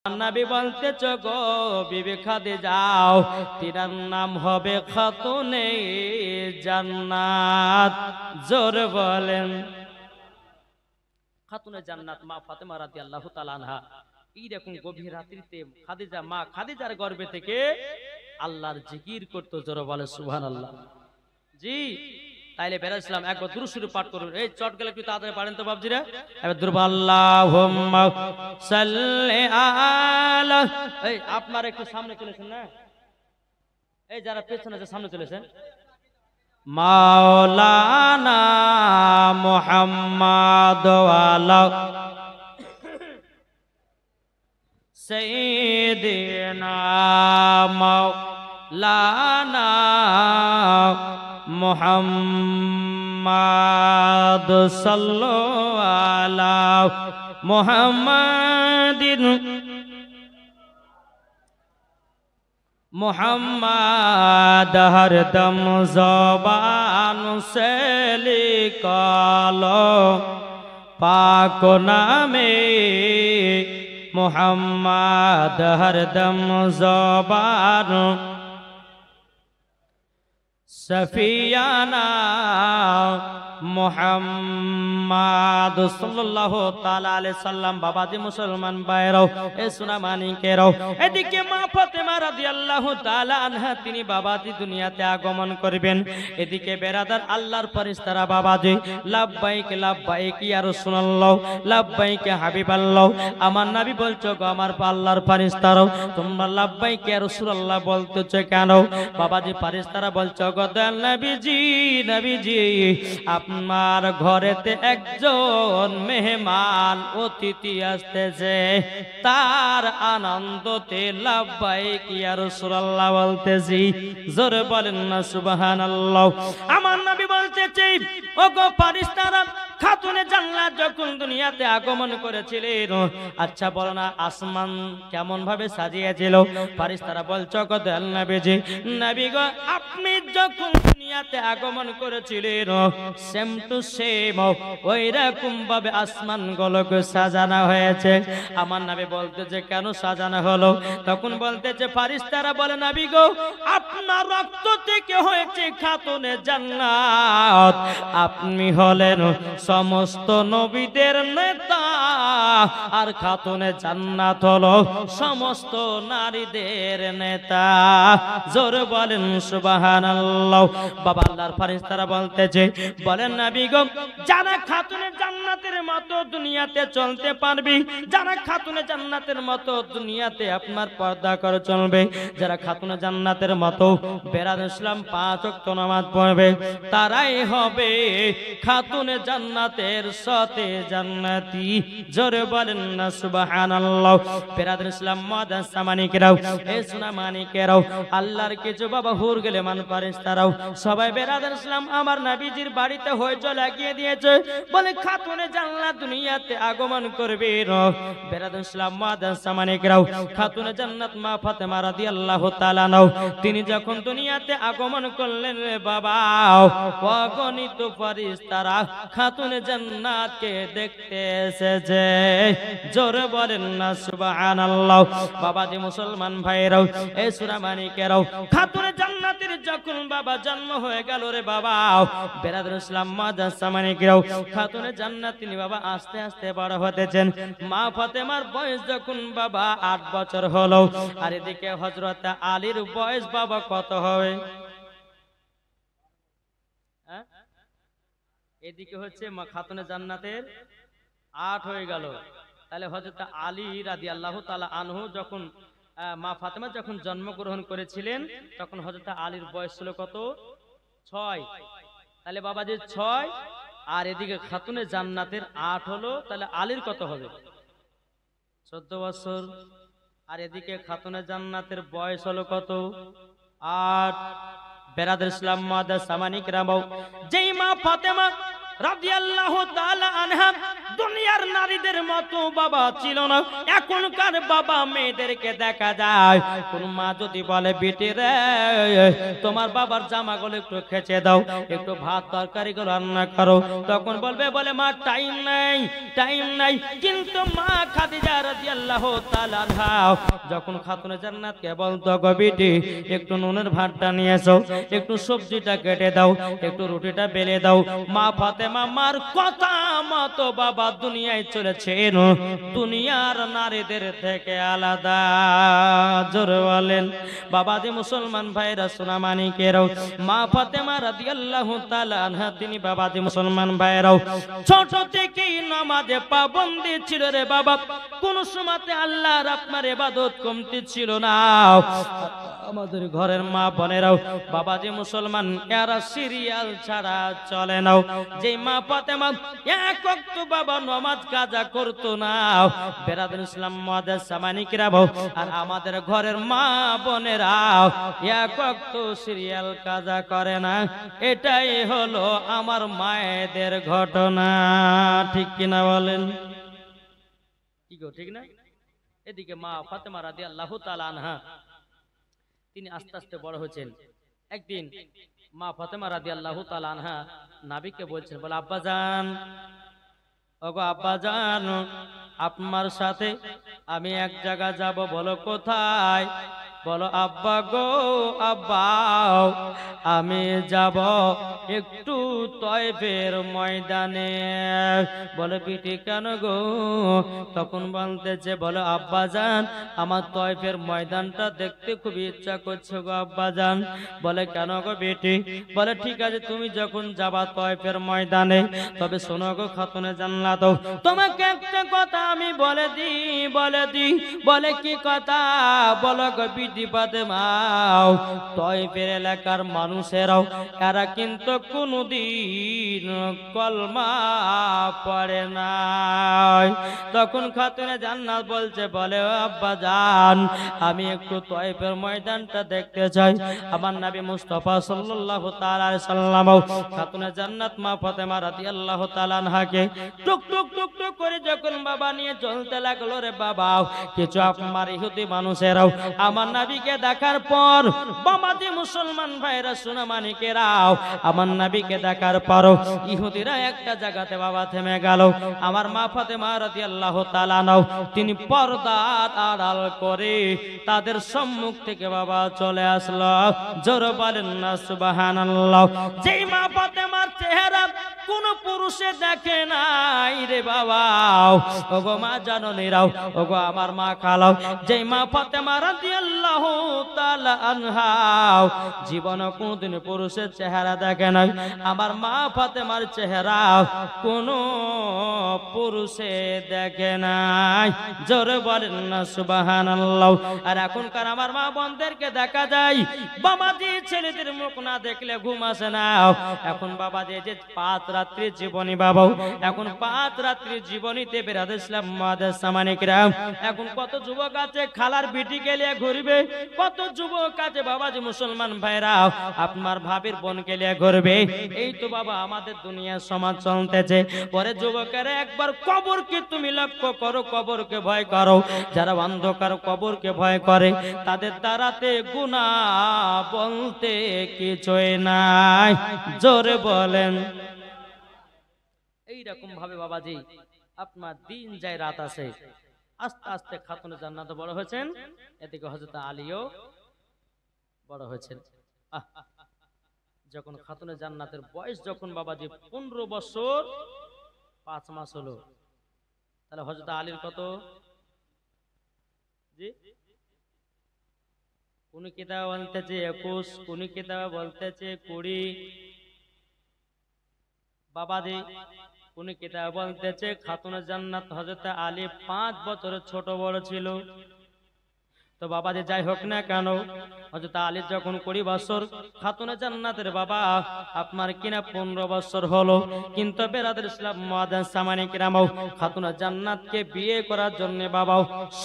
নবী বলতেছ গো বিবি খাদিজাও তিনার নাম হবে খাতুনে জান্নাত। জোর বলেন খাতুনে জান্নাত মা ফাতেমা রাদিয়াল্লাহু তাআলা আনহা। এইরকম গভীর রাত্রিতে খাদিজা মা খাদিজার গর্ভে থেকে আল্লাহর জিকির করতো। জোর বলে সুবহানাল্লাহ। জি তাইলে বেরাইছিলাম একবার দুরূদ শরীফ পাঠ করুন। এই চট গেলে একটু তাড়াতাড়ি পারেন তো বাবজিরা। এবার দুরূদ আল্লাহুম্মা সাল্লি আলা। এই আপনারা একটু সামনে চলেছেন না, এই যারা পেছনে আছে সামনে চলেছেন। মাওলানা মুহাম্মদ ওয়ালা সাইয়্যিদিনা মাওলানা মুহাম্মদ সাল্লাল্লাহু আলা মুহাম্মাদিন मुहम्मद हरदम ज़बान से निकालो पाक नामे मुहम्मद हरदम ज़बान सफियाना मुहम्मद सल्लल्लाहु ताला अलैहि सल्लम। बाबाजी मुसलमान भाइराও এ সোনা মানিকেরাও, এদিকে মা ফাতেমা রাদিয়াল্লাহু তাআলা আনহা তিনি বাবাজি দুনিয়াতে আগমন করবেন। এদিকে বেরাদার আল্লাহর ফেরেশতারা বাবাজি লাব্বাইক লাব্বাইক ইয়া রাসূলুল্লাহ, লাব্বাইক হাবিবাল্লাহ। আমার নবী বলছো গো আমার আল্লাহর ফেরেশতারাও তোমরা লাব্বাইক ইয়া রাসূলুল্লাহ বলতেছো কেন? বাবাজি ফেরেশতারা বলছো গো দয়াল নবীজি নবীজি আপনার ঘরেতে একজন মেহমান অতিথি আসতেছে, তার আনন্দতে লাব্বাইক ইয়া রাসূলুল্লাহ বলতেছি। জোরে বলেন না সুবহানাল্লাহ। আমার নবী বলতেছে ওগো ফেরেশতারা খাতুনে জান্নাত যখন দুনিয়াতে আগমন করেছিলেন, আচ্ছা বলো না আসমান কেমন ভাবে সাজিয়েছিল? ফেরেশতারা বলছো গো দয়াল নবীজি নবী গো আপনি যখন দুনিয়াতে আগমন করেছিলেন সেম টু সেম ওই রকম ভাবে আসমান গুলোকে সাজানো হয়েছে। আমার নবী বলতেছে কেন সাজানো হলো? তখন বলতেছে ফেরেশতারা বলে নবী গো আপনার রক্ত থেকে হয়েছে খাতুনে জান্নাত, আপনি হলেন সমস্ত নবীদের নেতা, আর খাতুনে জান্নাত হলো সমস্ত নারীদের নেতা। জোরে বলেন সুবহানাল্লাহ। বাবা আল্লাহর ফেরেশতারা বলতেছে বলেন নবী গো যারা খাতুনে জান্নাতের মতো দুনিয়াতে চলতে পারবে, যারা খাতুনে জান্নাতের মতো দুনিয়াতে আপনার পর্দা করে চলবে, যারা খাতুনে জান্নাতের মতো বেরাদ ইসলাম 5 ওয়াক্ত নামাজ পড়বে, তারাই হবে খাতুনে জান্নাতের সাথে জান্নাতি। জোরে বলেন না সুবহানাল্লাহ। বেরাদ ইসলাম মাদাস সামানিকেরাও এ সোনা মানিকেরাও আল্লাহর কিছু বাবা হুর গেলে মান ফেরেশতারাও সবাই বেরাদ ইসলাম আমার নবীজির বাড়িতে হইচই লাগিয়ে দিয়েছে, বলে খাতুনে জান্নাত দুনিয়াতে আগমন করবে। বেরাদ ইসলাম মাদাস সামানিকেরাও খাতুনে জান্নাত মা ফাতেমা রাদিয়াল্লাহু তাআলা নাও তিনি যখন দুনিয়াতে আগমন করলেন রে বাবা অগণিত ফেরেশতারা খাতুনে জান্নাতকে দেখতে এসেছে। জোরে বলেন না সুবহানাল্লাহ। বাবাজি মুসলমান ভাইরাও এই সূরা মানিকেরাও খাতুনে জান্নাতের যখন বাবা জন্ম হয়ে গেল রে বাবা বেরাদুল ইসলাম মাদাস মানিকেরাও খাতুনে জান্নাত তিনি বাবা আস্তে আস্তে বড় হতেছেন। মা ফাতেমার বয়স যখন বাবা 8 বছর হলো, আর এদিকে হযরত আলীর বয়স বাবা কত হবে? এদিকে হচ্ছে খাতুনে জান্নাতের 8 হয়ে গেল, তাহলে হযরত আলী রাদিয়াল্লাহু তাআলা আনহু যখন মা ফাতেমা যখন জন্মগ্রহণ করেছিলেন তখন হযরত আলীর বয়স ছিল কত? 6। তাহলে বাবাজি 6 আর এদিকে খাতুনে জান্নাতের 8 হলো, তাহলে আলীর কত হবে? 14 বছর। আর এদিকে খাতুনে জান্নাতের বয়স হলো কত? 8। বেরাদুল ইসলাম মাদাস সামানিক রামাও যেই মা ফাতেমা রাদিয়াল্লাহু তাআলা আনহা দুনিয়ার নারীদের মতো বাবা ছিল না। এখনকার বাবা মেয়েদেরকে দেখা যায়, কোন মা যদি বলে বেটি রে তোমার বাবার জামাগুলো একটু খেচে দাও, একটু ভাত তরকারি গুলো রান্না করো, তখন বলবে বলে মা টাইম নাই টাইম নাই। কিন্তু মা খাদিজা রাদিয়াল্লাহু তাআলা আনহা যখন খাতুনে জান্নাতকে বলতো গো বেটি একটু নুনের ভাতটা নিয়ে এসো, একটু সবজিটা কেটে দাও, একটু রুটিটা বেলে দাও, মা ফাতেমা মার কথা মতো বাবা দুনিয়ায় চলেছেন, দুনিয়ার নারীদের থেকে আলাদা। জোরে বলেন বাবাজি মুসলমান ভাইরা সোনা মানিকেরাও, মা ফাতেমা রাদিয়াল্লাহু তাআলা আনহা তিনি বাবাজি মুসলমান ভাইরাও ছোট থেকেই নামাজে পাবন্দি ছিল রে বাবা। কোন সময়তে আল্লাহর আপনার ইবাদত কমতি ছিল না। আমাদের ঘরের মা বোনেরাও বাবাজি মুসলমান এরা সিরিয়াল ছাড়া চলে না। যে মা ফাতেমা এক ওয়াক্ত বাবা নামাজ কাজা করতো না, বেরাদুল ইসলাম মুআদ্দাস সামানিকরা বউ আর আমাদের ঘরের মা বোনেরা এক ওয়াক্ত সিরিয়াল কাজা করে না। এটাই হলো আমার মায়েদের ঘটনা, ঠিক কিনা বলেন? কি গো ঠিক না? এদিকে মা ফাতেমা রাদিয়াল্লাহু তাআলা আনহা তিনি আস্তে আস্তে বড় হয়েছেন। একদিন মা ফাতেমা রাদিয়াল্লাহু তাআলা আনহা নবীকে বলছেন, বলে আব্বাজান, ওগো আব্বাজান আপনার সাথে আমি এক জায়গা যাব। বলো কোথায়? বলো আব্বা গো আব্বা আমি যাব একটু তয়ফের ময়দানে। বলে বিটি কেন গো? তখন বলতেছে বলো আব্বাজান আমার তয়ফের ময়দানটা দেখতে খুব ইচ্ছা করছে গো আব্বাজান। বলে কেন গো বেটি? বলে ঠিক আছে তুমি যখন যাবা তয়ফের ময়দানে, তবে শোনো গো খাতুনে জান্নাত, তোমাকে একটা কথা আমি বলে দিই। বলে কি কথা? বলো গো বিটি ফাতেমা, তয়ফের এলাকার মানুষেরাও এরা কিন্তু কোনদিন কলমা পড়ে নাই। তখন খাতুনে জান্নাত বলছে বলে আব্বা জান আমি একটু তয়ফের ময়দানটা দেখতে চাই। আমার নবী মুস্তাফা সাল্লাল্লাহু তাআলা আলাইহি সাল্লাম খাতুনে জান্নাত মা ফাতেমা রাদিয়াল্লাহু তাআলা আনহাকে টুক টুক টুক টুক করে যখন বাবা নিয়ে চলতে লাগলো রে বাবা, কিছু আপনার ইহুদি মানুষেরাও আমার নবীকে দেখার পর বাবাজি মুসলমান ভাইরা সোনা মানিকেরাও আমার নবীকে দেখার পর ইহুদিরা একটা জায়গাতে বাবা থেমে গেল। আমার মা ফাতেমা রাদিয়াল্লাহু তাআলা আনহা তিনি পর্দা আড়াল করে তাদের সম্মুখ থেকে বাবা চলে আসলো। জোরে বলেন না সুবহানাল্লাহ। যেই মা ফাতেমার চেহারা কোন পুরুষে দেখে নাই রে বাবা, ওগো মা জাননীরাও, ওগো আমার মা খালাও, যেই মা ফাতেমা রাদিয়াল্লাহু তাআলা আনহা জীবন কোনদিন পুরুষের চেহারা দেখে নাই, আমার মা ফাতেমার চেহারা কোন পুরুষে দেখে নাই। জোরে বলেন না সুবহানাল্লাহ। আর এখনকার আমার মা বোনদেরকে দেখা যায় বাবাজি ছেলেদের মুখ না দেখলে ঘুম আসে না। এখন বাবাজি যে 5 রাত্রি জীবনী বাবা, এখন 5 রাত্রি জীবনীতে বেরাদুল ইসলাম মুআদ্দাস সামানিকরা এখন কত যুবক আছে খালার বিটি গেলে ঘুরবে, কত যুবক আছে বাবাজি মুসলমান ভাইরা আপনার ভাবির বোনকে নিয়ে ঘুরবে। এই তো বাবা আমাদের দুনিয়ার সমাজ চলতেছে। পরে যুবকেরা একবার কবরকে তুমি লক্ষ্য করো, কবরকে ভয় করো। যারা অন্ধকার কবরকে ভয় করে তাদের দ্বারাতে গুনাহ বলতে কিছুই নাই। জোরে বলেন। এইরকম ভাবে বাবাজি আপনার দিন যায় রাত আসে, আস্তে আস্তে খাতুনে জান্নাত বড় হয়েছেন, এদিকে হযরত আলীও বড় হয়েছেন। যখন খাতুনে জান্নাতের বয়স যখন বাবাজি 15 বছর 5 মাস হলো, তাহলে হযরত আলীর কত? জি কোন কিতাবে বলতেছে 21, কোন কিতাবে বলতেছে 20। বাবাজি কোন কিতাবে বলতেছে খাতুনে জান্নাত হযরত আলী 5 বছরের ছোট বড় ছিল। তো বাবাজি যাই হোক না কেন হযরত আলী যখন 20 বছর, খাতুনে জান্নাতের বাবা আপনার কিনা 15 বছর হলো, কিন্তু বেরাদর ইসলাম মুআজ্জিন সামানি কিরাম খাতুনে জান্নাতকে বিয়ে করার জন্য বাবা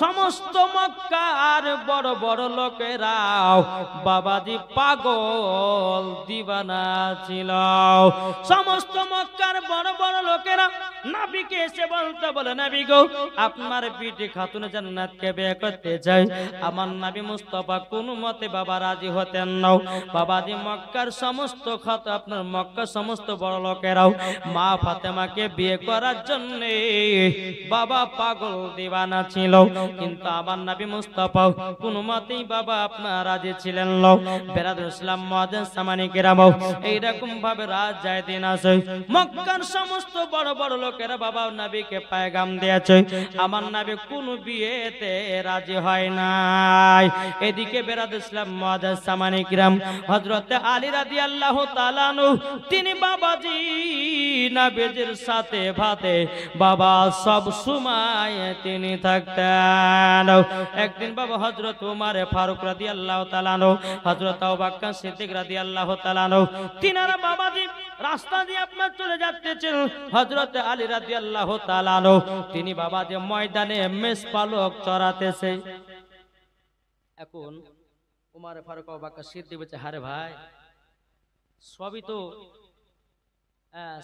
সমস্ত মক্কার বড় বড় লোকেরাও বাবাজি পাগল দিবানা ছিল। সমস্ত মক্কার বড় বড় লোকেরা নবীকে এসে বলতে বলে, নবী গো আপনার বিটি খাতুনে জান্নাতকে বিয়ে করতে চাই। আমার নবী মুস্তাফা কোন মতে বাবা রাজি হতেন না। বাবাজি মক্কার সমস্ত আপনার মক্কার সমস্ত বড় লোকেরাও মা ফাতেমাকে বিয়ে করার জন্য বাবা পাগল দিবানা ছিল, কিন্তু আমার নবী মুস্তাফা কোন মতেই বাবা আপনার রাজি ছিলেন না। বেরাদর ইসলাম মুআজ্জিন সামানি কিরাম এইরকম ভাবে রাত যায় দিন আসে, মক্কার সমস্ত বড় বড় লোকেরা বাবা নবীকে পয়গাম দিয়েছে, আমার নবী কোন বিয়েতে রাজি হয় নাই। এদিকে বেরাদর ইসলাম মুআজ্জিন সামানি কিরাম হযরত আলী রাদিয়াল্লাহু তাআলা আনহু তিনি বাবাজি নবীজির সাথে ভাতে বাবা সব সময় তিনি থাকতেন। একদিন বাবা হযরত উমর ফারুক রাদিয়াল্লাহু তাআলা আনহু, হযরত আবু বকর সিদ্দিক রাদিয়াল্লাহু তাআলা আনহু তিনারা বাবাজি রাস্তা দিয়ে আপনার চলে যাচ্ছেন। হযরত আলী রাদিয়াল্লাহু তাআলা আনহু তিনি বাবাজি ময়দানে মেষপালক চড়াতেছে। এখন উমর ফারুক আবু বকর সিদ্দিক বলছে, আরে ভাই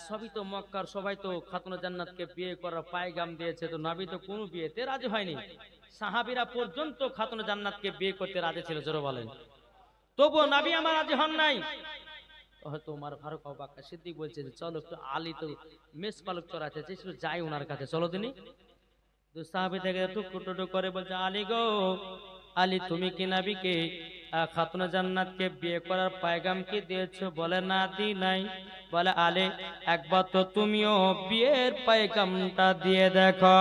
সবই তো মক্কার সবাই তো খাতুনে জান্নাতকে বিয়ে করার পায়গাম দিয়েছে, তো নবী তো কোনো বিয়েতে রাজি হয়নি। সাহাবীরা পর্যন্ত খাতুনে জান্নাতকে বিয়ে করতে রাজি ছিল, জোরে বলেন, তবুও নবী আমার রাজি হন নাই। হয়তো উমর ফারুক আবু বকর সিদ্দিক বলছে যে চলো একটু আলী তো মেষপালক চড়াতে একটু যাই ওনার কাছে, চলো দিনই। তো সাহাবী থেকে টুকু টুকু করে বলছে, আলী গো আলী তুমি কি নবীকে খাতুনে জান্নাতকে বিয়ে করার পায়গাম কি দিয়েছো? বলে না দি নাই। বলে আলী একবার তো তুমিও বিয়ের পায়গামটা দিয়ে দেখো।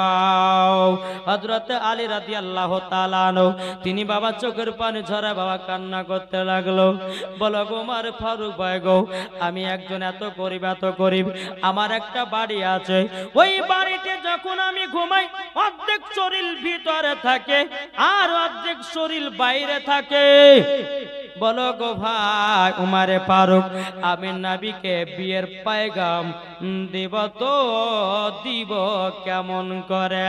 হযরত আলী রাদিয়াল্লাহু তাআলা আনহু তিনি বাবা চোখের পানি ঝরায় বাবা কান্না করতে লাগলো। বলো গো উমর ফারুক ভাই গো, আমি একজন এত গরিব, আমার একটা বাড়ি আছে, ওই বাড়িতে যখন আমি ঘুমাই অর্ধেক শরীর ভিতরে থাকে আর অর্ধেক শরীর বাইরে থাকে। বলো গো ভাই উমর ফারুক, আমি নবীকে বিয়ের পায়গাম দিব তো দিব কেমন করে?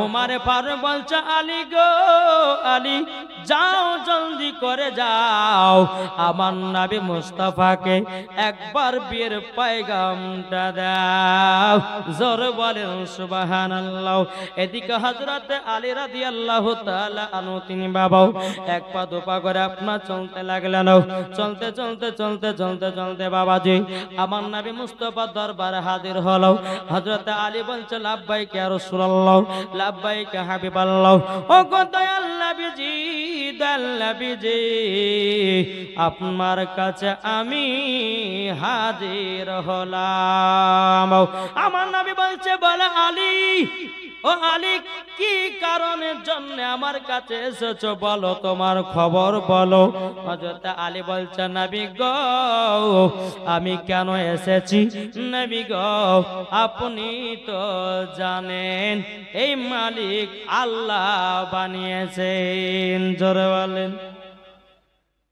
উমর ফারুক বলছে, আলী গো আলী যাও জলদি করে যাও, আমার নবী মুস্তাফাকে একবার বিয়ের পায়গামটা দাও। জোরে বলেন সুবহানাল্লাহ। এদিকে হযরত আলী রাদিয়াল্লাহু তাআলা আনহু তিনি বাবা এক পা দুপা করে আপনার চলতে লাগলেন। চলতে বাবাজি আমার নবী মুস্তাফা দরবারে হাজির হলো। হযরত আলী বলছে, লাব্বাইক ইয়া রাসূলুল্লাহ, লাব্বাইক ইয়া হাবিবাল্লাহ। ও গো দয়াল নবীজি, দয়াল নবীজি আপনার কাছে আমি হাজির হলাম। আমার নবী বলছে, বলে আলী, ও আলী কি কারণের জন্য আমার কাছে এসেছো বলো, তোমার খবর বলো। হযরত আলী বলছে, নবী গো আমি কেন এসেছি, নবী গো আপনি তো জানেন এই মালিক আল্লাহ বানিয়েছেন। জোরে বলেন।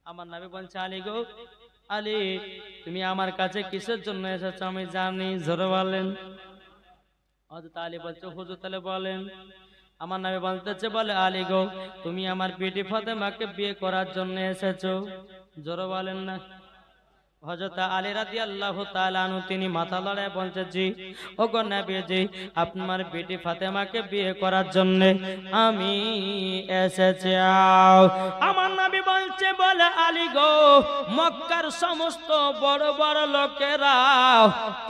আমার নবী বলছে, আলী গো আলী তুমি আমার কাছে কিসের জন্য এসেছো আমি জানি। জোরে বলেন। হযরত আলী বলছে, হুজুর তাহলে বলেন। আমার নবী বলতেছে, বলে আলী গো তুমি আমার বিটি ফাতেমাকে বিয়ে করার জন্য এসেছো। জোরে বলেন না। হযরত আলী রাদিয়াল্লাহু তাআলা আনহু তিনি মাথা লড়ায় বলছে, জি ওগো নবীজি আপনার বেটি ফাতেমাকে বিয়ে করার জন্য আমি এসেছি। আমার নবী বলছে, বলে আলী গো মক্কার সমস্ত বড় বড় লোকেরা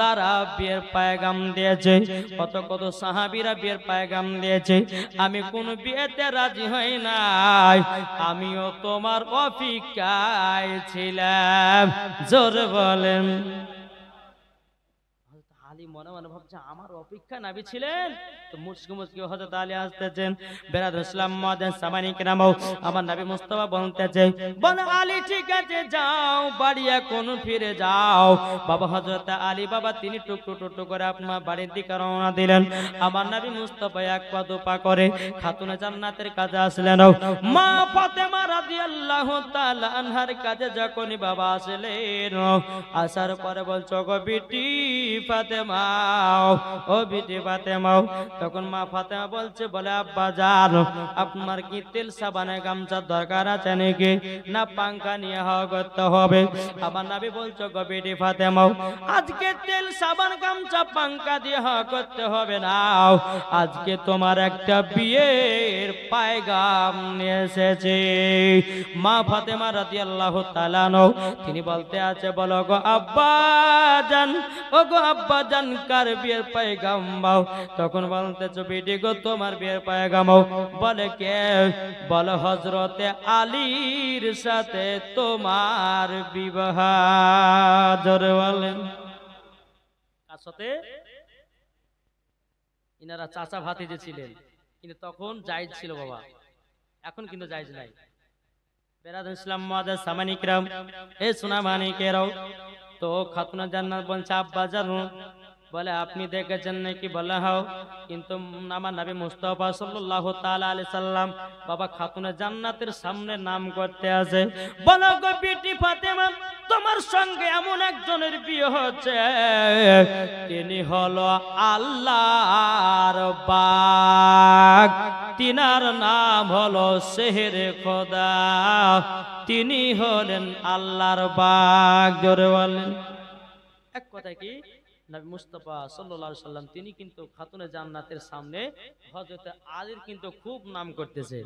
তারা বিয়ের পায়গাম দিয়েছে, কত কত সাহাবীরা বিয়ের পায়গাম দিয়েছে, আমি কোন বিয়েতে রাজি হই নাই, আমিও তোমার অপেক্ষায় ছিলাম। জোরে বলেন। আলী মনে মনে ভাবছে আমার অপেক্ষা নবী ছিলেন। তো মুচকি মুচকি হযরত আলী আসতেছেন। বেরাদুল ইসলাম মুআজ্জিন সামানী কেরাম, আমার নবী মুস্তাফা বলতেছে, বলে আলী ঠিক আছে যাও বাড়ি এখন ফিরে যাও। বাবা হযরত আলী বাবা তিনি টুকটু টুকটু করে আপনার বাড়ির দিকে রওনা দিলেন। আমার নবী মুস্তাফা এক পা দু পা করে খাতুনে জান্নাতের কাছে আসলেন। মা ফাতেমা রাদিয়াল্লাহু তাআলা আনহার কাছে যখনই বাবা আসলেন, আসার পরে বলছো গো বিটি ফাতেমা, ও বিটি ফাতেমা। তখন মা ফাতেমা বলছে, বলে আব্বা জান আপনার কি তেল সাবানে গামছার দরকার আছে নাকি, না পাঙ্খা নিয়ে হাওয়া করতে হবে? আমার নবী বলছো গো বিটি ফাতেমা, আজকে তেল সাবান গামছা পাঙ্খা দিয়ে হাওয়া করতে হবে না, আজকে তোমার একটা বিয়ের পায়গাম নিয়ে এসেছে। মা ফাতেমা রাদিয়াল্লাহু তাআলা তিনি বলতে আছে, বলো গো আব্বা জান, ও গো আব্বা জান কার বিয়ের পায়গাম বাও? তখন বলতেছো বিটি গো তোমার বিয়ের পায়গাম। বলে কে? বলে হযরতে আলীর সাথে তোমার বিবাহ। জোরে বলেন কার সাথে? ইনারা চাচা ভাতিজে ছিলেন, কিন্তু তখন জায়েজ ছিল বাবা, এখন কিন্তু জায়েজ নাই। বেরাদুল ইসলাম মুআজ্জিন সামানী কিরাম, এ সোনা মানিকেরাও, তো খাতুনে জান্নাত বলছে আব্বা জানো, বলে আপনি দেখেছেন নাকি? বলে হাও, কিন্তু আমার নবী মুস্তাফা সাল্লাল্লাহু তাআলা আলাইহি সাল্লাম বাবা খাতুনে জান্নাতের সামনে নাম করতে আছে। বলো গো বিটি ফাতেমা, তোমার সঙ্গে এমন একজনের বিয়ে হচ্ছে, তিনি হলো আল্লাহর বাগ, তিনার নাম হলো সেহেরে খোদা, তিনি হলেন আল্লাহর বাগ। জোরে বলেন। এক কথা কি, নবী মুস্তাফা সাল্লাল্লাহু আলাইহি সাল্লাম তিনি কিন্তু খাতুনে জান্নাতের সামনে হযরত আলীর কিন্তু খুব নাম করতেছে।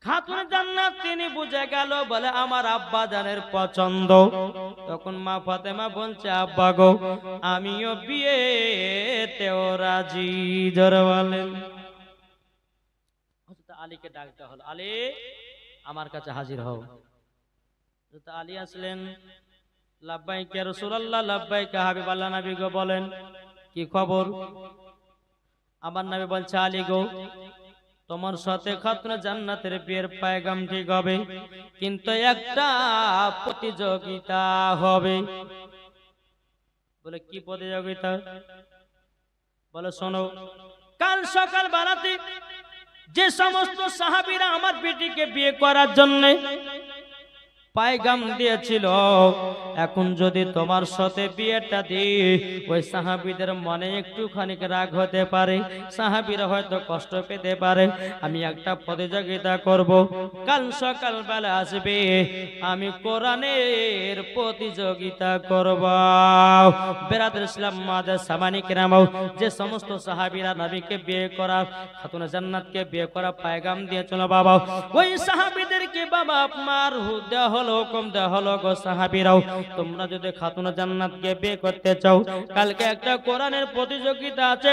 খাতুনে জান্নাত তিনি বুঝে গেল, বলে আমার আব্বা জানের পছন্দ। তখন মা ফাতেমা বলছে, আব্বা গো আমিও বিয়েতেও রাজি। জোরে বলেন। হযরত আলীকে ডাকতে হলো, আলী আমার কাছে হাজির হও। হযরত আলী আসলেন। লাব্বাইক ইয়া রাসূলুল্লাহ, লাব্বাইক হাবিবাল্লাহ। নবী গো বলেন কি খবর? আমার নবী বলছে, আলী গো তোমার সাথে খাতুনে জান্নাতের বিয়ের পায়গাম ঠিক হবে, কিন্তু একটা প্রতিযোগিতা হবে। বলে কি প্রতিযোগিতা? বলে শোনো, কাল সকাল বেলাতে যে সমস্ত সাহাবীরা আমার বেটিকে বিয়ে করার জন্য পায়গাম দিয়েছিল, এখন যদি তোমার সাথে বিয়েটা দিই, ওই সাহাবীদের মনে একটুখানি রাগ হতে পারে, সাহাবীরা হয়তো কষ্ট পেতে পারে। আমি একটা প্রতিযোগিতা করব, কাল সকাল বেলা আসবে, আমি কোরআনের প্রতিযোগিতা করব। বেরাদুল ইসলাম মুআজ্জিন সামানী কেরাম, যে সমস্ত সাহাবীরা নবীকে বিয়ে করা, খাতুনে জান্নাতকে বিয়ে করা পায়গাম দিয়েছিল বাবা, ওই সাহাবীদেরকে বাবা আপনার হুদা হলো, হুকুম দেওয়া হলো, গো সাহাবীরাও তোমরা যদি খাতুনে জান্নাতকে বিয়ে করতে চাও, কালকে একটা কোরআনের প্রতিযোগিতা আছে,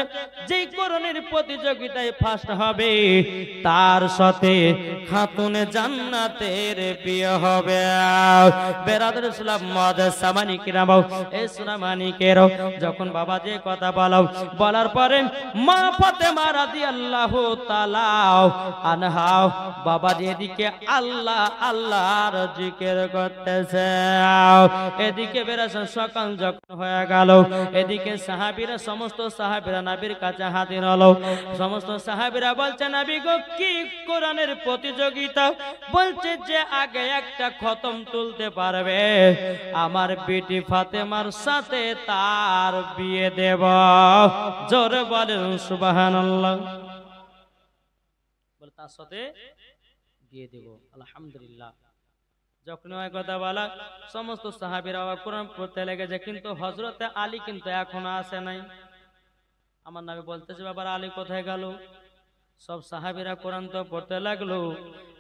যেই কোরআনের প্রতিযোগিতায় ফার্স্ট হবে তার সাথে খাতুনে জান্নাতের বিয়ে হবে। বেরাদুল ইসলাম মুআজ্জিন সামানী কিরাম, এই সোনা মানিকেরও যখন বাবা যে কথা বলার পরে মা ফাতেমা রাদিয়াল্লাহু তাআলা আনহা বাবা যেদিকে আল্লাহ আল্লাহর জিকির করতেছে, এদিকে বেরাসন সকাল যখন হয়ে গেল, এদিকে সাহাবীরা সমস্ত সাহাবীরা নবীর কাছে হাজির হলো। সমস্ত সাহাবীরা বলছে, নবী গো কি কোরআনের প্রতিযোগিতা? বলছে যে আগে একটা খতম তুলতে পারবে, আমার বেটি ফাতেমার সাথে তার বিয়ে দেব। জোরে বলেন সুবহানাল্লাহ। বলে তার সাথে বিয়ে দেব। আলহামদুলিল্লাহ। যখন ওই কথা বলা সমস্ত সাহাবীরা কোরআন পড়তে লেগেছে, কিন্তু হযরতে আলী কিন্তু এখনো আসে নাই। আমার নবী বলতেছে, বাবা আলী কোথায় গেল? সব সাহাবীরা কোরআন তো পড়তে লাগলো,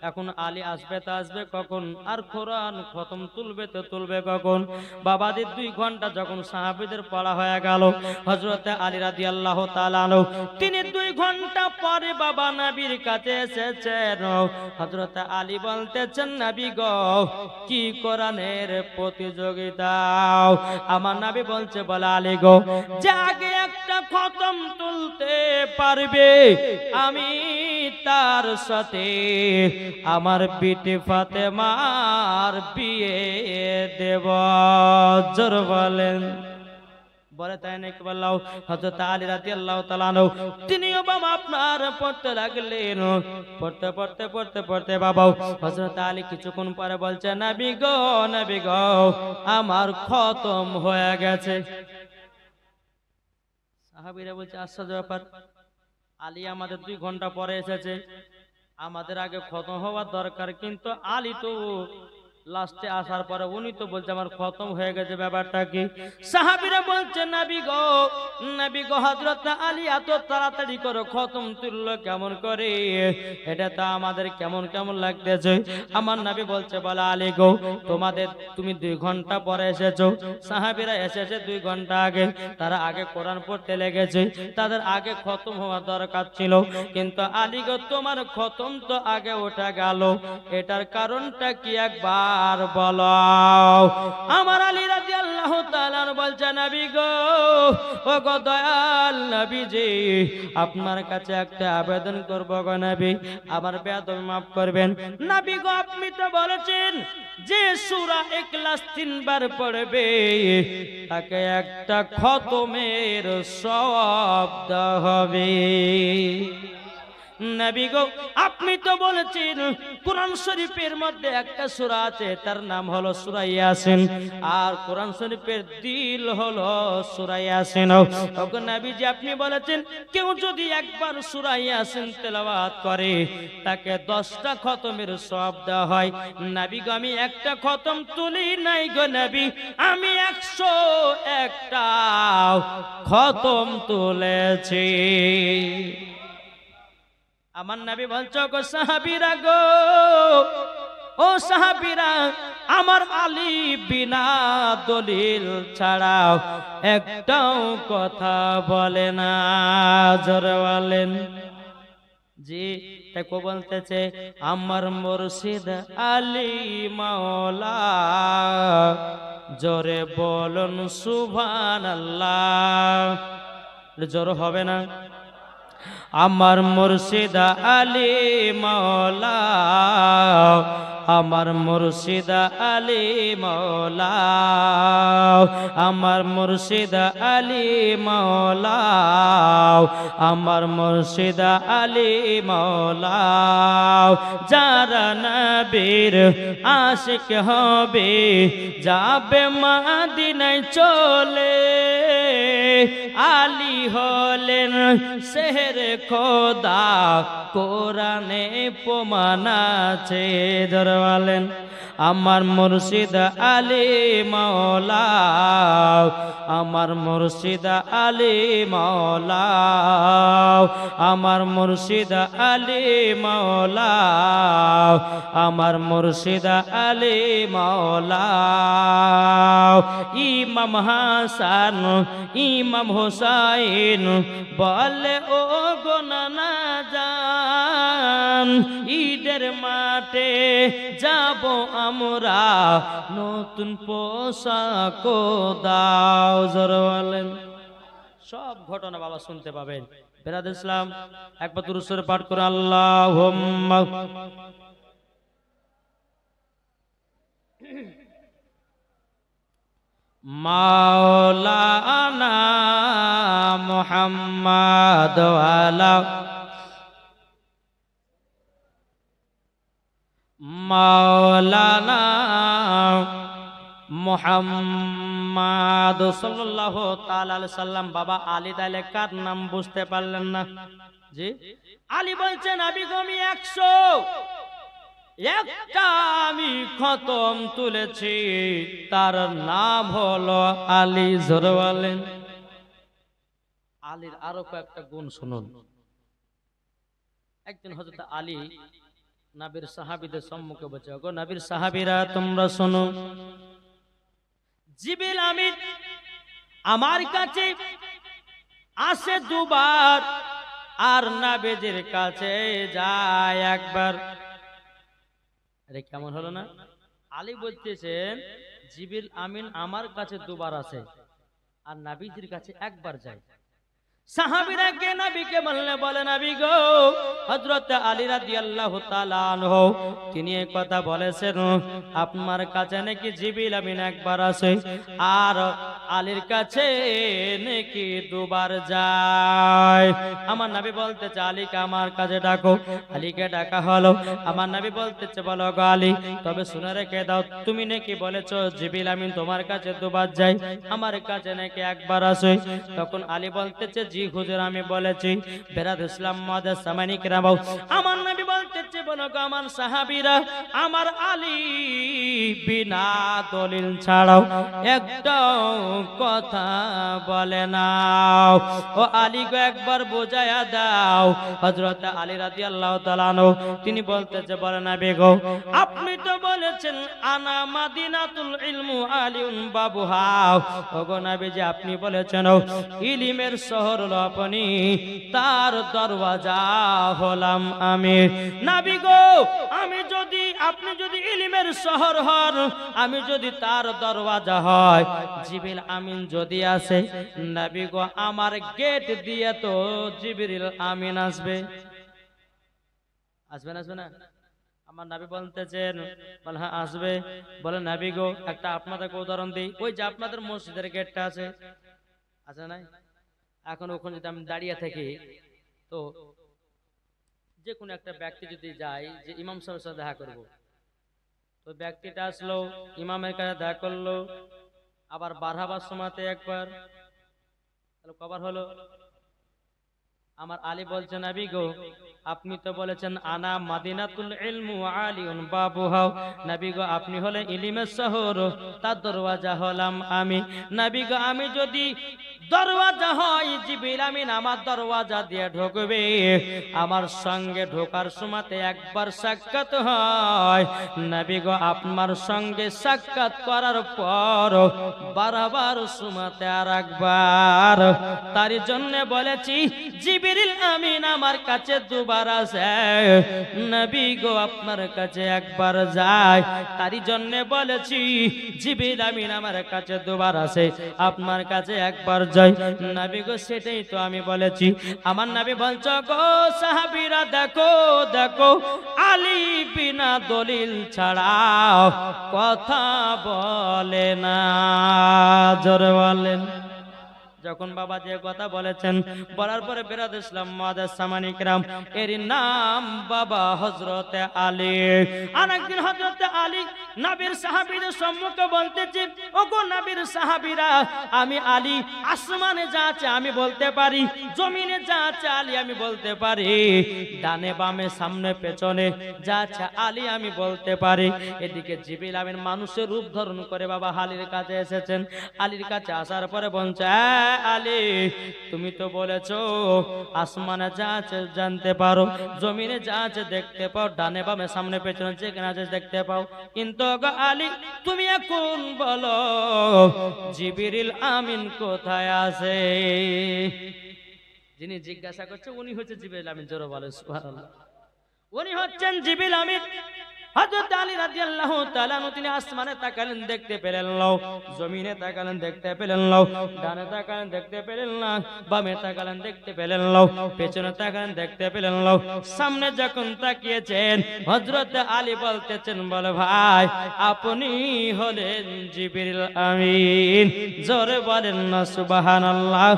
এখন আলী আসবে তো আসবে কখন, আর কোরআন খতম তুলবে তো তুলবে কখন। বাবাজি 2 ঘন্টা যখন সাহাবীদের পড়া হয়ে গেল, হযরতে আলী রাদিয়াল্লাহু তাআলা আনহু তিনি 2 ঘন্টা পরে বাবা নবীর কাছে এসেছেন। হযরতে আলী বলতেছেন, নবী গো কি কোরআনের প্রতিযোগিতা। আমার নবী বলছে, বলে আলী গো যে আগে একটা খতম তুলতে পারবে আমি তার সাথে আমার বিটি ফাতেমার বিয়ে দেব। জোর বলেন। বলে তাই নাকি? বললাম। হযরত আলী রাদিয়াল্লাহু তাআলা আনহু তিনিও বাবা আপনার পড়তে লাগলেন। পড়তে পড়তে পড়তে পড়তে বাবা হযরত আলী কিছুক্ষণ পরে বলছে, নবী গো আমার খতম হয়ে গেছে। সাহাবীরা বলছে, আশ্চর্য ব্যাপার, আলী আমাদের 2 ঘন্টা পরে এসেছে, আমাদের আগে খতম হওয়ার দরকার, কিন্তু আলী তো লাস্টে আসার পরে উনি তো বলছে আমার খতম হয়ে গেছে, ব্যাপারটা কি? সাহাবীরা বলছে, নবী গো হযরত আলী এত তাড়াতাড়ি করে খতম তুললো কেমন করে, এটা তো আমাদের কেমন কেমন লাগতেছে। আমার নবী বলছে, বলে আলী গো তুমি 2 ঘন্টা পরে এসেছো, সাহাবীরা এসেছে 2 ঘন্টা আগে, তারা আগে কোরআন পড়তে লেগেছে, তাদের আগে খতম হওয়া দরকার ছিল, কিন্তু আলী গো তোমার খতম তো আগে ওঠা গেল, এটার কারণটা কি একবার আর বলো। আমার আলী রাদিয়াল্লাহু তাআলা বলছে, নবী গো ও গো দয়াল নবীজি আপনার কাছে একটা আবেদন করব গো নবী, আমার বেয়াদবি maaf করবেন। নবী গো আপনি তো বলেছেন যে সূরা ইখলাস 3 বার পড়বে তাকে একটা খতমের সওয়াব দেওয়া হবে। নবী গো আপনি তো বলেছেন কোরআন শরীফের মধ্যে একটা সূরা আছে তার নাম হলো সূরা ইয়াসিন, আর কোরআন শরীফের দিল হলো সূরা ইয়াসিন। ওগো নবীজি আপনি বলেছেন কেউ যদি একবার সূরা ইয়াসিন তেলাওয়াত করে তাকে 10টা খতমের সওয়াব দেওয়া হয়। নবী গো আমি একটা খতম তুলি নাই গো নবী, আমি 101টা খতম তুলেছি। আমার নবী বলছো গো সাহাবীরা গো ও সাহাবীরা, আমার আলী বিনা দলিল ছাড়াও একটাও কথা বলে না। জোরে বলেন। জি তাই কো বলতেছে, আমার মুর্শিদ আলী মাওলা, জোরে বলুন সুবহানাল্লাহ। জোর হবে না? আমার মুর্শিদ আলী মাওলা, আমার মুর্শিদ আলী মাওলা, আমার মুর্শিদ আলী মাওলা, আমার মুর্শিদ আলী মাওলা। যারা নবীর আশিক হবে যাবে মদিনায় চলে, আলী হলেন শেরে খোদা কোরআনে প্রমাণ আছে। জোরে বলেন। আমার মুর্শিদ আলী মাওলা, আমার মুর্শিদ আলী মাওলা, আমার মুর্শিদ আলী মাওলা, আমার মুর্শিদ আলী মাওলা। ইমাম হাসান ইমাম হুসাইন বলে ও গো নানা জান, ঈদের মাঠে যাব আমরা নতুন পোশাক দাও। জোরে বলেন। সব ঘটনা বাবা শুনতে পাবেন। বেরাদ ইসলাম একবার দুরূদ শরীফ পাঠ করে আল্লাহুম্মা মাওলানা মুহাম্মদ ওয়ালা মাওলানা মুহাম্মদ সাল্লাল্লাহু তাআলা আলাইহি সাল্লাম। বাবা আলী তাইলে কার নাম বুঝতে পারলেন না? জি আলী বলছেন আমি 101টা আমি খতম তুলেছি, তার নাম হলো আলী। জোরে বলেন। আলীর আরো কয়েকটা গুণ শুনুন। একদিন হযরত আলী নবীর সাহাবীদের সম্মুখে বলছে, ওগো নবীর সাহাবীরা তোমরা শোনো, জিবরিল আমিন আমার কাছে আসে দুবার আর নবীজির কাছে যায় একবার। আরে কেমন হলো না? আলী বলতেছেন জিবরিল আমিন আমার কাছে দুবার আসে আর নবীজির কাছে একবার যায়। সাহাবীরা কে নবীকে বললে বলে, নবী গো, হযরত আলী রাদিয়াল্লাহু তাআলা আনহু তিনি এই কথা বলেছেন আপনার কাছে নাকি জিবরিল আমিন একবার আসে আর আলীর কাছে নাকি দুবার যায়। আমার নবী বলতেছে আলীকে আমার কাছে ডাকো। আলীকে ডাকা হলো। আমার নবী বলতেছে, বলো গো আলী, তবে শুনে রেখে দাও, তুমি নাকি বলেছো জিবরিল আমিন তোমার কাছে দুবার যায়, আমার কাছে নাকি একবার আসে। তখন আলী বলতেছে, জি হুজুর আমি বলেছি। বেরাদ ইসলাম মাদার সামানিক রাবাও, আমার নবী বলতেছে, বলো গো আমার সাহাবীরা, আমার আলী বিনা দলিল ছাড়াও একটা কথা বলে না। ও আলী গো একবার বোঝায়া দাও। হযরত আলী রাদিয়াল্লাহু তাআলা আনহু তিনি বলতেছে, বলে নবী গো, আপনি তো বলেছেন আনা মাদিনাতুল ইলমু আলিউন বাবুহা। ওগো নবীজি আপনি বলেছেন ইলমের শহর হলো আপনি, তার দরওয়াজা হলাম আমি। নবী গো আমি যদি, আপনি যদি ইলমের শহর হন, আমি যদি তার দরওয়াজা হয়, জিবরিল আমিন যদি আসে, নবী গো আমার গেট দিয়ে তো জিবরিল আমিন আসবে। আসবে না? আসবে না? আমার নবী বলতেছেন, বলে হ্যাঁ আসবে। বলে নবী গো একটা আপনাদেরকে উদাহরণ দিই, ওই যে আপনাদের মসজিদের গেটটা আছে, আছে না? এখন ওখানে যদি আমি দাঁড়িয়ে থাকি, তো যে কোনো একটা ব্যক্তি যদি যায় যে ইমাম সাহেবের সাথে দেখা করবো, তো ব্যক্তিটা আসলো, ইমামের কাছে দেখা করলো, আবার বারহাবার সময়তে একবার, তাহলে কবার হলো? আমার আলী বলছেন, নবী গো আপনি তো বলেছেন আনা মাদিনাতুল ইলমু আলিউন বাবুহা। নবী গো আপনি হলে ইলমের শহর, তার দরওয়াজা হলাম আমি। নবী গো আমি যদি দরওয়াজা হয়, জিবরিল আমিন আমার দরওয়াজা দিয়ে ঢুকবে, আমার সঙ্গে ঢোকার সময়তে একবার সাক্ষাৎ হয়। নবী গো আপনার সঙ্গে সাক্ষাৎ করার পর বারবার সময়তে আর একবার, তার জন্য বলেছি জিবরিল আমিন আমার কাছে দুবার আসে, নবী গো আপনার কাছে একবার যায়, তারই জন্য বলেছি জিবরিল আমিন আমার কাছে দুবার আসে, আপনার কাছে একবার যায়। নবী গো সেটাই তো আমি বলেছি। আমার নবী বলছো গো সাহাবীরা দেখো দেখো, আলী বিনা দলিল ছাড়া কথা বলে না। জোরে বলেন। যখন বাবা যে কথা বলেছেন, বলার পরে বেরাদ ইসলাম মাদার সামানিক রাম, এর নাম বাবা হযরত আলী। আর একদিন হযরত আলী নবীর সাহাবীদের সম্মুখে বলতেছে, ওগো নবীর সাহাবীরা, আমি আলী আসমানে যা আছে আমি বলতে পারি, জমিনে যা আছে আলী আমি বলতে পারি, ডানে বামে সামনে পেছনে যা আছে আলী আমি বলতে পারি। এদিকে জিবরিল আমিন মানুষের রূপ ধারণ করে বাবা আলীর কাছে এসেছেন। আলীর কাছে আসার পরে বলছে, আলী তুমি তো বলেছো আসমানে যা আছে জানতে পারো, জমিনে যা আছে দেখতে পাও, ডানে বামে সামনে পেছনে যেখানে আছে দেখতে পাও, কিন্তু আলী তুমি এখন বলো জিবরিল আমিন কোথায় আছে? যিনি জিজ্ঞাসা করছে উনি হচ্ছে জিবরিল আমিন। জোরে বলে সুবহানাল্লাহ। উনি হচ্ছেন জিবরিল আমিন। হযরত আলী রাদিয়াল্লাহু তাআলা আনহু তিনি আসমানে তাকালেন, দেখতে পেলেন না, জমিনে তাকালেন, দেখতে পেলেন না, ডানে তাকালেন, দেখতে পেলেন না, বামে তাকালেন, দেখতে পেলেন না, পেছনে তাকালেন, দেখতে পেলেন না। সামনে যখন তাকিয়েছেন, হযরত আলী বলতেছেন, বলে ভাই আপনি হলেন জিবরিল আমিন। জোরে বলেন না সুবহানাল্লাহ।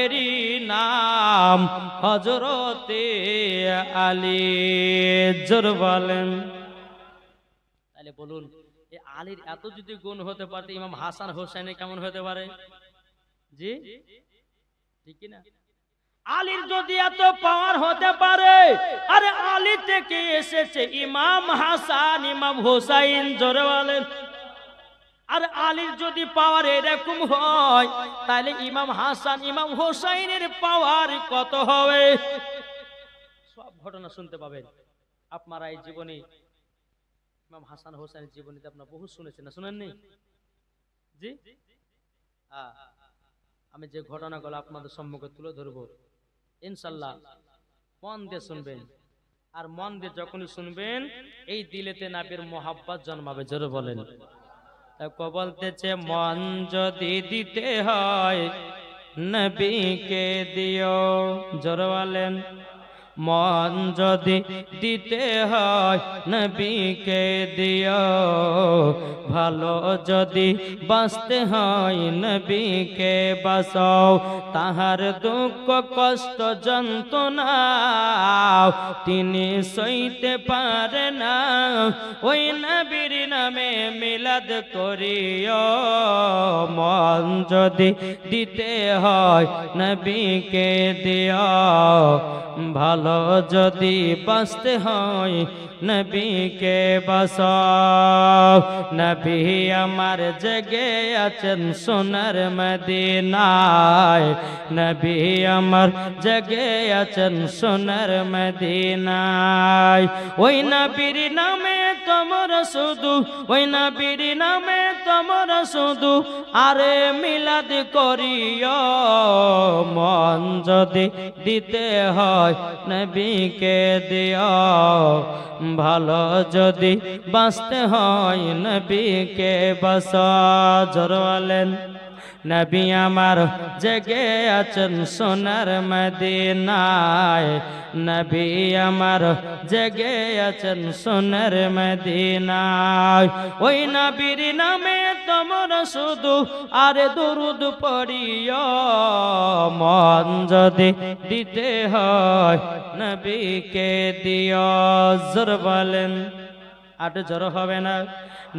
এরই নাম হযরত আলী। জোরে বলেন। বলুন এই আলীর এত যদি গুণ হতে পারে, ইমাম হাসান হোসেনের কেমন হতে পারে? জি ঠিক কি না? আলীর যদি এত পাওয়ার হতে পারে, আরে আলী থেকে এসেছে ইমাম হাসান, ইমাম হোসাইন। জোরে বলেন। আর আলীর যদি পাওয়ার এরকম হয়, তাহলে ইমাম হাসান ইমাম হোসাইনের পাওয়ার কত হবে? সব ঘটনা শুনতে পাবেন। আপনারা এই জীবনী ইমাম হাসান হোসেনের জীবনীতে আপনারা বহু শুনেছেন না, শুনেননি? জি, আমি যে ঘটনাগুলো আপনাদের সম্মুখে তুলে ধরবো ইনশাল্লাহ মন দিয়ে শুনবেন, আর মন দিয়ে যখনই শুনবেন এই দিলেতে নবীর মোহাব্বত জন্মাবে। জোরে বলেন। তাকে বলতেছে মন যদি দিতে হয় নবীকে দিও। জোরে বলেন। মন যদি দিতে হয় নবীকে দিও, ভালো যদি বাঁচতে হয় নবীকে বাঁচাও। তাহার দুঃখ কষ্ট যন্ত্রণা তিনি সইতে পারে না, ওই নবীর নামে মিলাদ করিও। মন যদি দিতে হয় নবীকে দিও, ভালো যদি বাঁচতে হয় নবীকে বাঁচাও। নবী আমার জেগে আছেন সোনার মদিনায়, নবী আমার জেগে আছেন সোনার মদিনায়। ওই নবীর নামে তোমরা শুধু, ওই নবীর নামে তোমরা শুধু আরে মিলাদ করিও। মন যদি দিতে হয় নবীকে দিও, ভালো যদি বাঁচতে হয় নবীকে বাঁচাও। জোরে বলেন। নবী আমার জেগে আছেন সোনার মদিনায়, নবী আমার জেগে আছেন সোনার মদিনায়। ওই নবীর নামে তোমরা শুধু আরে দরুদ পড়িও। মন যদি দিতে হয় নবীকে দিও। জোরে বলেন। আর জোর হবে না।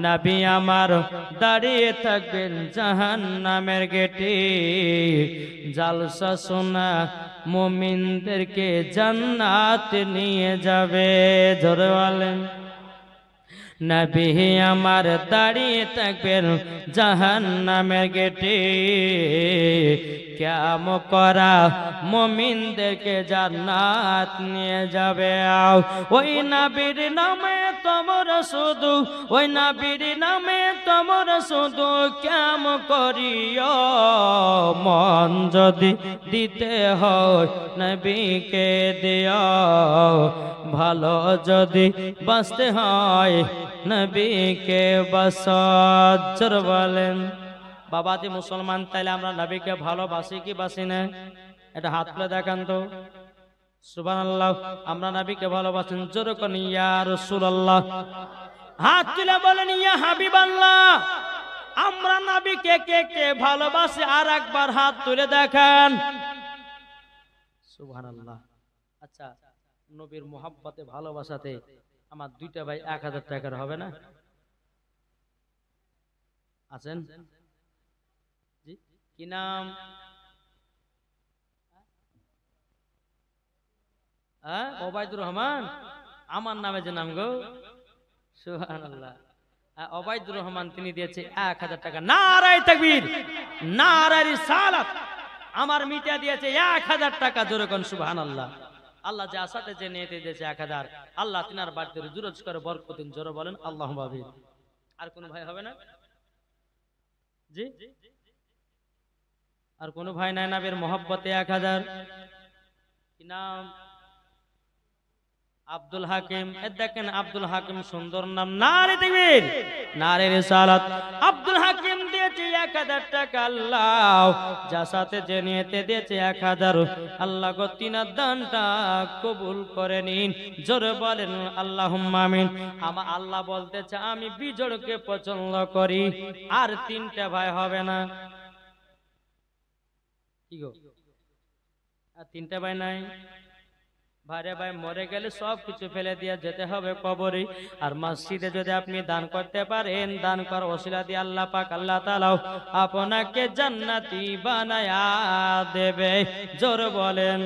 নবী আমার দাঁড়িয়ে থাকবেন জাহান্নামের গেটে, জালসা শোনা মুমিনদেরকে জান্নাত নিয়ে যাবে। জোরে বলেন। নবী আমার দাঁড়িয়ে থাকবেন জাহান্নামের গেটে, কিয়াম করা মুমিনদেরকে জান্নাত নিয়ে যাবে। ওই নবীর নামে তোমরা শুধু, ওই নবীর নামে তোমরা শুধু কিয়াম করিও। মন যদি দিতে হয় নবীকে দিও, ভালো যদি বাঁচতে হয় নবীকে বাঁচাও। জোরে বলেন। বাবাজি মুসলমান, তাইলে আমরা নবীকে ভালোবাসি কি বাসি না? এটা হাত তুলে দেখান তো। সুবহানাল্লাহ। আমরা নবীকে ভালোবাসেন? জোরে কোন ইয়া রাসূলুল্লাহ। হাত তুলে বলেন ইয়া হাবিবাল্লাহ। আমরা নবীকে কে কে ভালোবাসি আর একবার হাত তুলে দেখান। সুবহানাল্লাহ। আচ্ছা, নবীর মোহাব্বতে ভালোবাসাতে আমার দুইটা ভাই 1000 টাকার হবে না? আছেন? জি, কি নাম? ওবায়দুর রহমান। আমার নামে যে নাম গো। সুবহানাল্লাহ। ওবায়দুর রহমান তিনি দিয়েছে 1000 টাকা। নারায়ে তাকবীর, নারায়ে রিসালাত। আমার মিটা দিয়েছে 1000 টাকা। জোরে কোন সুবহানাল্লাহ। আল্লাহ যে আসাতে যে নিতে দিয়েছে 1000, আল্লাহ তিনার বাড়িতে রুজি করে বরকত দিন। জোরে বলেন আল্লাহুম্মা আমিন। আর কোন ভাই হবে না? জি, আর কোন ভাই নাই নবীর মোহাব্বতে 1000? কি নাম? আব্দুল হাকিম। দেখেন আব্দুল হাকিম সুন্দর নাম। নারে তাকবীর, নারে রিসালাত। আব্দুল হাকিম দিয়েছে 1000 টাকা। আল্লাহ যার সাথে যে নিতে দিয়েছে 1000, আল্লাহ গো তিনার দানটা কবুল করে নিন। জোরে বলেন আল্লাহুম্মা আমিন। আমার আল্লাহ বলতেছে আমি বিজোড়কে পছন্দ করি। আর 3টা ভাই হবে না? কি গো, আর 3টা ভাই নাই? ভাইরে ভাই, মরে গেলে সব কিছু ফেলে দিয়ে যেতে হবে কবরে। আর মসজিদে যদি আপনি দান করতে পারেন, দান করার ওসিলা দিয়ে আল্লাহ পাক আল্লাহ তাআলা আপনাকে জান্নাতি বানায়া দেবে। জোরে বলেন।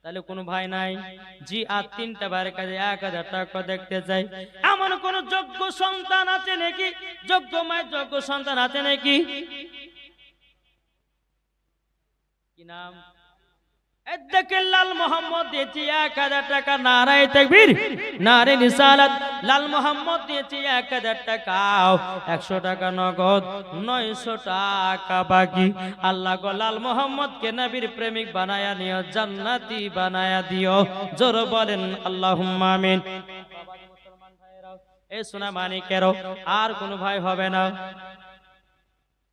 তাহলে কোন ভাই নাই? জি, আর 3টা ভাইয়ের কাছে 1000 টাকা দেখতে চাই। এমন কোন যোগ্য সন্তান আছে নাকি? যোগ্য মায়ের যোগ্য সন্তান আছে নাকি? কি নাম? দেখেন লাল মোহাম্মদ দিয়েছি 1000 টাকা, নারায়ে তাকবীর, নারে রিসালাত। লাল মোহাম্মদ দিয়েছি 1000 টাকা, 100 টাকা নগদ, 900 টাকা বাকি। আল্লাহ গো লাল মোহাম্মদকে নবীর প্রেমিক বানায়া নিও, জান্নাতি বানায়া দিও। জোর বলেন আল্লাহুম্মা আমিন। মুসলমান ভাইরাও, এই সোনা মানিকেরও আর কোনো ভাই হবে না,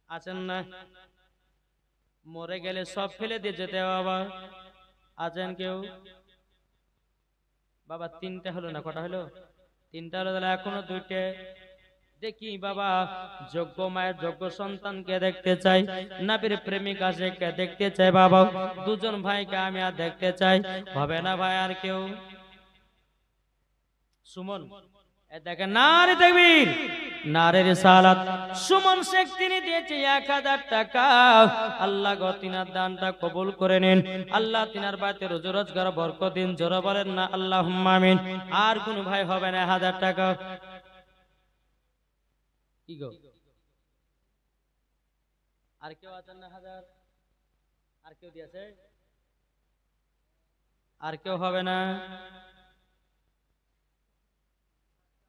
আছেন না? মরে গেলে সব ফেলে দিয়ে যেতে বাবা, আছেন কেউ? বাবা 3টা হলো না, কটা হলো? 3টা হলো, তাহলে এখনো 2টে। দেখি বাবা, যোগ্য মায়ের যোগ্য সন্তানকে দেখতে চাই, নবীর প্রেমিক আশিককে দেখতে চাই বাবা। 2জন ভাইকে আমি আর দেখতে চাই, হবে না ভাই আর কেউ? সুমন, দেখেন, নারে তাকবীর, নারে রিসালাত। সুমন শেখ তিনি দিয়েছে 1000 টাকা। আল্লাহ গো তিনার দানটা কবুল করে নিন, আল্লাহ তিনার বাড়িতে রোজি রোজগার বরকত দিন। জোরে বলেন না আল্লাহুম্মা আমিন। আর কোন ভাই হবে না 1000 টাকা? কি গো, আর কেউ আছেন না 1000? আর কেউ দিয়েছে? আর কেউ হবে না?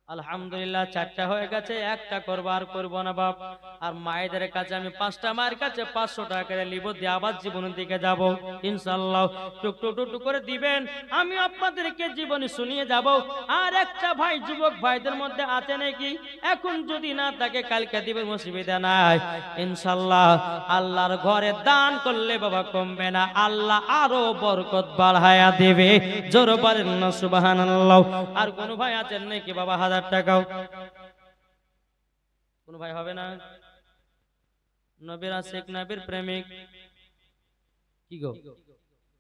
আলহামদুলিল্লাহ, 4টা হয়ে গেছে, 1টা করবো, আর করবো না বাপ। আর মায়েদের কাছে আমি 5টা মায়ের কাছে 500 টাকা করে নিব, দিয়ে আবার জীবনের দিকে যাব ইনশাআল্লাহ। টুক করে দিবেন, আমি আপনাদেরকে জীবনী শুনিয়ে যাব। আর একটা ভাই, যুবক ভাইদের মধ্যে আছে নাকি? এখন যদি না থাকে কালকে দিবেন, অসুবিধা নাই ইনশাআল্লাহ। আল্লাহর ঘরে দান করলে বাবা কমবে না, আল্লাহ আরো বরকত বাড়ায়া দেবে। জোরে বলেন না সুবহানাল্লাহ। আর কোন ভাই আছেন নাকি বাবা 1000 টাকাও? কোন ভাই হবে না? নবীর আশিক, নবীর প্রেমিক, কি গো,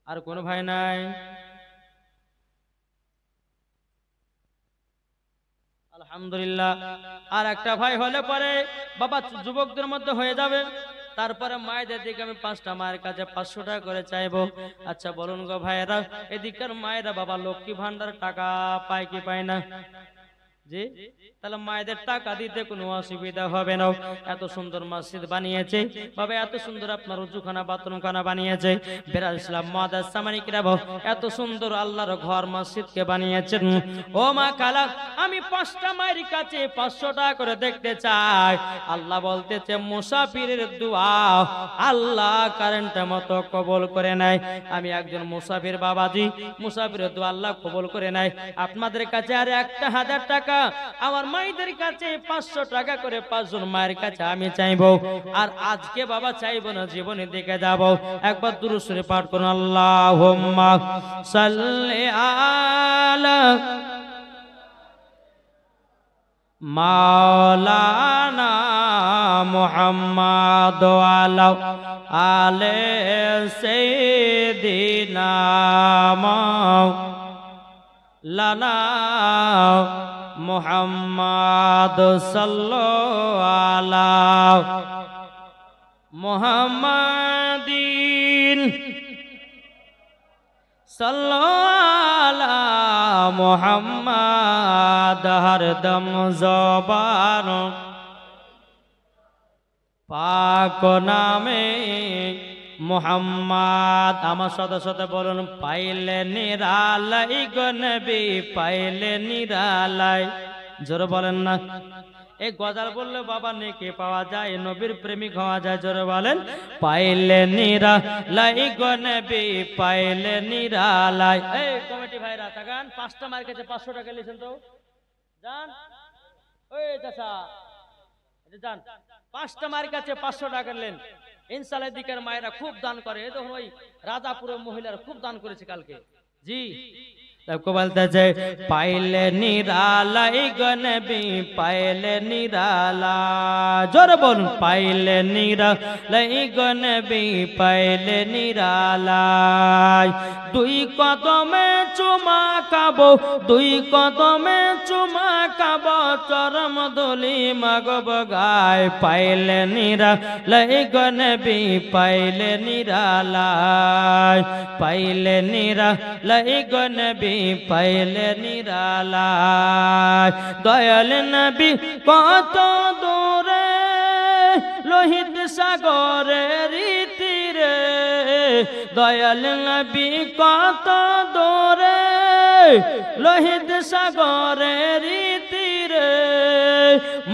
আর কোন ভাই নাই? আলহামদুলিল্লাহ, আর একটা ভাই হলে পরে বাবা যুবকদের মধ্যে হয়ে যাবে। তারপরে মায়েদের দিকে আমি 5টা মায়ের কাছে 500 টাকা করে চাইবো। আচ্ছা বলুন গো ভাইয়েরা, এদিকের মায়েরা বাবা লক্ষ্মী ভান্ডার টাকা পায় কি পায় না? জি, তাহলে মায়েদের টাকা দিতে কোনো অসুবিধা হবে না। এত সুন্দর মসজিদ বানিয়েছে বাবা, এত সুন্দর আপনার রুজুখানা বাথরুমখানা বানিয়েছে। বেরাল ইসলাম মাদ্রাসা মানিকরা, এত সুন্দর আল্লাহর ঘর মসজিদকে বানিয়েছেন। ও মা কালা, আমি 5টা মায়ের কাছে 500 টাকা করে দেখতে চাই। আল্লাহ বলতেছে মুসাফিরের দোয়া আল্লাহ কারেন্টের মতো কবুল করে নেয়। আমি একজন মুসাফির বাবাজি, মুসাফিরের দোয়া আল্লাহ কবুল করে নেয়। আপনাদের কাছে আর একটা 1000 টাকা, আমার মায়েদের কাছে 500 টাকা করে 5 জন মায়ের কাছে আমি চাইবো। আর আজকে বাবা চাইবো না, জীবনের দিকে যাব। একবার দুরূদ শরীফ পাঠ করুন, আল্লাহুম্মা সাল্লি আলা মাওলানা মুহাম্মাদ ওয়ালা আলে সাইয়্যিদিনা মাওলানা মুহাম্মাদ সাল্লাল্লাহু আলা মুহাম্মাদিন সাল্লাল্লাহু আলা মুহাম্মাদ। হরদম জবান পাক নামে মুহাম্মদ। আমার সাথে সাথে বলুন, পাইলে নিরালাই গো নবী, পাইলে নিরালাই। জোরে বলেন না। এই গজাল বললে বাবা নেকি পাওয়া যায়, নবীর প্রেমিক হওয়া যায়। জোরে বলেন, পাইলে নিরালাই গো নবী, পাইলে নিরালাই। এই কমিটি ভাইরা তাকান, 5টা মায়ের কাছে 500 টাকা লিখেন তো, যান ওই চাচা যান, 5টা মায়ের কাছে 500 টাকা নেন ইনশাআল্লাহ। দিকের মায়েরা খুব দান করে, এই দেখুন ওই রাজাপুরের মহিলারা খুব দান করেছে কালকে। জি, তাকে বলতেছে পাইলে নিরালাই গো নবী, পাইলে নিরালাই। জোরে বলুন, পাইলে নিরালাই গো নবী, পাইলে নিরালাই। 2 কদমে চুমা খাবো, 2 কদমে চুমা খাবো, চরম ধুলি মাগব গায়। পাইলে নিরালাই গো নবী, পাইলে নিরালাই, পাইলে নিরালাই গো নবী, পাইলে নিরালাই। দয়াল নবী কত দূরে, লোহিত সাগরের তীরে রে দয়াল নবী কত দূরে লোহিত সাগরের তীরে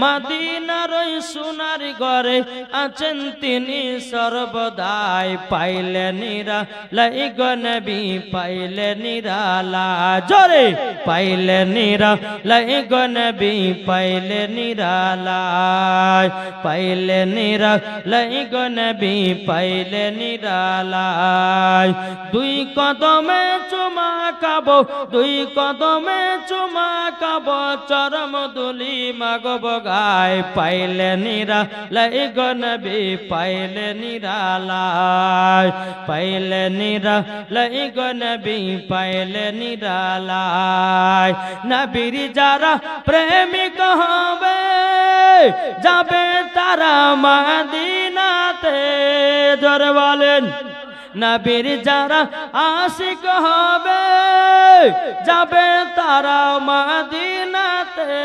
মদিনার ওই সোনার ঘরে আছেন তিনি সর্বদাই পাইলে নিরালাই গো নবী পাইলে নিরালাই জোরে পাইলে নিরালাই গো নবী পাইলে নিরালাই পাইলে নিরালাই গো নবী পাইলে নিরালাই দুই কদমে চুমা খাবো দুই কদমে চুমা খাবো চরম দুলি মাগব গায় পাইলে নিরালাই গো নবী পাইলে নিরালাই পাইলে নিরালাই গো নবী পাইলে নিরালাই নবীর যারা প্রেমিক হবে যাবে তারা মদিনাতে জোরে বলেন নবীর যারা আশিক হবে যাবে তারা মদিনাতে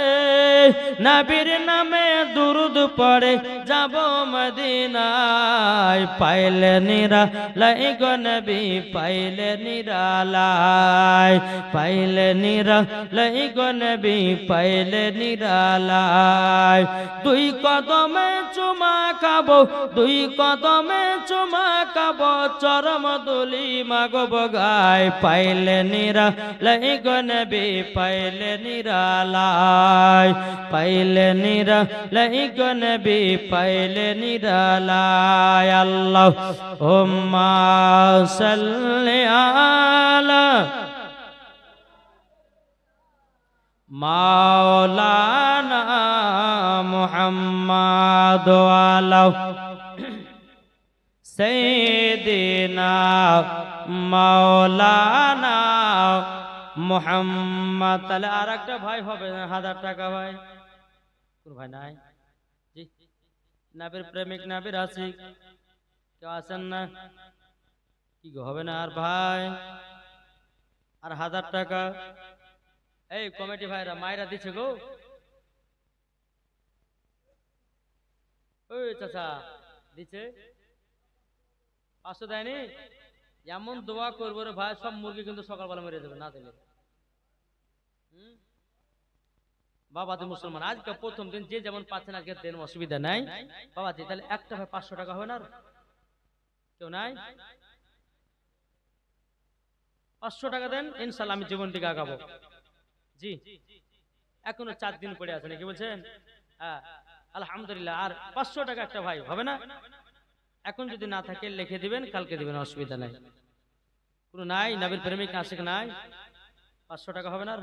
নবীর নামে দুরুদ পড়ে যাব মদিনায় পাইলে নিরালাই গো নবী পাইলে নিরালাই পাইলে নিরালাই গো নবী পাইলে নিরালাই দুই কদমে চুমা খাবো দুই কদমে চুমা খাবো চরম দুলি মাগব গায় পাইলে নিরালাই গো নবী পাইলে নিরালাই পাইলে নিরালাই গো নবী পাইলে নিরালাই আল্লাহুম্মা সাল্লি আলা মাওলানা মুহাম্মাদ ওয়ালা সাইয়্যিদিনা মাওলানা মুহাম্মদ। তাহলে আর একটা ভাই হবে 1000 টাকা ভাই কোন ভাই নাই জি নবীর প্রেমিক নবীর আশিক কেউ আছেন না কি গো হবে না আর ভাই আর 1000 টাকা এই কমিটি ভাইরা মাইরা দিছে গো ওই চাচা দিছে 500 দেয়নি এমন দোয়া করবো রে ভাই সব মুরগি কিন্তু সকালবেলা মেরে যাবে না দিলে বাবাজি মুসলমান আজকে প্রথম দিন যে যেমন পাচ্ছেন আজকে দেন অসুবিধা নাই বাবাজি তাহলে একটা ভাই 500 টাকা হবে না কেউ নাই 500 টাকা দেন ইনশাআল্লাহ আমি জীবন থেকে আগাবো জি এখনো 4 দিন পড়ে আছে নাকি বলছেন হ্যাঁ আলহামদুলিল্লাহ আর 500 টাকা একটা ভাই হবে না এখন যদি না থাকে লিখে দিবেন কালকে দিবেন অসুবিধা নাই কোনো নাই নবীর প্রেমিক আশিক নাই 500 টাকা হবে না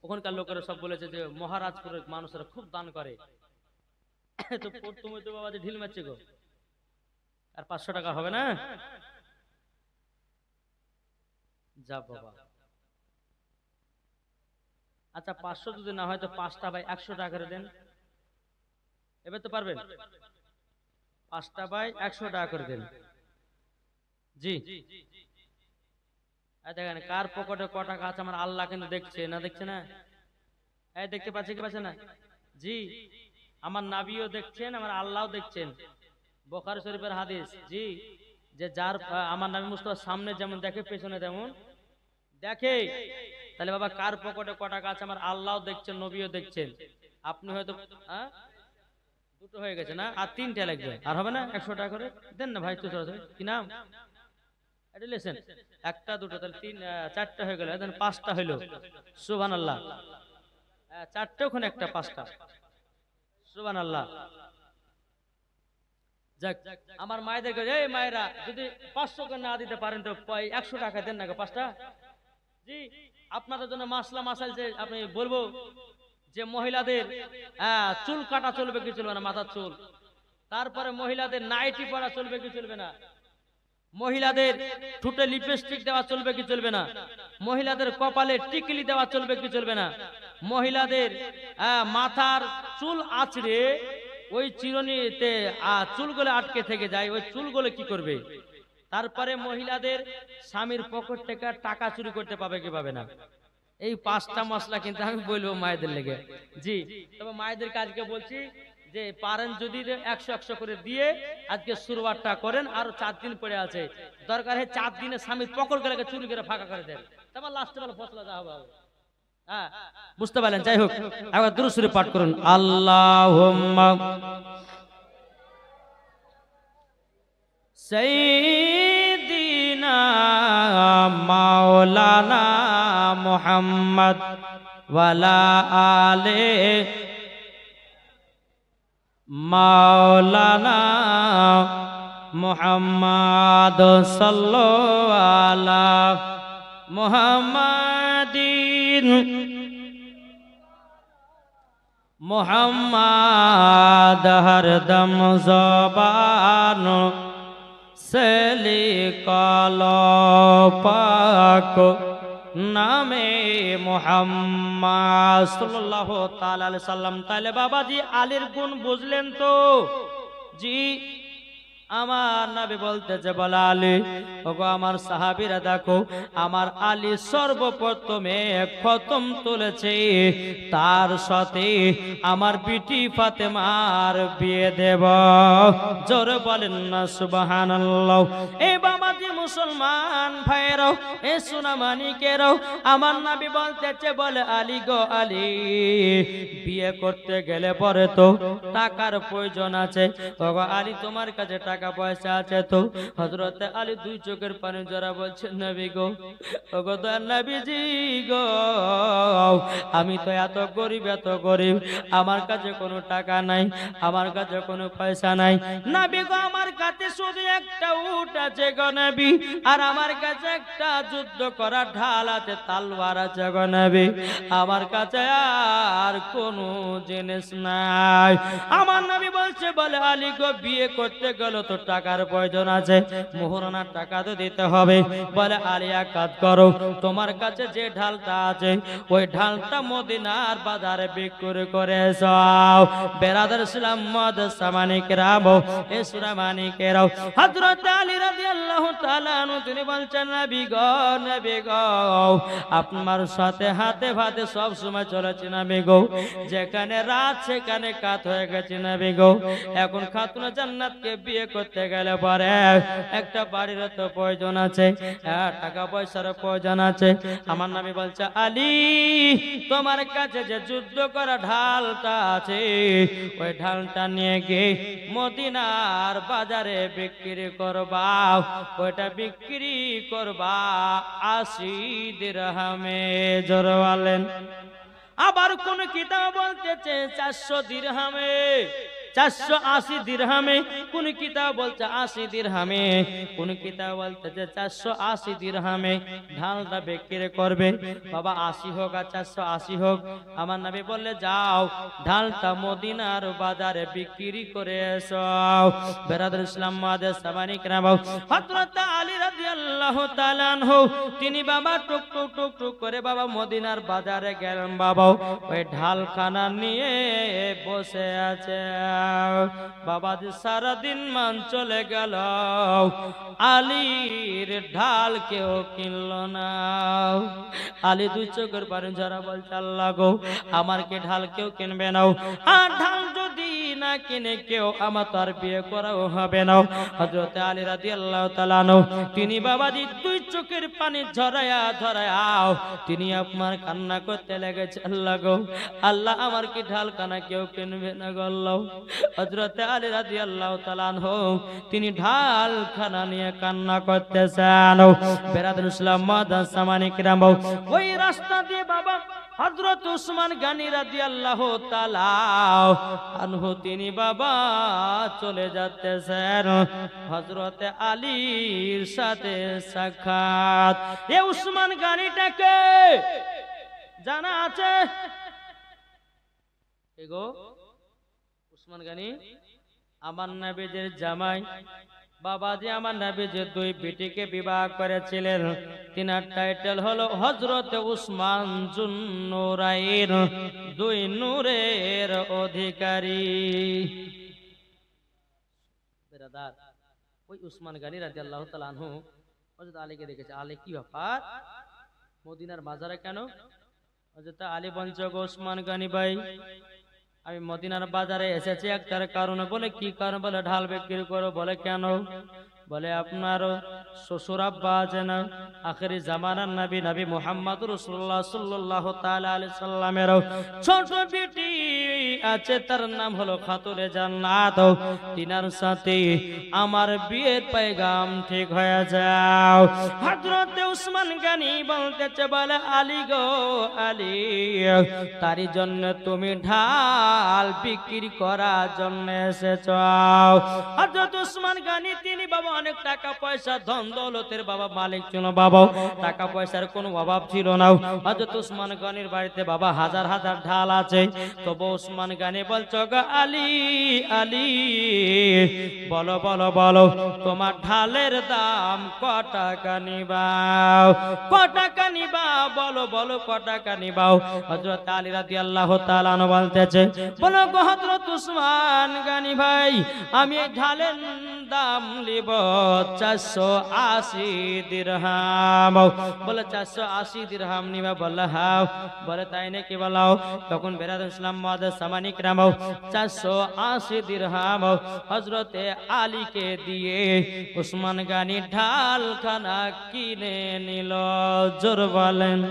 ওখানকার লোকেরা সব বলেছে যে মহারাজপুরের মানুষেরা খুব দান করে তো তুমি তো বাবা ঢিল মারছে গো আর 500 টাকা হবে না যা বাবা আচ্ছা 500 যদি না হয় তো 5টা ভাই 100 টাকা করে দেন এবার তো পারবেন 5টা ভাই 100 টাকা করে দেন জি দেখেন কার পকেটে ক টাকা আছে আমার আল্লাহ কিন্তু দেখছে না দেখছে না এই দেখতে পাচ্ছে কি পাচ্ছে না জি আমার নবীও দেখছেন আমার আল্লাহও দেখছেন বুখারী শরীফের হাদিস জি যে যার আমার নবী মুস্তাফার সামনে যেমন দেখে পেছনে তেমন দেখে তাহলে বাবা কার পকেটে ক টাকা আছে আমার আল্লাহও দেখছেন নবীও দেখছেন আপনি হয়তো দুটো হয়ে গেছে না আর 3টা লাগবে আর হবে না 100 টাকা করে দেন না ভাই তো কি নাম এটা লেসেন একটা দুটো তাহলে 4টা হয়ে গেল দেন 5টা হইলো সুবহানাল্লাহ 4টে ওখানে একটা 5টা সুবহানাল্লাহ যাক আমার মায়েদেরকে এই মায়েরা যদি 500 করে না দিতে পারেন তো 100 টাকা দেন না 5টা জি আপনাদের জন্য মাসলা মাসাইল যে আপনি বলবো যে মহিলাদের চুল কাটা চলবে কি চলবে না মাথার চুল তারপরে মহিলাদের নাইটি পরা চলবে কি চলবে না মহিলাদের ঠোঁটে লিপস্টিক দেওয়া চলবে কি চলবে না মহিলাদের কপালে টিকলি দেওয়া চলবে কি চলবে না মহিলাদের মাথার চুল আঁচড়ে ওই চিরুনিতে চুলগুলো আটকে থেকে যায় ওই চুলগুলো কি করবে তারপরে মহিলাদের স্বামীর পকেট থেকে টাকা চুরি করতে পাবে কি পাবে না এই 5টা মশলা কিন্তু আমি বলবো মায়েদের লেগে জি তবে মায়েদের কাজকে বলছি যে পারেন যদি 100 করে দিয়ে আজকে শুরুয়াতটা করেন, আরো 4 দিন পড়ে আছে, দরকার হয় 4 দিনে স্বামীর পকড় গেলে চুরি করে ফাঁকা করে দেন, তারপর লাস্টে বেলা ফসলা যা হবে। হ্যাঁ, বুঝতে পারলেন? যাই হোক, একবার দুরূদ শরীফ পাঠ করুন। আল্লাহুম্মা সাইয়্যিদিনা মাওলানা মুহাম্মদ ওয়ালা আলে মাওলানা মুহাম্মদ সাল্লাল্লাহু আলা মুহাম্মাদিন মুহাম্মদ হরদম জবান से लिखलो पाक नामे मुहम्मद सल्लल्लाहु ताला अलैहि वसल्लम। তাহলে বাবাজি আলীর গুণ বুঝলেন তো? জি। আমার নবী বলতেছে, বলা আলী, ওগো আমার সাহাবীরা দেখো, আমার আলী সর্বপ্রথমে খতম তুলেছে, তার সাথে আমার বিটি ফাতেমার বিয়ে দেব। জোরে বলেন না সুবহানাল্লাহ। এই বাবাজি মুসলমান ভাইরাও, এ সোনামানিকেরাও, আমার নবী বলতেছে, বলে আলী গো আলী, বিয়ে করতে গেলে পরে তো টাকার প্রয়োজন আছে। ওগো আলী, তোমার কাছে টাকা পয়সা আছে তো? হযরতে আলী দুই চোখের পানি জড়া বলছে, নবী গো, ওগো দয়ার নবীজি গো, আমি তো এত গরিব, আমার কাছে কোনো টাকা নাই, আমার কাছে কোনো পয়সা নাই। নবী গো, আমার কাছে শুধু একটা উট আছে গো নবী, আর আমার কাছে একটা যুদ্ধ করা ঢাল আছে, তালওয়ার আছে গো নবী, আমার কাছে আর কোনো জিনিস নাই। আমার নবী বলছে, বলে আলী গো, বিয়ে করতে গেল তো টাকার প্রয়োজন আছে, মোহরানার টাকা তো দিতে হবে। বলে আলী, এক কাজ করো, তোমার কাছে যে ঢালটা আছে ওই ঢালটা মদিনার বাজারে বিক্রি করে যাও। বেরাদার ইসলাম মানিকেরাম, এ সুরামানিকেরাও, হযরত আলী রাদিয়াল্লাহু তাআলা আনহু তিনি বলছেন, নবী গো, নবী গো, আপনার সাথে হাতে ভাতে সব সময় চলেছে নবী গো, যেখানে রাত সেখানে কাত হয়ে গেছে নবী গো। এখন খাতুনে জান্নাতকে বিয়ে করতে গেলে পরে একটা বাড়ির তো প্রয়োজন আছে, টাকা পয়সার প্রয়োজন আছে। আমার নবী বলছে, আলী, তোমার কাছে যে যুদ্ধ করা ঢালটা আছে ওই ঢালটা নিয়ে গিয়ে মদিনার বাজারে বিক্রি করবা, ওইটা বিক্রি করবা 80 দিরহামে। জোরে বলেন। আবার কোন কিতাব বলতেছে 400 দিরহামে, 480 দিরহামে, কোন কিতাব বলছে 80 দিরহামে, কোন কিতাব বলতেছে 480 দিরহামে ঢালটা বিক্রি করবে। বাবা 80 হোক আর 480 হোক, আমার নবী বললে, যাও ঢালটা মদিনার বাজারে বিক্রি করে এসো। বেরাদার ইসলাম মানিকেরাম, হযরত আলী রাদিয়াল্লাহু তাআলা আনহু তিনি বাবা টুক টুক টুক টুক করে বাবা মদিনার বাজারে গেলেন। বাবা ওই ঢালখানা নিয়ে বসে আছে। বাবাজি সারাদিন মান চলে গেল, আলীর ঢাল কেউ কিনল না। আলী দুই চোখের পানি ঝরা বলছে, আল্লাহ গো, আমার কি ঢাল কেউ কিনবে না? আর ঢাল যদি না কিনে কেউ, আমার তো আর বিয়ে করাও হবে না। হযরত আলী রাদিয়াল্লাহু তাআলা আনহু তিনি বাবাজি দুই চোখের পানি ঝরায়া তিনি আপনার কান্না করতে লেগেছে, আল্লাহ গো, আল্লাহ, আমার কি ঢাল কানা কেউ কিনবে না গো আল্লাহ। হযরত আলী রাদিয়াল্লাহু তাআলা আনহু তিনি ঢাল খানা নিয়ে কান্না করতেছেন। বেরাদার ইসলাম মানিকেরাম, ওই রাস্তা দিয়ে বাবা হযরত উসমান গনি রাদিয়াল্লাহু তাআলা আনহু তিনি বাবা চলে যাচ্ছেন হযরত আলীর সাথে সাক্ষাৎ। এ উসমান গনিটাকে জানা আছে? এগো উসমান গনি আমার নবীর জামাই। বাবাজি আমার নবীজি দুই বেটিকে বিবাহ করেছিলেন। তিনার টাইটেল হলো হযরত উসমান জুন্নুরাইন, দুই নূরের অধিকারী। বেরাদার, ওই উসমান গনি রাদিয়াল্লাহু তাআলা আনহু হযরত আলীকে দেখেছে। আলী, কি ব্যাপার, মদিনার বাজারে কেন? হযরত আলী বলছে, গো উসমান গনি ভাই, আমি মদিনার বাজারে এসেছি একটার কারণে। বলে কি কারণ? বলে ঢাল বিক্রি করো। বলে কেন? বলে আপনার শ্বশুর আব্বা আছে না, আখেরি জামানার নবী নবী মুহাম্মদ রাসূলুল্লাহ সাল্লাল্লাহু তাআলা আলাইহি সাল্লামের ছোট বেটি আছে, তার নাম হলো খাতুনে জান্নাত। তিনার সাথে আমার বিয়ের পয়গাম ঠিক হয়ে যাও। হযরত উসমান গনি বলতেছে, বলে আলী গো আলী, তারই জন্য তুমি ঢাল বিক্রি করার জন্য এসেছো। হযরত উসমান গনি তিনি বাবা অনেক টাকা পয়সা ধন দৌলতের বাবা মালিক ছিল বাবা, টাকা পয়সার কোনো অভাব ছিল না। হযরত উসমান গনির বাড়িতে বাবা হাজার হাজার ঢাল আছে। তবু উসমান গনি বলছো গো আলী আলী, বলো বলো বলো তোমার ঢালের দাম ক টাকা নিবাও, ক টাকা নিবাও, বলো বলো ক টাকা নিবাও। হযরত আলী রাদিয়াল্লাহু তাআলা আনহু বলতেছে, বলো গো হযরত উসমান গনি ভাই, আমি এই ঢালের দাম লিব 480 দিরহাম। বলে 480 দিরহাম নিবা? বলে হ্যাঁ। বলে তাই নাকি? বলাও। তখন বেরাদুল ইসলাম মুআদ্দাস সামানি کرام 480 দিরহাম হযরতে আলীকে দিয়ে উসমান গনি ঢালখানা কিনে নিল। জোর বলেন।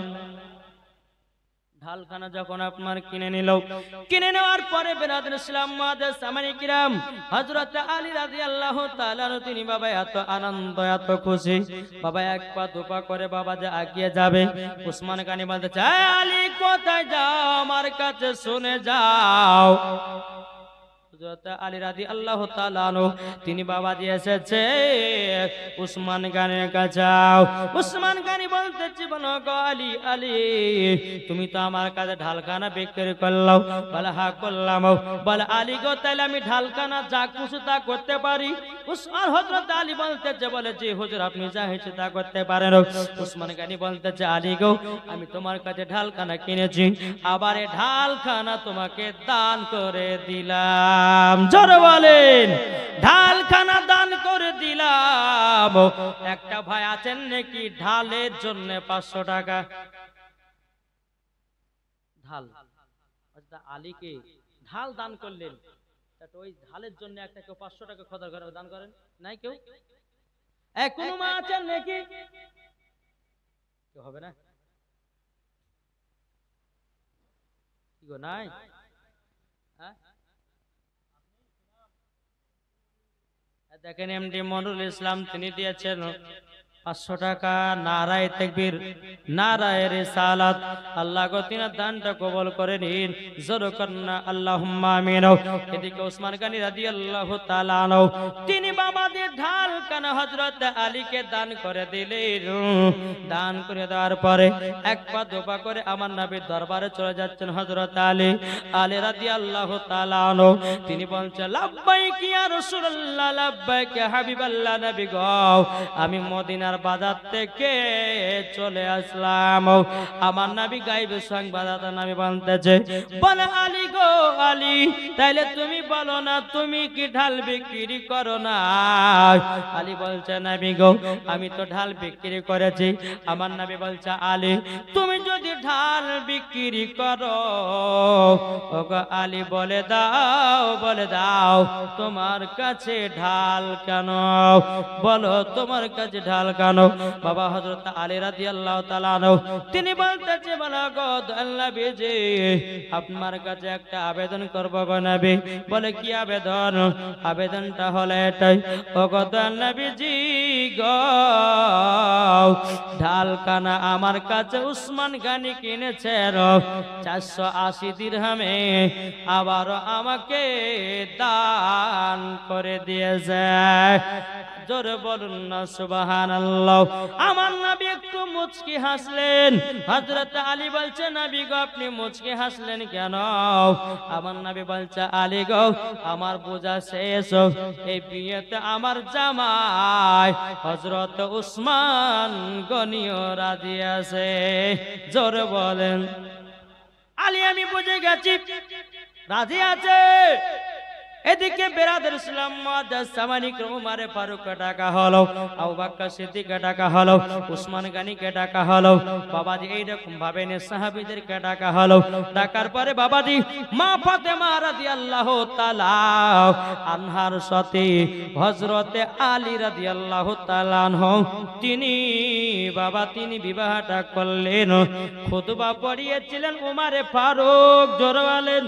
ঢালখানা যখন আপনার কিনে নিল, কিনে নেওয়ার পরে বেরাদুল ইসলাম মুআদ্দাস সামানি کرام হযরত আলী রাদিয়াল্লাহু তাআলা তিনি বাবা এত আনন্দ এত খুশি, বাবা এক পা দুপা করে বাবা যে এগিয়ে যাবে। উসমান গনি বলতেছে, আলী কোথায় যাও? আমার কাছে শুনে যাও। হযরত আলী রাদিয়াল্লাহু তাআলা তিনি বাবা দিয়ে এসেছে উসমান গনির কাছে। উসমান গনি বলতেছে, বলো গো আলী আলী, তুমি তো আমার কাছে ঢালখানা বিক্রি করলো। বলে হ্যাঁ করলাম। বলে আলী গো, তাইলে আমি ঢালখানা যা খুশি তা করতে পারি? হযরত আলী বলতেছে, বলে জি হুজুর, আপনি যা ইচ্ছে তা করতে পারেন। উসমান গনি বলতেছে, আলী গো, আমি তোমার কাছে ঢালখানা কিনেছি, আবার এই ঢালখানা তোমাকে দান করে দিলাম। জোরে বলেন, ঢালখানা দান করে দিলাম। একটা ভাই আছেন নাকি ঢালের জন্য 500 টাকা ঢাল আলীকে ঢাল দান করলেন, ওই ঢালের জন্য একটা কেউ 500 টাকা খরচ করে দান করেন? নাই কেউ? কোনো মা আছেন নাকি? কেউ হবে না? কি গো, নাই? দেখেন এমডি মনিরুল ইসলাম তিনি দিয়েছেন 500 টাকা। নারায়ে তাকবীর, নারায়ে রিসালাত। আল্লাহ গো তিনার দানটা কবুল করে নিন। জোরে করনা আল্লাহুম্মা আমিন। এদিকে উসমান গনি রাদিয়াল্লাহু তাআলা আনহু তিনি বাবাদের ঢালখানা হযরত আলীকে দান করে দিলেন। দান করে দেওয়ার পরে এক পা দুপা করে আমার নবীর দরবারে চলে যাচ্ছেন হযরত আলী। আলী রাদিয়াল্লাহু তাআলা আনহু তিনি বলছেন, লাব্বাইক ইয়া রাসূলুল্লাহ, লাব্বাইক ইয়া হাবিবাল্লাহ। নবী গো, আমি মদিনার বাজার থেকে চলে আসলাম। আমার নবী গায়বে সংবাদ নবী বলতেছে, বলে আলী গো আলী, তাইলে তুমি বলো না তুমি কি ঢাল বিক্রি করো না? আলী বলছে, নবী গো, আমি তো ঢাল বিক্রি করেছি। আমার নবী বলছে, আলী তুমি যদি ঢাল বিক্রি করো, ওগো আলী বলে দাও, বলে দাও তোমার কাছে ঢাল কেন? বলো তোমার কাছে ঢাল কেন? বাবা হযরত আলী রাদিয়াল্লাহু তাআলা আনহু তিনি বলতেছে, বলো গো নবীজি, আপনার কাছে একটা আবেদন করব গো নবী। বলে কি আবেদন? আবেদনটা হলো এটাই, ওগো নবীজি গো, ঢালখানা আমার কাছে উসমান গনি কিনেছেন 480 দিরহামে, আবারও আমাকে দান করে দিয়েছে। জোরে বলুন না সুবহানাল্লাহ। আমার নবী একটু মুচকি হাসলেন। হযরত আলী বলছে, নবী গো আপনি মুচকি হাসলেন কেন? আমার নবী বলছে, আলী গো আমার বোঝা শেষ, এই বিয়েতে আমার জামাই হযরত উসমান গনিও রাজি আছে। জোরে বলেন। আলী আমি বুঝে গেছি রাজি আছে। এদিকে বেরাদের ইসলাম মুআজ্জাজ সামানিক উমারে ফারুককে ডাকা হলো, আবু বকর সিদ্দিককে ডাকা হলো, উসমান গনিকে ডাকা হলো, বাবাজি এইরকম ভাবে নে সাহাবীদেরকে ডাকা হলো। ডাকার পরে বাবাজি মা ফাতেমা রাদিয়াল্লাহু তাআলা আনহার সাথে হযরতে আলী রাদিয়াল্লাহু তাআলা আনহু তিনি বিবাহটা করলেন। খুতবা পড়িয়েছিলেন উমারে ফারুক, জোরে বলেন।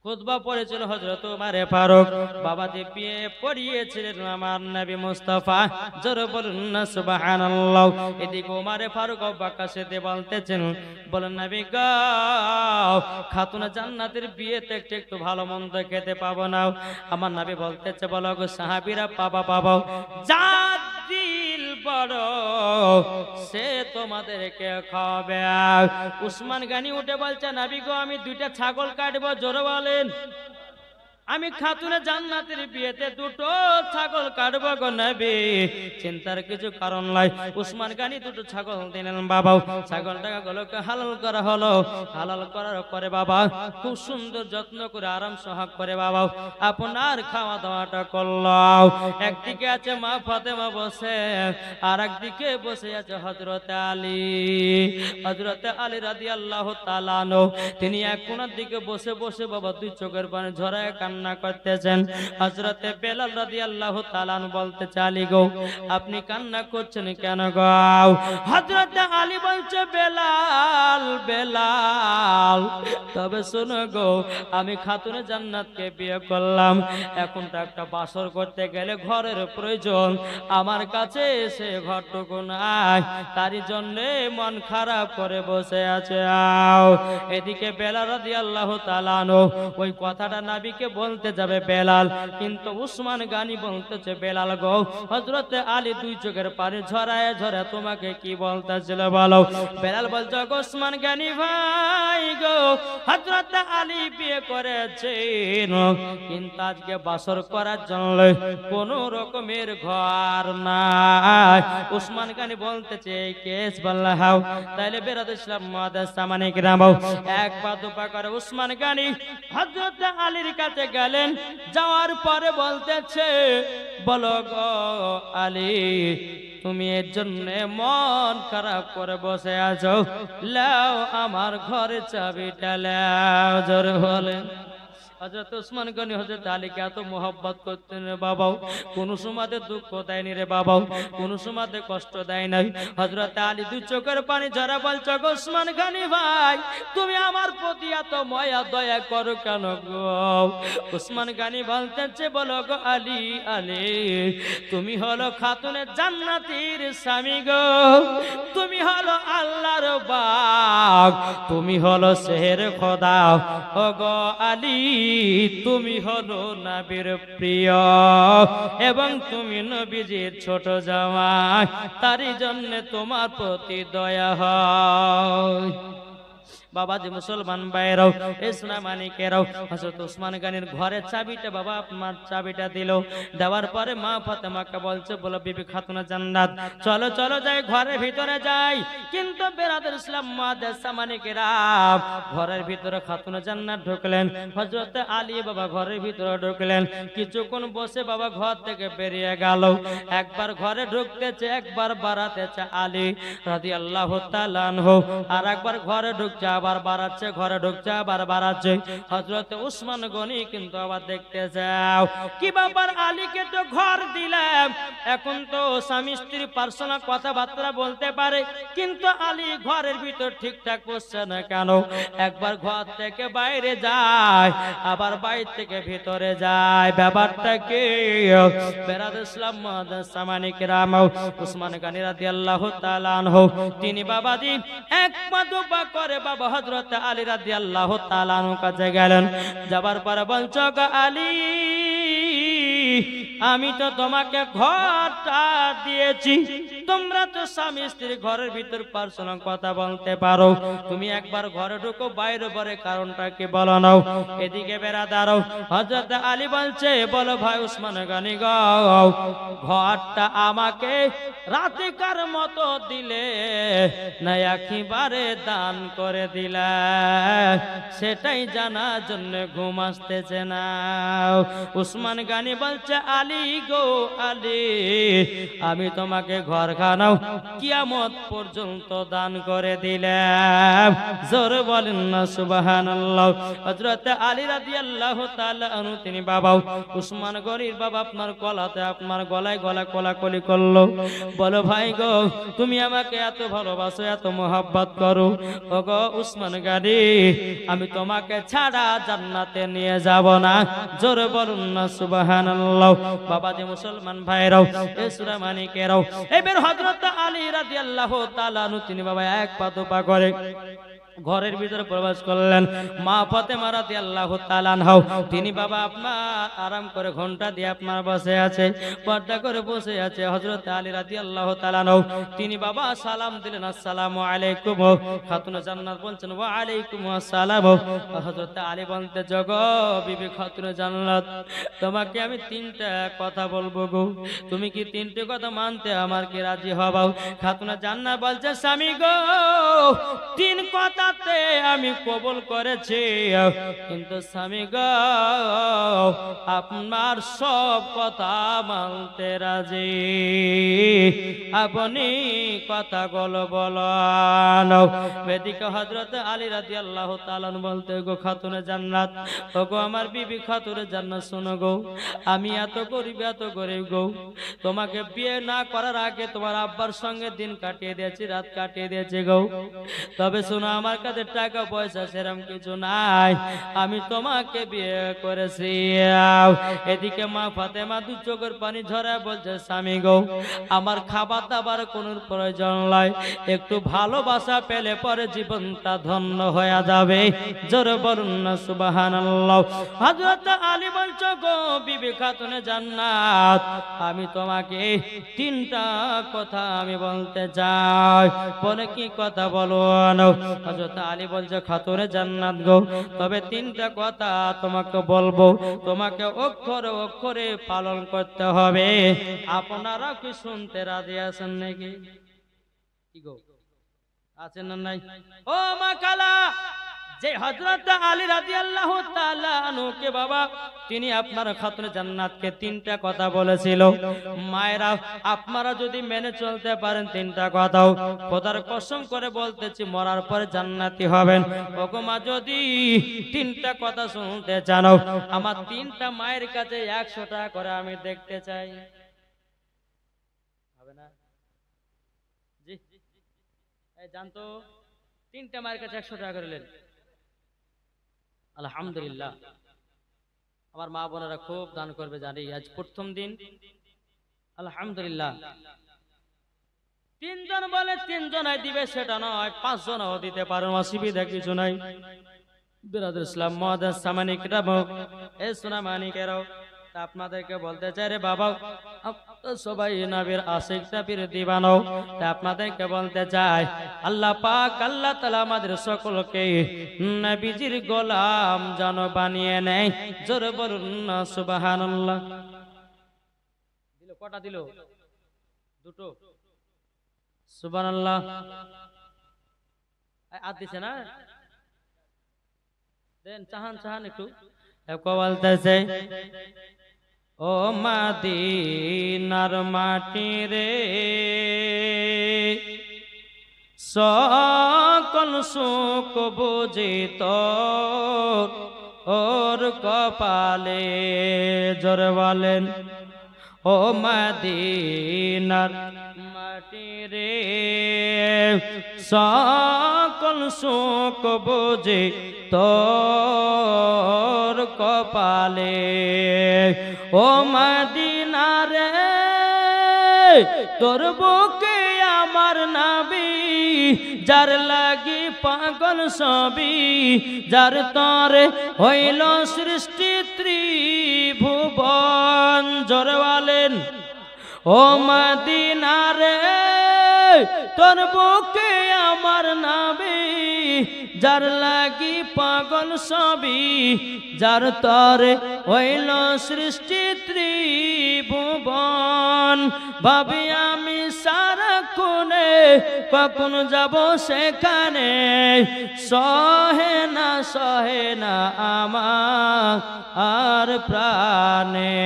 খুতবা পড়েছিল হযরত উমারে ফারুক, বাবাজি বিয়ে পড়িয়েছিলেন আমার নবী মুস্তাফা, জোরে বলুন না সুবহানাল্লাহ। এদিকে উমারে ফারুক আবু বকর সিদ্দিক বলতেছেন, বলেন নবী গো, খাতুনে জান্নাতের বিয়েতে একটু ভালো মন্দ খেতে পাবো না। আমার নবী বলতেছে, বলো গো সাহাবীরা পাবো, যা দিল বড় সে তোমাদেরকে খাওয়াবে। উসমান গনি উঠে বলছে, নবী গো আমি 2টা ছাগল কাটবো, জোরে বলেন। আমি খাতুনে জান্নাতের বিয়েতে 2টো ছাগল কাটবো গো নবী। চিন্তার কিছু কারণ নাই। উসমান গনি 2টো ছাগল দিলেন বাবা। ছাগলটাকে গুলোকে হালাল করা হলো। হালাল করার পরে বাবা খুব সুন্দর যত্ন করে আরাম সোহাগ করে বাবা আপনার খাওয়া দাওয়াটা করলো। একদিকে আছে মা ফাতেমা বসে, আর একদিকে বসে আছে হযরতে আলী রাদিয়াল্লাহু তাআলা আনহু। তিনি এক কোণার দিকে বসে বসে বাবা 2 চোখের পানি ঝরায় কান্না করতেছেন। হযরতে বেলাল রাদিয়াল্লাহু তাআলা বলতে, আলী গো আপনি কান্না করছেন কেন গো? হযরতে আলী বলছে, বেলাল তবে শোনো গো, আমি খাতুনে জান্নাতকে বিয়ে করলাম, এখন তো একটা বাসর করতে গেলে ঘরের প্রয়োজন, আমার কাছে এসে ঘরটুকু নাই, তারই জন্য মন খারাপ করে বসে আছে। এদিকে বেলাল রাদিয়াল্লাহু তাআলা আনহু ওই কথাটা নবীকে বলতে যাবে বেলাল, কিন্তু উসমান গনি বলতেছে, বেলাল গো হযরতে আলী 2 চোখের পানি ঝরায় তোমাকে কি বলতেছিল বলো। বেলাল বলছে, উসমান গনি ভাই গো, হযরতে আলী বিয়ে করেছেন, কিন্তু আজকে বাসর করার জন্য কোন রকমের ঘর নাই। উসমান গনি বলতেছে, এই কেস বললাম তাইলে বেরাদ ইসলাম মুআজ্জাজ সামানিক রাম এক পা দুপা করে উসমান গনি হযরতে আলীর কাছে গেলেন। যাওয়ার পরে বলতেছে, বলো গো আলী, তুমি এর জন্য মন খারাপ করে বসে আছো, লাও আমার ঘরে চাবিটা লাও, জোরে বলেন। হযরত উসমান গনি হযরত আলীকে এত মোহাব্বত করতেন রে বাবা, কোন সময়তে দুঃখ দেয়নি রে বাবা, কোন সময়তে কষ্ট দেয় নাই। হযরত আলী 2 চোখের পানি ঝরা বলছে, উসমান গনি ভাই তুমি আমার প্রতি এত মায়া দয়া করো কেন গো? উসমান গনি বলতেছে, বলো গো আলী, তুমি হলো খাতুনে জান্নাতের স্বামী গো, তুমি হলো আল্লাহর বাগ, তুমি হলো শের খোদা। ও গো আলী, তুমি হলো নবীর প্রিয় এবং তুমি নবীজির ছোট জামাই, তারই জন্য তোমার প্রতি দয়া হয়। বাবাজি মুসলমান ভাইরাও ইসলাম মানিকেরাও হযরত উসমান গনির ঘরের চাবিটা বাবা আপনার চাবিটা দিল। দেওয়ার পরে মা ফাতেমাকে বলছে, বলো বিবি খাতুনে জান্নাত চলো চলো যাই ঘরের ভিতরে যাই। কিন্তু বেরাদর ইসলাম মুআজ্জাজ সামানিকেরা ঘরের ভিতরে খাতুনে জান্নাত ঢুকলেন। হযরত আলী বাবা ঘরের ভিতরে ঢুকলেন। কিছুক্ষণ বসে বাবা ঘর থেকে বেরিয়ে গেল। একবার ঘরে ঢুকতেছে, একবার বাড়াতেছে আলী রাদিয়াল্লাহু তাআলা আনহু, আর একবার ঘরে ঢুকছে আবার বাড়াচ্ছে, ঘরে ঢুকছে আবার বাড়াচ্ছে। হযরত উসমান গনি কিন্তু আবার দেখতে যাও কি ব্যাপার, আলীকে তো ঘর দিলাম, এখন তো স্বামী স্ত্রী পার্সোনাল কথাবার্তা বলতে পারে, কিন্তু আলী ঘরের ভিতর ঠিকঠাক বসছে না কেন? একবার ঘর থেকে বাইরে যায়, আবার বাইরে থেকে ভিতরে যায়, ব্যাপারটা কি? বেরাদর ইসলাম মুআজ্জাজ সামানিক রাম উসমান গনি রাদিয়াল্লাহু তাআলা আনহু তিনি বাবাজি এক পা দুপা করে বাবা হযরত আলী রাদিয়াল্লাহু তাআলা আনহুর কাছে গেলেন। যাবার পরে বলছো, গো আলী, আমি তো তোমাকে ঘরটা দিয়েছি, তোমরা তো স্বামী স্ত্রী ঘরের ভিতর পার্সোনাল কথা বলতে পারো, তুমি একবার ঘরে ঢুকো বাইরে পরে কারণটা কি বলো নাও। এদিকে বেড়া দাঁড়াও, হযরত আলী বলছে বলো ভাই উসমান গনি গাও, ঘরটা আমাকে রাতিকার মতো দিলে না একেবারে দান করে দিলে, সেটাই জানার জন্য ঘুম আসতেছে না। উসমান গনি বলছে আলী গো আলী, আমি তোমাকে ঘর খানাও কিয়ামত পর্যন্ত দান করে দিলাম। জোরে বলেন না সুবহানাল্লাহ। হযরত আলী রাদিয়াল্লাহু তাআলা আনহু তিনি বাবাও উসমান গনির বাবা আপনার গলাতে আপনার গলায় গলা কোলাকুলি করলো, বলো ভাই গো তুমি আমাকে এত ভালোবাসো এত মোহাব্বত করো, ও গো উসমান গনি আমি তোমাকে ছাড়া জান্নাতে নিয়ে যাব না। জোরে বলুন না সুবহানাল্লাহ। বাবা যে মুসলমান ভাইরাও এ সূরা মানিকেরাও এবার হযরত আলী রাদিয়াল্লাহু তাআলা আনহু তিনি বাবা এক পা দুপা করে ঘরের ভিতরে প্রবেশ করলেন। মা ফাতেমা রাদিয়াল্লাহু তাআলা আনহা তিনি বাবা আপনার আরাম করে ঘন্টা দিয়ে আপনার বসে আছে, পর্দা করে বসে আছে। হযরত আলী রাদিয়াল্লাহু তাআলা আনহু তিনি বাবা সালাম দিলেন আসসালামু আলাইকুম। খাতুনে জান্নাত বলছেন ওয়া আলাইকুম আসসালাম। হযরত আলী বলতে জগো বিবি খাতুনে জান্নাত তোমাকে আমি তিনটা কথা বলবো গো, তুমি কি তিনটে কথা মানতে আমার কি রাজি হবাও? খাতুনে জান্নাত বলছে স্বামী গো তিন কথা আমি কবুল করেছি, কিন্তু স্বামী গো আপনার সব কথা মানতে রাজি, আপনি কথা বলেন। বেদিকে হযরত আলী রাদিয়াল্লাহু তাআলা বলতে গো খাতুনে জান্নাত ও গো আমার বিবি খাতুনে জান্নাত শোনো গো, আমি এত গরিব গো, তোমাকে বিয়ে না করার আগে তোমার আব্বার সঙ্গে দিন কাটিয়ে দিয়েছি, রাত কাটিয়ে দিয়েছি গো, তবে শোনো আমার কাছে টাকা পয়সা সেরকম কিছু নাই, আমি তোমাকে বিয়ে করেছি। এদিকে মা ফাতেমা দু চোখের পানি ঝরায় বলছে স্বামী গো আমার খাবার দাবার কোনো প্রয়োজন নাই, একটু ভালোবাসা পেলে পরে জীবনটা ধন্য হয়ে যাবে। জোরে বলুন না সুবহানাল্লাহ। হযরত আলী বলছে গো বিবি খাতুনে জান্নাত আমি তোমাকে তিনটা কথা আমি বলতে চাই, বলে কি কথা বলো? হযরত আলী বলছে খাতুনে জান্নাত গো তবে তিনটা কথা তোমাকে বলবো, তোমাকে অক্ষরে অক্ষরে পালন করতে হবে, আপনারা কি শুনতে রাজি আছেন নাকি? কি গো আছেন না নাই? ও মা কালা যে হযরত আলী রাদিয়াল্লাহু তাআলা আনহুকে বাবা তিনি আপনার খাতুনে জান্নাতকে তিনটা কথা বলেছিল, মায়েরা আপনারা যদি মেনে চলতে পারেন তিনটা কথাও খোদার কসম করে বলতেছি মরার পরে জান্নাতি হবেন। ওগো মা যদি তিনটা কথা শুনতে জানো আমার তিনটা মায়ের কাছে 100 টাকা করে আমি দেখতে চাই, হবে না? জি এই জানতো তিনটা মায়ের কাছে 100 টাকা করে নেন। আলহামদুলিল্লাহ আমার মা বোনেরা খুব দান করবে জানি, আজ প্রথম দিন আলহামদুলিল্লাহ। তিনজন বলে তিনজনাই দিবে সেটা নয়, 5 জনও দিতে পারেন, অসুবিধা কিছু নাই। বিরাদর ইসলাম মুআদ্দাস সামানিকরা এ সোনা মানিকেরাও আপনাদেরকে বলতে চাই রে বাবা সবাই নবীর আশিক নবীর দিওয়ানা, আপনাদেরকে বলতে চাই আল্লাহ পাক আল্লাহ তাআলা আমাদের সকলকে নবীজির গোলাম যেন বানিয়ে নেয়। জোরে বলুন না সুবহানাল্লাহ। দিল কটা দিল? দুটো। সুবহানাল্লাহ আর দিছে না? দেন চাহান একটু বলতেছে ও মদিনার মাটি রে সকল সুখ বুঝিত ওর কপালে। জোরে বলেন ও মদিনার মাটি রে সকল সুখ বুঝে তোর কপালে। ও মদিনা রে তোর বুকে আমার নবী যার লাগি পাগল সবই, যার তরে হইল সৃষ্টি ত্রিভুবন। জোরে বলেন ও মদিনা রে তোর বুকে আমার নাবি যার লাগি পাগল সবই যার তরে হইল সৃষ্টি ত্রিভুবন ভাবি আমি সারা কোণে কখন যাব সেখানে সহে না আমার আর প্রাণে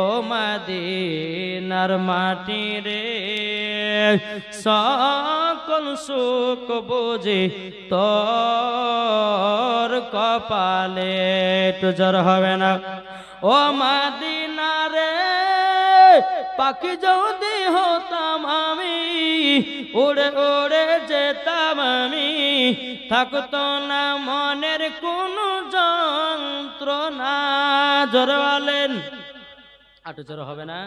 ও মদিনার মাটি রে সকল সুখ বুঝি তোর কপালে তো জ্বর হবে না ও মদিনা রে পাখি যদি হতাম আমি উড়ে উড়ে যেতাম আমি থাকতো না মনের কোনো যন্ত্রণা জোরে বলেন আটু জোর হবে না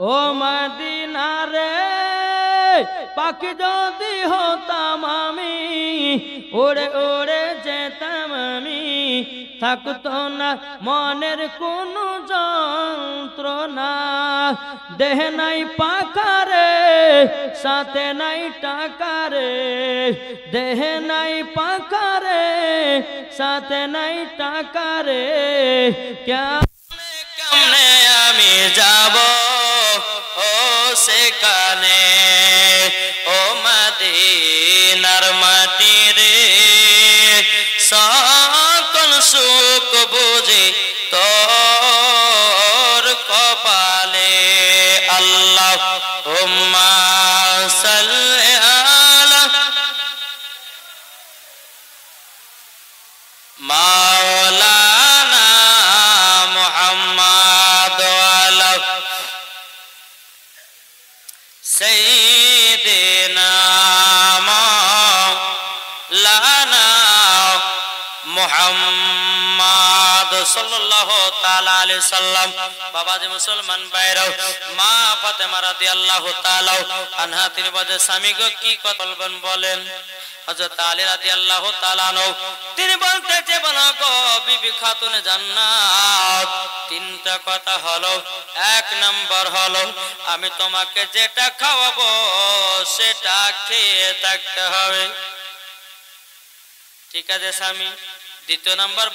ও মদিনা রে পাখি যদি হতাম আমি উড়ে উড়ে যেতাম আমি থাকতো না মনের কোনো যন্ত্রণা দেহ নাই পাখারে সাথে নাই টাকারে দেহ নাই পাখারে সাথে নাই টাকারে কেমনে আমি যাব ও সেখানে ও মদিনার মাটি রে সকল সুখ বুঝি তোর কপালে আল্লাহুম্মা সাল্লি আলা মাওলানা মুহাম্মদ ওয়ালা সাইয়্যিদিনা মাওলানা মুহাম্মদ সাল্লাল্লাহু তাআলা আলাইহি সাল্লাম বাবাজি মুসলমান ভাইরা মা ফাতেমা রাদিয়াল্লাহু তাআলা আনহা তিনি বলে স্বামী গো কি কথা বলেন হযরত আলী রাদিয়াল্লাহু তাআলা তিনি বলতেছে বলো গো বিবি খাতুন জান্নাত তিনটা কথা হলো এক নাম্বার হলো আমি তোমাকে যেটা খাওয়াবো সেটা খেয়ে থাকতে হবে ঠিক আছে স্বামী দ্বিতীয় নাম্বার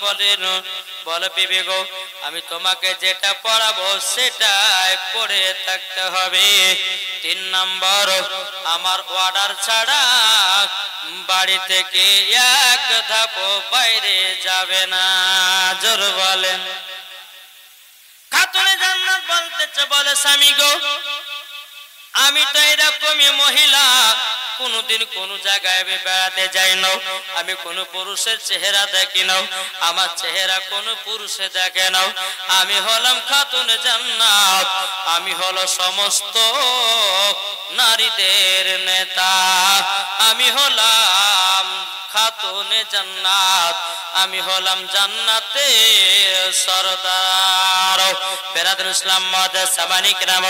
বলে বিবি গো আমি তোমাকে যেটা পড়াবো সেটাই পড়ে থাকতে হবে তিন নাম্বার আমার অর্ডার ছাড়া বাড়ি থেকে এক ধাপ বাইরে যাবে না জোর বলেন খাতুনে জান্নাত বলতেছে বলে স্বামী গো আমি তো এরকমই মহিলা কোনদিন কোন জায়গায় বেড়াতে যাই না আমি কোন পুরুষের চেহারা দেখি না আমার চেহারা কোন পুরুষে দেখে না আমি হলাম খাতুনে জান্নাত আমি হলো সমস্ত নারীদের নেতা আমি হলাম খাতুনে জান্নাত আমি হলাম জান্নাতে সরদার বেরাদার ইসলাম মাদার সাবানি কিরাম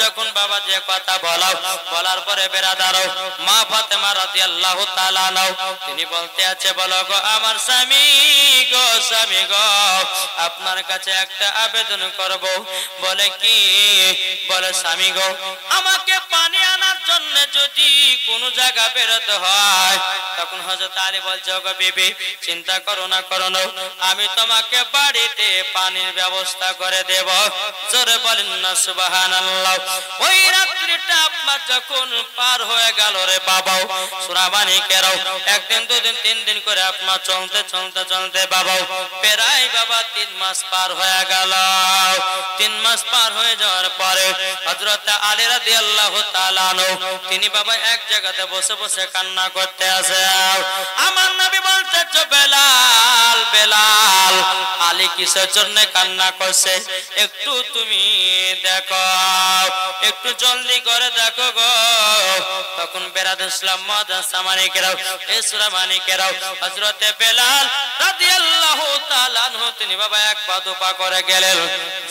যখন বাবা যে কথা বলার পরে বেরাদার মা ফাতেমা রাদিয়াল্লাহু তাআলা তিনি বলতে আছে বলো গো আমার স্বামী গো আপনার কাছে একটা আবেদন করব বলে কি বলে স্বামী গো আমাকে পানি আনার জন্য যদি কোন জায়গা বেরোতে হয় তখন হযরত আলী বলছে গো বিবি চিন্তা করো না আমি তোমাকে বাড়িতে পানির ব্যবস্থা করে দেব জোরে বলেন না সুবহানাল্লাহ ওই রাত্রিটা আপনার যখন পার হয়ে গেল রে বাবা সুরাবানি কেরাও একদিন দুদিন তিন দিন করে আপনার চলতে বাবা প্রায় বাবা 3 মাস পার হয়ে গেল 3 মাস পার হয়ে যাওয়ার পরে হযরত আলী রাদিয়াল্লাহু তাআলা তিনি বাবা এক জায়গাতে বসে বসে কান্না করতে আছে আমার নবী বলতেছে বেলাল আলী কিসের জন্য কান্না করছে একটু তুমি দেখো একটু জলদি করে দেখো গো তখন বেরাদার ইসলাম মাদার সামানিকেরাও এই সূরা মানিকেরাও হযরতে বেলাল রাদিয়াল্লাহু তাআলা আনহু তিনি বাবা এক পা দুপা করে গেলেন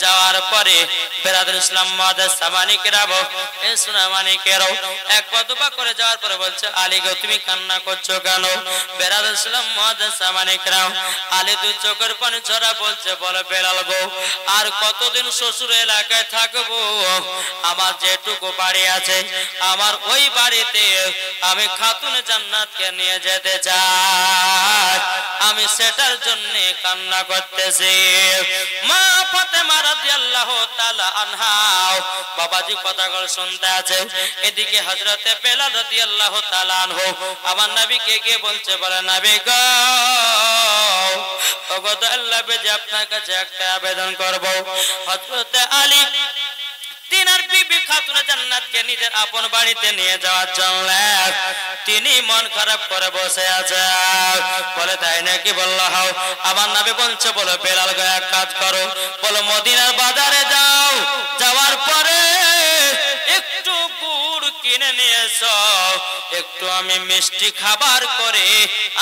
যাওয়ার পরে বেরাদার ইসলাম মাদার সামানিকেরাও এই সূরা মানিকেরাও এক পা দুপা করে যাওয়ার পরে বলছে আলী গো তুমি কান্না করছো কেন বেরাদার ইসলাম মাদার সামানিকেরাও আলী দুই চোখের পানি ঝরা বলছে, বলে বেলাল গো আর কতদিন শ্বশুর এলাকায় থাকবো? আমার যেটুকু বাড়ি আছে আমার ওই বাড়িতে আমি খাতুনে জান্নাতকে নিয়ে যেতে চাই, আমি সেটার জন্য কান্না করতেছি। মা ফাতেমা রাদিয়াল্লাহু তাআলা আনহা বাবাজি কথাগুলো শুনতে আছে, এদিকে হযরতে বেলাল রাদিয়াল্লাহু তাআলা আনহু আমার নবীকে গিয়ে বলছে, বলে নবী গো ওগো আল্লাহ যে আপনার কাছে একটা আবেদন করব। হযরতে আলী তিনার বিবি খাতুনে জান্নাতকে নিজের আপন বাড়িতে নিয়ে যাওয়ার জন্য তিনি মন খারাপ করে বসে আছে। বলে তাই নাকি? বলল হাও। আমার নবী বলছে, বলো বেলাল গো এক কাজ করো, বলো মদিনার বাজারে যাও, যাওয়ার পরে একটু গুড় কিনে নিয়ে এসো, একটু আমি মিষ্টি খাবার করে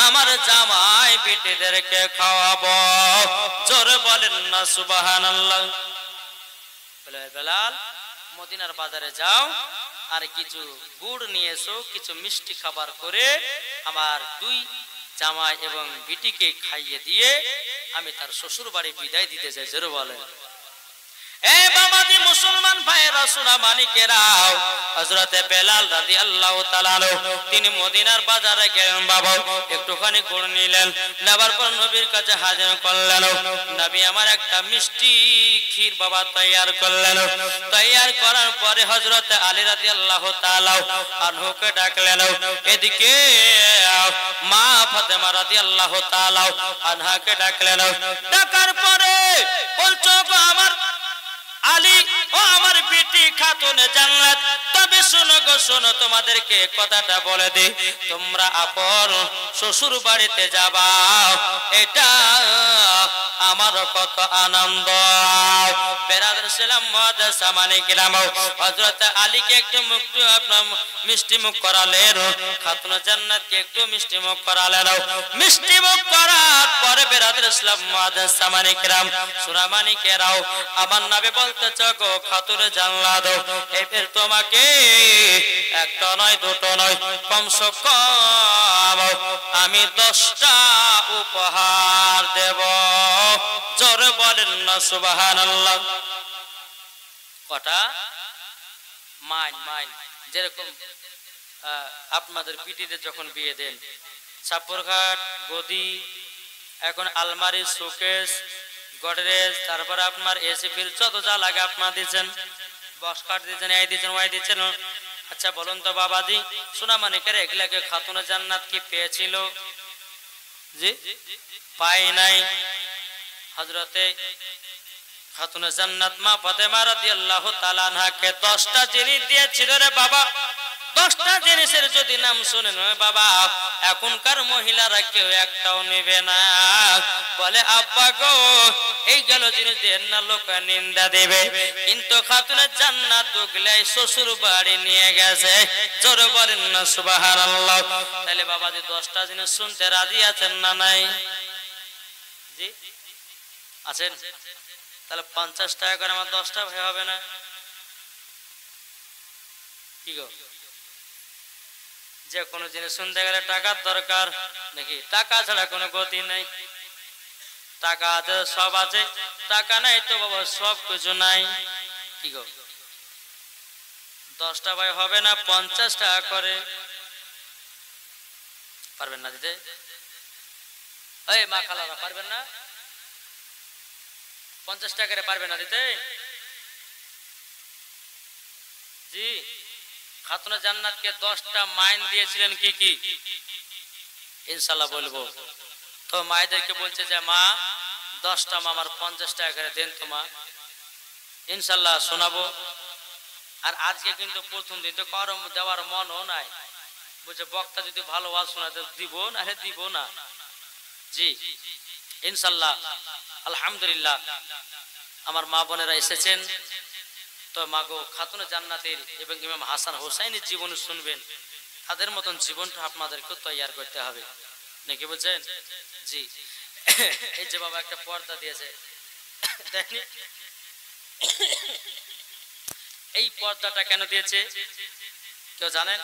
আমার জামাই বেটিদেরকে খাওয়াবো। জোরে বলেন না সুবহানাল্লাহ। বলে বেলাল মদিনার বাজারে যাও আর কিছু গুড় নিয়ে এসো, কিছু মিষ্টি খাবার করে আমার দুই জামাই এবং বিটিকে খাইয়ে দিয়ে আমি তার শ্বশুর বাড়ি বিদায় দিতে চাই। জোরে বলেন। এই বাবাজি মুসলমান ভাইয়েরা সোনা মানিকেরাও, হযরতে বেলাল রাদিয়াল্লাহু তাআলা তিনি মদিনার বাজারে গেলেন। বাবা একটুখানি গুড় নিলেন, নেবার পর নবীর কাছে হাজির করলেন। নবী আমার একটা মিষ্টি ক্ষীর বাবা তৈয়ার করলেন। তৈয়ার করার পরে হযরতে আলী রাদিয়াল্লাহু তাআলা আনহুকে ডাকলেন। এদিকে মা ফাতেমা রাদিয়াল্লাহু তাআলা আনহাকে ডাকলেন। ডাকার পরে বলছো গো আমার আলী ও আমার বেটি খাতুনে জান্নাত, তবে শোনো গো শোনো, তোমাদেরকে কথাটা বলে দি, তোমরা আপন শ্বশুর বাড়িতে যাবা, এটা আমার কত আনন্দ। বেরাদার সালাম মুআজ্জাজ সামানে কিরাম হযরত আলীকে একটু মুক্তি আপনার মিষ্টি মুখ করালেন, খাতুনে জান্নাতকে একটু মিষ্টি মুখ করালেন। মিষ্টি মুখ করার পরে বেরাদার সালাম মুআজ্জাজ সামানে কিরাম সুরামানি কেরাও আমার নবী বলতেছে, গো খাতুনে জান্নাত এর তোমাকে একটা নয় দুটো নয় কমসে কম আমি 10টা উপহার দেব। জোরে বলেন না সুবহানাল্লাহ। কটা? Mine mine. যেরকম আপনাদের পিটিতে যখন বিয়ে দেন, ছাপরঘাট, গদি, এখন আলমারি, শোকেস, গডরেজ, তারপরে আপনার এসি ফ্রিজ যত যা লাগে আপনার দিচ্ছেন, বক্স কাঠ দিচ্ছেন, এই দিচ্ছেন, ওই দিচ্ছেন। আচ্ছা বলুন তো বাবাজি সোনা মানিকের এগুলাকে খাতুনে জান্নাত কি পেয়েছিল? জি পাই নাই। হযরতে খাতুনে জান্নাত মা ফাতেমা রাদিয়াল্লাহু তাআলা আনহাকে 10টা জিনিস দিয়েছিল রে বাবা। 10টা জিনিসের যদি নাম শুনেন বাবা, এখনকার মহিলারা কেউ একটাও নেবে না। বলে আব্বা গো এই গেল জিনিস দেন না, লোক নিন্দা দেবে, কিন্তু খাতুনে জান্নাত ওগুলাই শ্বশুর বাড়ি নিয়ে গেছে। জোরে বলেন না সুবহানাল্লাহ। তাহলে বাবাজি 10টা জিনিস শুনতে রাজি আছেন না নাই? জি আছেন? তাহলে 50 টাকা করে আমার 10টা ভাই হবে না? কি গো, যে কোনো জিনিস শুনতে গেলে টাকার দরকার নাকি? টাকা ছাড়া কোনো গতি নাই। টাকা আছে সব আছে, টাকা নাই তো বাবা সব কিছু নাই। কি গো 10টা ভাই হবে না? 50 টাকা করে পারবেন না দিতে? এই মা খালারা পারবেন না? 50 টাকা করে পারবেন না দিতে? জি খাতুনে জান্নাতকে 10টা মাইন দিয়েছিলেন কি কি? ইনশাআল্লাহ বলবো। তো মায়েদেরকে বলছে যে মা 10টা মা আমার 50 টাকা করে দেন তো মা, ইনশাআল্লাহ শোনাবো। আর আজকে কিন্তু প্রথম দিন তো কারো দেওয়ার মনও নাই, বলছে বক্তা যদি ভালো ওয়াজ শোনাতে দিব না, দিব না। জি ইনশাআল্লাহ আলহামদুলিল্লাহ আমার মা বোনেরা এসেছেন। তো মাগো খাতুনে জান্নাতের এবং ইমাম হাসান হোসাইনের জীবন শুনবেন, তাদের মতন জীবনটা আপনাদেরকে তৈয়ার করতে হবে নাকি বলছেন? জি এই যে বাবা একটা পর্দা দিয়েছে দেখনি, এই পর্দাটা কেন দিয়েছে কেউ জানেন?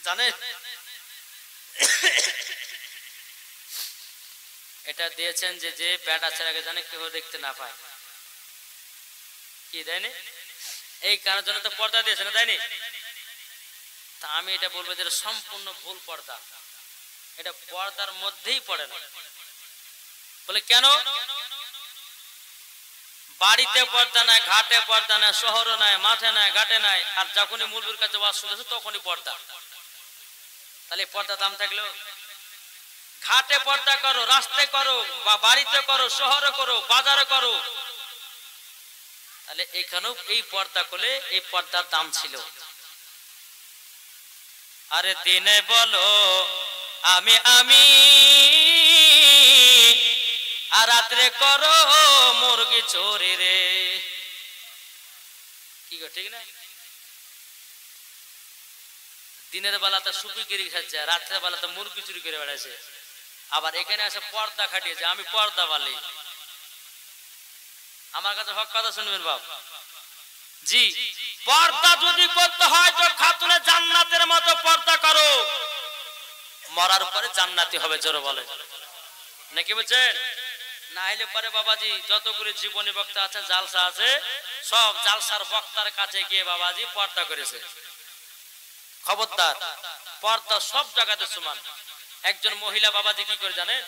জানেন? এটা দিয়েছেন যে যে বেটা ছেলেকে জানে কেউ দেখতে না পায়, কি দেয়নি? এই কারণের জন্য তো পর্দা দিয়েছে না, দেয়নি? তা আমি এটা বলবো যে সম্পূর্ণ ভুল পর্দা, এটা পর্দার মধ্যেই পড়ে না। বলে কেন? বাড়িতে পর্দা নাই, ঘাটে পর্দা নাই, শহরে নাই, মাঠে নাই, ঘাটে নাই, আর যখনই মুলবির কাছে ওয়াজ শুনেছে তখনই পর্দা। তাহলে পর্দা দাম থাকলো? ঘাটে পর্দা করো, রাস্তায় করো, বা বাড়িতে করো, শহরে করো, বাজারে করো, তাহলে এখানেও এই পর্দা করলে এই পর্দার দাম ছিল। আরে দিনে বলো আমি আমি, আর রাত্রে করো মুরগি চোরি রে, কি গো ঠিক না? দিনের বেলাতে সুপিগিরি খাচ্ছে, রাত্রের বেলাতে মুরগি চুরি করে বেড়াচ্ছে, আবার এখানে এসে পর্দা খাটিয়েছে আমি পর্দা বালি। আমার কাছে হক কথা শুনবেন বাপ জি, পর্দা যদি করতে হয় তো খাতুনে জান্নাতের মতো পর্দা করো, মরার পরে জান্নাতি হবে, জোরে বলে নাকি বলছেন? না হলে পরে বাবাজি যতগুলি জীবনী বক্তা আছে, জালসা আছে, সব জালসার বক্তার কাছে গিয়ে বাবাজি পর্দা করেছে। খবরদার, পর্দা সব জায়গাতে সমান। একজন মহিলা বাবাজি কি করে জানেন?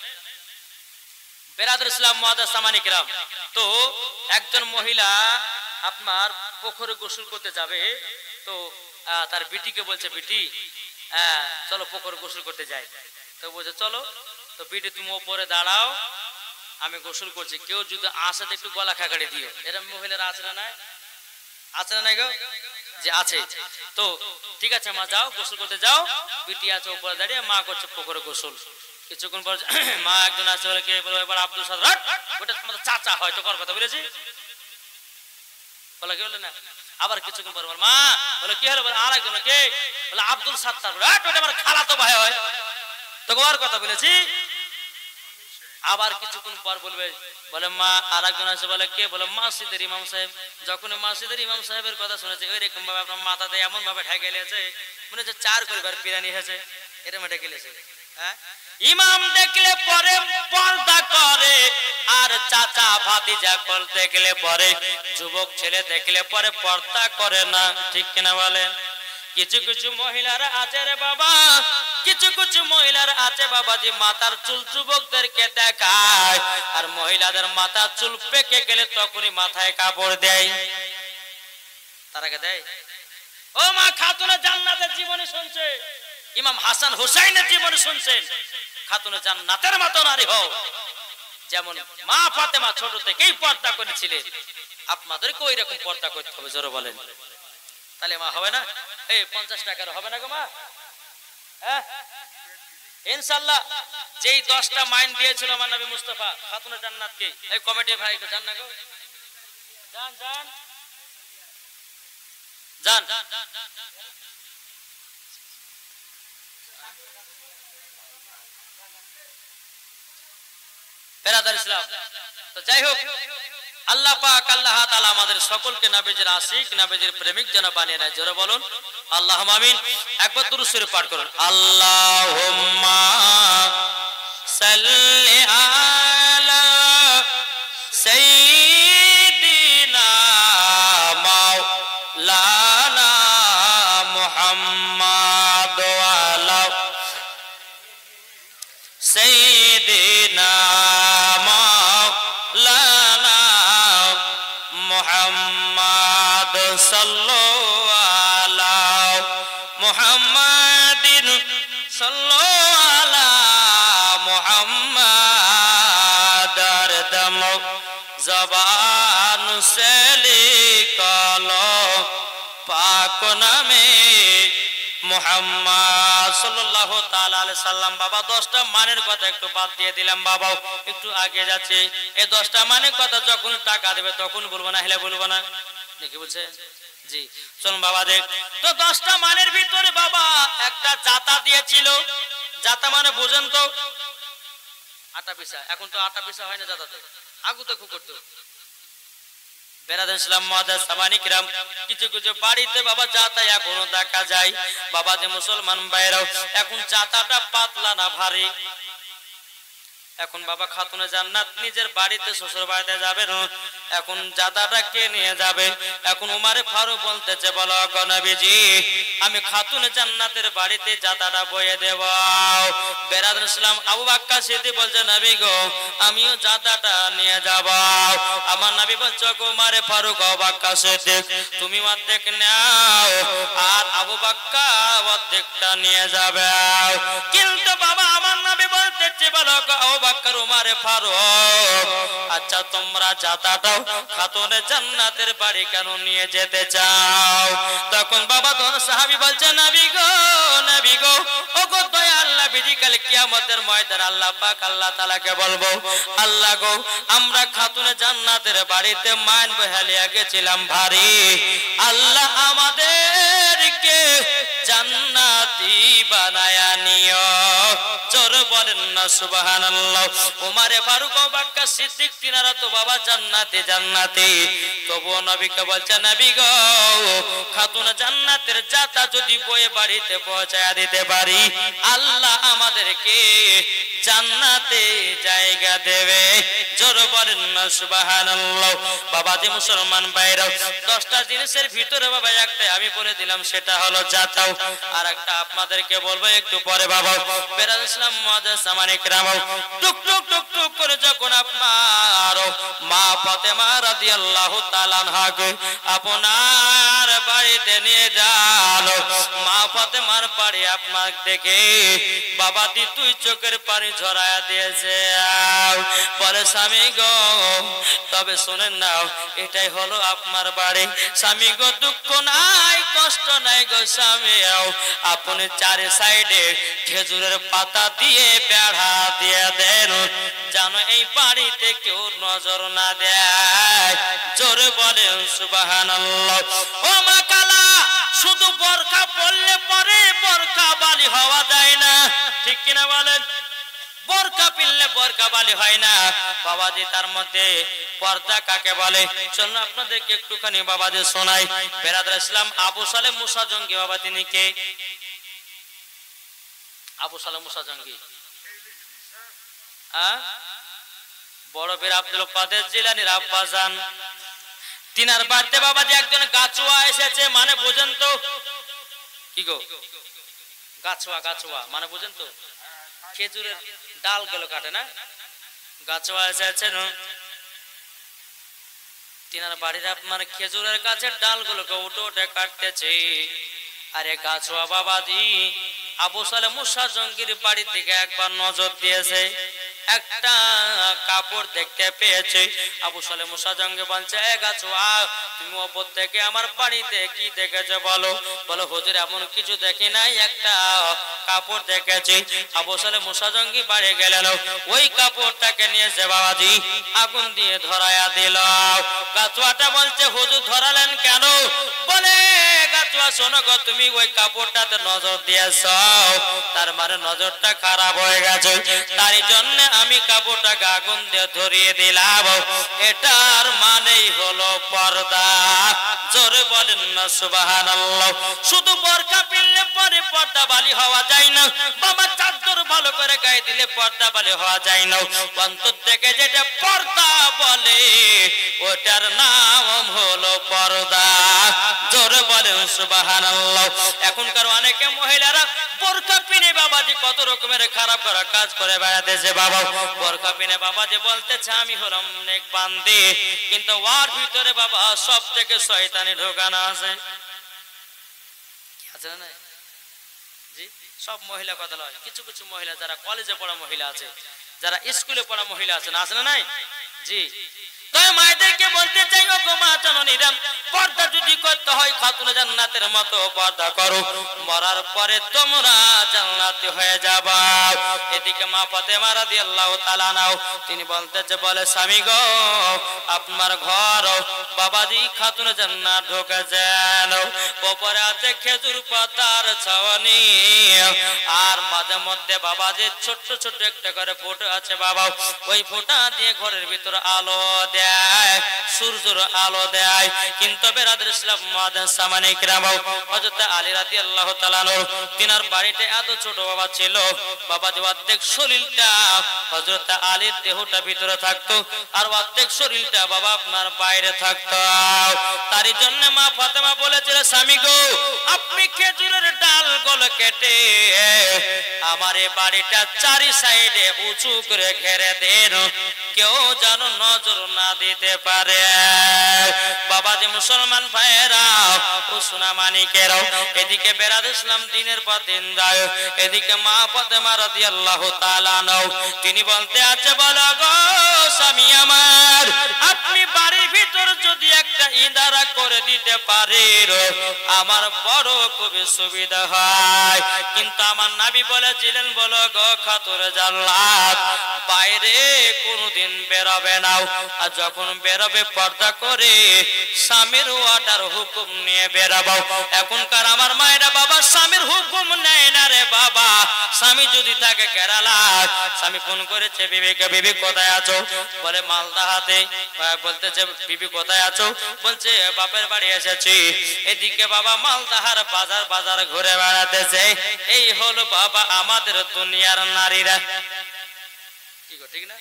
বেরাদর ইসলাম মুআদ্দাস সামানি কিরাম, তো একজন মহিলা আপনার পুকুরে গোসল করতে যাবে, তো তার বিটিকে বলছে বিটি চলো পুকুরে গোসল করতে যাই। তো বলছে চলো। তো বিটি তুমি ওপরে দাঁড়াও, আমি গোসল করছি, কেউ যদি আসে তো একটু গলা খাকাড়ি দিও। এরকম মহিলারা আছে না নাই? আছে না নাই গো? যে আছে। তো ঠিক আছে মা যাও গোসল করতে যাও। বিটি আছে উপরে দাঁড়িয়ে, মা করছে পুকুরে গোসল। কিছুক্ষণ পর মা একজন আছে বলে কে বলে এবার আব্দুল সাত্তার, ওটা তোমাদের চাচা হয় তো, কার কথা বলেছি বলে কি বলে না? আবার কিছুক্ষণ পর মা বলে কি হলো, বলে আর একজন কে বলে আব্দুল সাত্তার, ওটা আমার খালাতো ভাই হয় তো, কার কথা বলেছি। আবার কিছুক্ষণ পর বলবে বলে মা আর একজন আছে বলে কে বলে মসজিদের ইমাম সাহেব। যখন মসজিদের ইমাম সাহেবের কথা শুনেছে ওইরকম ভাবে আপনার মাথাতে এমন ভাবে ঢেকে গেছে মনে হচ্ছে 4 পরিবার পিরানি হয়েছে, এরকম ঢেকে গেছে। হ্যাঁ, ইমাম দেখলে পরে পর্দা করে, আর চাচা ভাতিজা দেখলে পরে, যুবক ছেলে দেখলে পরে পর্দা করে না, ঠিক কিনা বলেন? কিছু কিছু মহিলারা আছে রে বাবা, কিছু কিছু মহিলার আছে বাবা যে মাথার চুল যুবকদেরকে দেখায়, আর মহিলাদের মাথার চুল পেকে গেলে তখনই মাথায় কাপড় দেয়। তারাকে দেয়। ও মা, খাতুনে জান্নাতের জীবনী শুনছে, ইমাম হাসান হুসাইনের জীবনী শুনছেন, খাতুনে জান্নাতের মতো নারী হও। যেমন মা ফাতেমা ছোট থেকেই পর্দা করেছিলেন, আপনাদেরকে ওই রকম পর্দা করতে হবে, জোরে বলেন। তাহলে মা হবে না? এই 50 টাকার হবে না গো মা? হ্যাঁ ইনশাআল্লাহ। যেই 10টা মাইন দিয়েছিল আমার নবী মুস্তাফা খাতুনে জান্নাতকে, এই কমিটি ভাই জান না গো, জান জান জান। বেরাদার ইসলাম, তো যাই হোক, আল্লাহ পাক আল্লাহ তাআলা আমাদের সকলকে নবীজির আশিক নবীজির প্রেমিক যেন বানিয়ে নেয়, জোরে বলুন আল্লাহুম্মা আমিন। একবার দুরূদ শরীফ পাঠ করুন, আল্লাহুম্মা সাল্লি আলা সাইয়্যিদিনা মাওলানা মুহাম্মাদ ওয়া আলা সাইয়্যিদিনা মুহাম্মাদ সাল্লাল্লাহু আলা মুহাম্মাদিন সাল্লাল্লাহু আলা মুহাম্মাদ দম জবান সে লিখলো পাক নামে মুহাম্মদ সাল্লাল্লাহু তাআলা আলাইহি সাল্লাম। বাবা 10টা মানের কথা একটু বাদ দিয়ে দিলাম, বাবা একটু আগে যাচ্ছে। এই 10টা মানের কথা যখন টাকা দেবে তখন বলবো, না হলে বলবো না, দেখি বলছে জি। চলুন বাবা দেখ, তো 10টা মানের ভিতরে বাবা একটা জাতা দিয়েছিল। জাতা মানে বুঝেন তো, আটা পিসা। এখন তো আটা পিসা হয় না জাতাতে, আগু তো খুব করতো। বেরাদার ইসলাম মুআদ্দাস সামানি কিরাম, কিছু কিছু বাড়িতে বাবা জাতা এখনো দেখা যায়। বাবা যে মুসলমান ভাইরাও, এখন জাতাটা পাতলা না ভারী? এখন বাবা খাতুনে জান্নাত নিজের বাড়িতে শ্বশুর বাড়িতে যাবে না, এখন জাদাটা কে নিয়ে যাবে? এখন উমারে ফারুক বলতেছে, বলো গো নবীজি, আমি খাতুনে জান্নাতের বাড়িতে জাদাটা বয়ে দেব। বেরাদুল ইসলাম আবু বকর সিদ্দিক বলছে, নবী গো আমিও জাদাটা নিয়ে যাব। আমার নবী বলছে, গো উমারে ফারুক আবু বকর সিদ্দিক তুমি অর্ধেক নাও আর আবু বকর অর্ধেকটা নিয়ে যাবে। কিন্তু বাবা আমার নবী বলতেছে, বলো গো আবু বকর উমারে ফারুক, আচ্ছা তোমরা জাদাটাও খাতুনে জান্নাতের বাড়ি কেন নিয়ে যেতে চাও? তখন বাবা তোর সাহাবী বলছে, নবী গো ও গো দয়াল নবীজি, কাল কিয়ামতের ময়দানে আল্লাহ পাক আল্লাহ তাআলাকে বলবো, আল্লাহ গো আমরা খাতুনে জান্নাতের বাড়িতে মান বহালিয়া গেছিলাম ভারী, আল্লাহ আমাদেরকে জান্নাতি বানায়া নিও। জোর বলেন না সুবহানাল্লাহ। উমারে ফারুক আবু বকর সিদ্দিক তিনারা তো বাবা জান্নাতে জান্নাতি, তবুও নবীকে বলছে, নবী গো খাতুনে জান্নাতের জাতা যদি বয়ে বাড়িতে পৌঁছায়া দিতে পারি, আল্লাহ আমাদেরকে জান্নাতে জায়গা দেবে। জোর বলেন না সুবহানাল্লাহ। বাবা যে মুসলমান ভাইরা, 10টা জিনিসের ভিতরে বাবা একটা আমি বলে দিলাম, সেটা হলো জাতাও। আর একটা আপনাদেরকে বলবো একটু পরে বাবা। বেরাদ ইসলাম মুআজ্জাজ সামানে কিরাম, টুক টুক টুক টুক করে যখন আপনার মা ফাতেমা রাদিয়াল্লাহু তাআলা আনহাকে আপনার বাড়িতে নিয়ে যান, মা ফাতেমার বাড়ি আপনার দেখে বাবা দি তুই চোখের পানি ঝরায়া দিয়েছে। বলে, স্বামী গো তবে শুনেন না, এটাই হলো আপনার বাড়ি। স্বামী গো দুঃখ নাই কষ্ট নাই গো স্বামী, আপনি চারি সাইডে খেজুরের পাতা দিয়ে বেড়া দিয়ে দেন, যেন এই বাড়িতে কেউ নজর না দেয়। জোরে বলেন সুবহানাল্লাহ। ও মা কালা, শুধু বোরকা পরলে পরে বোরকা বালি হওয়া যায় না, ঠিক কিনা বলেন? বোরকা পিনলে বোরকা বালি হয় না বাবাজি। তার মধ্যে পর্দা কাকে বলে চলুন আপনাদেরকে একটুখানি বাবাজি শোনাই। বেরাদুল ইসলাম আবু সালেহ মুসা জঙ্গি বাবা, তিনি কে? আবু সালেহ মুসা জঙ্গি বড় বীর আব্দুল কাদের জিলানীর আব্বাজান, তিনার বাড়িতে বাবাজি একজন গাছুয়া এসেছে। মানে বুঝেন তো কি গো? গাছুয়া মানে বুঝেন তো? খেজুরের ডাল গুলো কাটে না, গাছুয়া এসেছেন। তিনার বাড়ির আপনার খেজুরের গাছের ডালগুলোকে উঠে উঠে কাটতেছে। আরে গাছুয়া বাবাজি আবু সালেহ মুসা জঙ্গির বাড়ির দিকে একবার নজর দিয়েছে, একটা কাপড় দেখতে পেয়েছে। আবু সালেহ মুসা জঙ্গি বলছে, এ গাছুয়া তুমি ওপর থেকে আমার বাড়িতে কি দেখেছো বলো? বলো হুজুর এমন কিছু দেখি নাই, একটা কাপড় দেখেছি। আবু সালেহ মুসা জঙ্গি বাড়ি গেলেন, ওই কাপড়টাকে নিয়েছে বাবাজি আগুন দিয়ে ধরায়া দিল। গাছুয়াটা বলছে, হুজুর ধরালেন কেন? বলে, গাছুয়া শোনো গো, তুমি ওই কাপড়টাতে নজর দিয়েছ, তার মানে নজরটা খারাপ হয়ে গেছে, তার জন্য আমি কাপড়টাকে আগুন দিয়ে ধরিয়ে দিলাম। এটার মানেই হলো পর্দা। জোরে বলেন না সুবহানাল্লাহ। শুধু বোরকা পিনলে পরে পর্দা বালি হওয়া যায় না বাবা, চাদর ভালো করে গায়ে দিলে পর্দা বালি হওয়া যায় না। অন্তর থেকে যেটা পর্দা বলে ওটার নাম হলো পর্দা। জোরে বলেন সুবহানাল্লাহ। এখনকার অনেকে মহিলারা বোরকা পিনে বাবাজি কত রকমের খারাপ করা কাজ করে বেড়াতেছে বাবা। বোরকা পিনে বাবাজি বলতেছে আমি হলাম নেক বান্দি, কিন্তু ওর ভিতরে বাবা সব থেকে শয়তানি ঢোকানো আছে। আছে না? জি, সব মহিলা কথা নয়, কিছু কিছু মহিলা যারা কলেজে পড়া মহিলা আছে, যারা স্কুলে পড়া মহিলা আছে, না আছে না নাই? জি, তাই মায়েদেরকে বলতে চাই, ও গো মা জননীরা, পর্দা যদি করতে হয় খাতুনে জান্নাতের মতো পর্দা করো, মরার পরে তোমরা জান্নাতি হয়ে যাবা। এদিকে মা ফাতেমা রাদিয়াল্লাহু তাআলা নাও, তিনি বলতেছে, বলে স্বামী গো আপনার ঘর বাবাজি খাতুনে জান্নাত ঢোকেছেন, উপরে আছে খেজুর পাতার ছাওনি, আর মাঝে মধ্যে বাবাজি ছোট্ট ছোট্ট একটা করে ফোঁটা আছে বাবা, ওই ফোঁটা দিয়ে ঘরের ভিতরে আলো দেয়, সূর্যের আলো দেয়। কিন্তু বেরাদুল ইসলাম মুআজ্জাজ সামানে কিরাম, হযরত আলী রাদিয়াল্লাহু তাআলা তিনার বাড়িতে এত ছোট বাবা ছিল বাবাজি, অর্ধেক শরীরটা হযরত আলীর দেহটা ভিতরে থাকতো আর অর্ধেক শরীরটা বাবা আপনার বাইরে থাকতো। তারই জন্য মা ফাতেমা বলেছিল, স্বামী গো আপনি খেজুরের ডালগুলো কেটে আমার এই বাড়িটা চারি সাইডে উঁচু করে ঘেরে দেন, কেউ যেন নজর না দিতে পারে। বাবা যে মুসলমান ভাইয়েরা ও সোনা মানিকেরাও, এদিকে বেরাদ ইসলাম দিনের পর দিন যায়, এদিকে মা ফাতেমা রাদিয়াল্লাহু তাআলা আনহা তিনি বলতে আছে, বলো গো স্বামী আমার, আপনি বাড়ির ভিতর যদি একটা ইদারা করে দিতে পারেন আমার বড় খুবই সুবিধা হয়। কিন্তু আমার নবী বলেছিলেন, বলো গো খাতুন জান্নাত, বাইরে কোনদিন বেরোবে না, আর যখন বেরোবে পর্দা করে স্বামীর ওয়াটার হুকুম নিয়ে বেরাবো। এখনকার আমার মায়েরা বাবা স্বামীর হুকুম নেয় না রে বাবা। স্বামী যদি থাকে কেরালায়, স্বামী ফোন করেছে বিবিকে, বিবি কোথায় আছো? বলে মালদা হাতে। বলতেছে বিবি কোথায় আছো? বলছে বাপের বাড়ি এসেছি। এদিকে বাবা মালদাহার বাজার বাজার ঘুরে বেড়াতেছে। এই হলো বাবা আমাদের দুনিয়ার নারীরা, ঠিক না?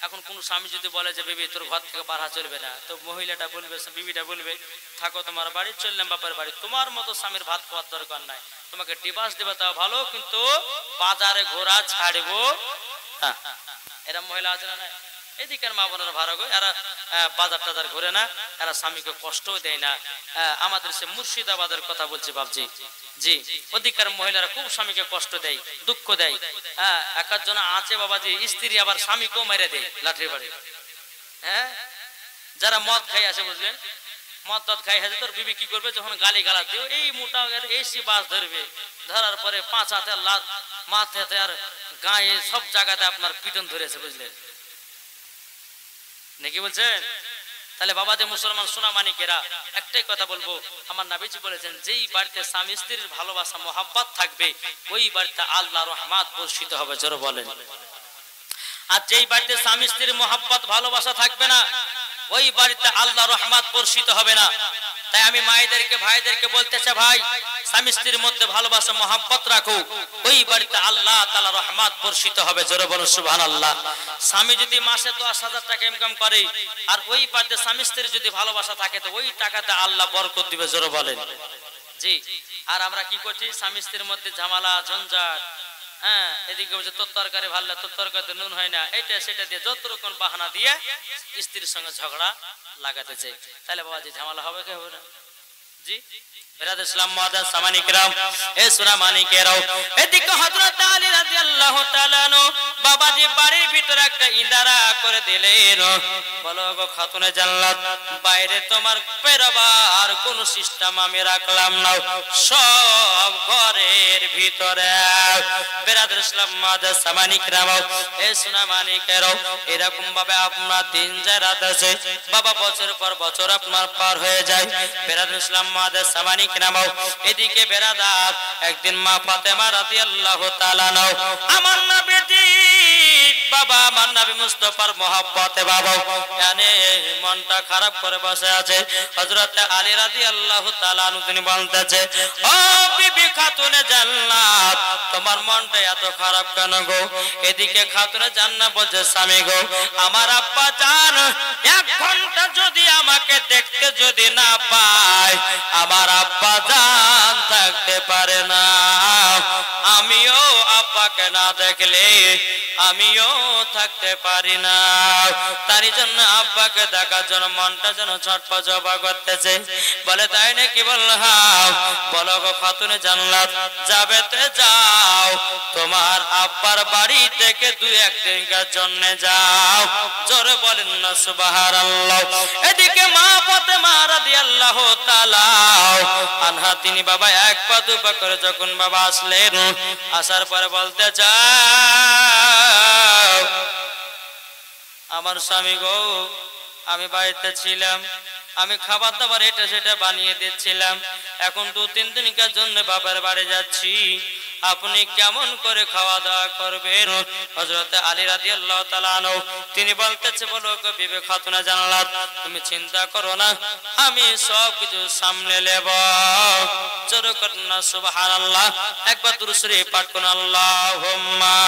এখন কোন স্বামী যদি বলে যে বিবি তোর ঘর থেকে বাড়া চলবে না, তো মহিলাটা বলবে, বিবিটা বলবে থাকো তোমার বাড়ি, চললাম বাপের বাড়ি। তোমার মতো স্বামীর ভাত খাওয়ার দরকার নাই, তোমাকে ডিভোর্স দেবে তাও ভালো, কিন্তু বাজারে ঘোরা ছাড়বো না। এরা মহিলা আছে না? এদিকের মা বোনেরা ভালো গো, এরা বাজার টাজার ঘুরে না, এরা স্বামীকে কষ্ট দেয় না। আমাদের সে মুর্শিদাবাদের কথা বলছি বাবজি, জি ওদিকের মহিলারা খুব স্বামীকে কষ্ট দেয়, দুঃখ দেয়। এক একজন আছে বাবাজি স্ত্রী আবার স্বামীকেও মেরে দেয় লাঠির বাড়ি। হ্যাঁ, যারা মদ খাই আসে বুঝলেন, মদ টদ খাই আছে, তোর বিবি কি করবে যখন গালি গালা দিও, এই মোটা এসি বাস ধরবে, ধরার পরে 5 হাতে লাত মাথাতে আর গায়ে সব জায়গাতে আপনার পিটন ধরেছে বুঝলেন নাকি বলছেন? তাহলে বাবাদে মুসলমান সোনা মানিকেরা একটাই কথা বলবো, আমার নবীজি বলেছেন যেই বাড়িতে স্বামী স্ত্রীর ভালোবাসা মোহাব্বত থাকবে ওই বাড়িতে আল্লাহর রহমত বর্ষিত হবে, জোরে বলেন। আর যেই বাড়িতে স্বামী স্ত্রীর মোহাব্বত ভালোবাসা থাকবে না ওই বাড়িতে আল্লাহর রহমত বর্ষিত হবে না। তাই আমি মায়েদেরকে ভাইদেরকে বলতে চাই, ভাই স্বামী স্ত্রীর মধ্যে ভালোবাসা মোহাব্বত রাখো, ওই বাড়িতে আল্লাহ তাআলা রহমত বর্ষিত হবে, জোরে বলুন সুবহানাল্লাহ। স্বামী যদি মাসে 10,000 টাকা ইনকাম করে আর ওই বাড়িতে স্বামী স্ত্রীর যদি ভালোবাসা থাকে তো ওই টাকাতে আল্লাহ বরকত দিবে, জোরে বলেন। জি, আর আমরা কি করছি, স্বামী স্ত্রীর মধ্যে ঝামেলা ঝঞ্ঝাট, হ্যাঁ এদিকে বলছে তোর তরকারি ভালো, তোর তরকারিতে নুন হয় না, এটা সেটা দিয়ে যত রকম বাহানা দিয়ে স্ত্রীর সঙ্গে ঝগড়া লাগাতেছে। তাহলে বাবা যে ঝামেলা হবে কে হবে না? জি বেরাদ ইসলাম মুআদ্দাস সামানি কিরাম, এ সোনা মানিকেরাও, এদিকে হযরত আলী রাদিয়াল্লাহু তাআলা আনহু বাবাজি বাড়ির ভিতরে একটা ইন্দারা করে দিলেন। বলো গো খাতুনে জান্নাত, বাইরে তোমার বেরোবার কোন সিস্টেম আমি রাখলাম না, সব ঘরের ভিতরে। বেরাদ ইসলাম মুআদ্দাস সামানি কিরাম, এ সোনা মানিকেরাও, এরকম ভাবে আপনার দিন যায় রাত আছে বাবা, বছর পর বছর আপনার পার হয়ে যায়। বেরাদ ইসলাম মুআদ্দাস সামানি কিরাম, এদিকে বেরাদার একদিন মা ফাতেমা রাদিয়াল্লাহু তাআলা আনহা আমার নবীজি বাবা, আমার নবী মুস্তাফার মহব্বতে বাবা জানে মনটা খারাপ করে বসে আছে। হযরত আলী রাদিয়াল্লাহু তাআলা আনহু তিনি বলতেছে, ও বিবি খাতুনে জান্নাত, তোমার মনটা এত খারাপ কেন গো? এদিকে খাতুনে জান্নাত বলছে, স্বামী গো আমার আব্বা জান 1 ঘন্টা যদি আমাকে দেখতে যদি না পায় আমার আব্বা জান থাকতে পারে না, আমিও আব্বাকে না দেখলে আমিও থাকতে পারি না। তারই জন্য আব্বাকে দেখার জন্য মনটা যেন ছটফট জবা করতেছে। বলে তাই নাকি? বললাম, বলো গো খাতুনে জান্নাত, যাবে তো যাও, তোমার আব্বার বাড়ি থেকে 2-1 দিনের জন্য যাও, জোরে বলেন না সুবহানাল্লাহ। এদিকে মা ফাতেমা রাদিয়াল্লাহু তাআলা আনহা তিনি বাবা 1 পা 2 পা করে যখন বাবা আসলেন, আসার পরে বলতে চাও, আমার স্বামী গো আমি বাড়িতে ছিলাম, আমি খাবার দাবার এটা সেটা বানিয়ে দিচ্ছিলাম, এখন 2-3 দিনের জন্য বাবার বাড়ি যাচ্ছি, আপনি কেমন করে খাওয়া দাওয়া করবেন? হযরত আলী রাদিয়াল্লাহু তাআলা আনহু তিনি বলতেছে, বলো গো বিবি খাতুনা জান্নাত, তুমি চিন্তা করো না, আমি সব কিছু সামনে নেব। জোরে করুন না সুবহানাল্লাহ, একবার দুরূদ শরীফ পাঠ করুন। আল্লাহুম্মা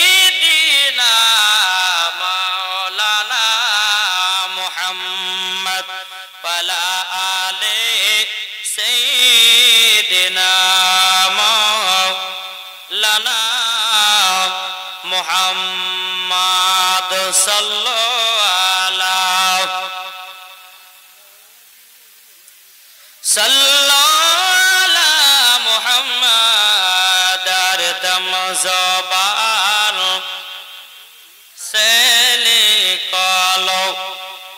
সাইয়্যিদিনা মাওলানা মুহাম্মদ ওয়ালা আলি সাইয়্যিদিনা মাওলানা মুহাম্মদ সাল্লাল্লাহু আলা মুহাম্মদ আর দম জবান সে লিখলো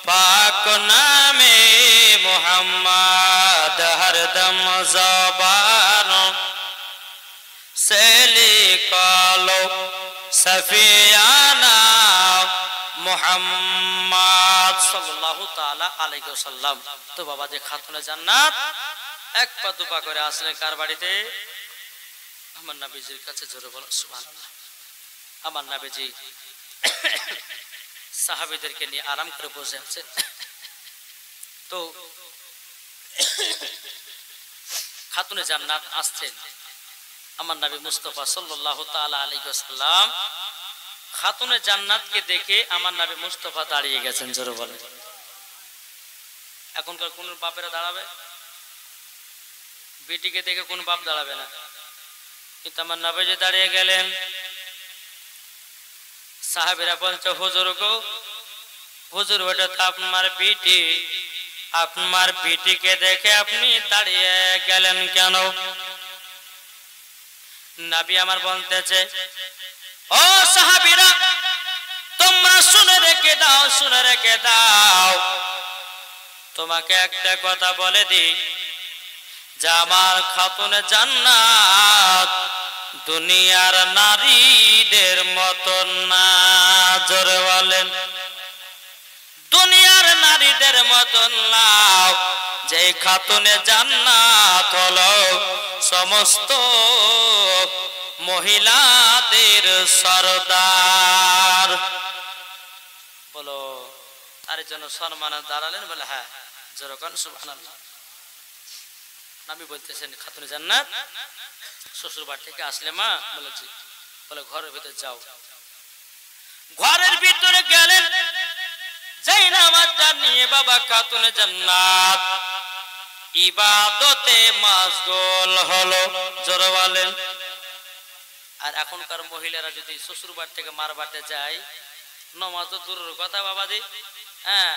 পাক নামে মুহাম্মদ হরদম জবান সে লিখলো সফিয়ানা মুহাম্মদ সাল্লাল্লাহু তাআলা আলাইহি ওয়াসাল্লাম। তো বাবা যে খাতুনে জান্নাত এক পা দুপা করে আসলেন কার বাড়িতে? আমার নবীজির কাছে। জোরে বলো সুবহানাল্লাহ। আমার নবীজি সাহাবীদেরকে নিয়ে আরাম করে বসে আছেন। তো খাতুনে জান্নাত আসছেন, আমার নবী মুস্তাফা সাল্লাল্লাহু তাআলা আলাইহি ওয়াসাল্লাম খাতুনে জান্নাতকে দেখে আমার নবী মুস্তাফা দাঁড়িয়ে গেছেন। জোরে বলে। এখনকার কোন বাপেরা দাঁড়াবে? বেটিকে দেখে কোন বাপ দাঁড়াবে না, কিন্তু আমার নবী যে দাঁড়িয়ে গেলেন, সাহাবীরা বলছে, হুজুর গো হুজুর, ওটা তো আপনার বেটি, আপনার বেটিকে দেখে আপনি দাঁড়িয়ে গেলেন কেন? নবী আমার বলতেছে, ও সাহাবীরা তোমরা শুনে রেখে দাও, শুনে রেখে দাও, তোমাকে একটা কথা বলে দিই, যে আমার খাতুনে জান্নাত দুনিয়ার নারীদের মতন না। জোরে বলেন, দুনিয়ার নারীদের মতন না। যে খাতুনে জান্নাত হলো সমস্ত মহিলাদের সরদার। বলো, তার জন্য সম্মানে দাঁড়ালেন? বলে হ্যাঁ। যেরকম সুবহানাল্লাহ। নবী বলতেছেন, খাতুনে জান্নাত শ্বশুর বাড়ি থেকে আসলে মা, বলে জি, বলে ঘরের ভিতরে যাও। ঘরের ভিতরে গেলেন, যাই নামাজটা নিয়ে বাবা খাতুনে জান্নাত ইবাদতে মাশগুল হলো। জোরে বলেন। আর এখনকার মহিলারা যদি শ্বশুর বাড়ি থেকে মার বাড়িতে যায়, নামাজ তো দূরের কথা বাবাজি, হ্যাঁ,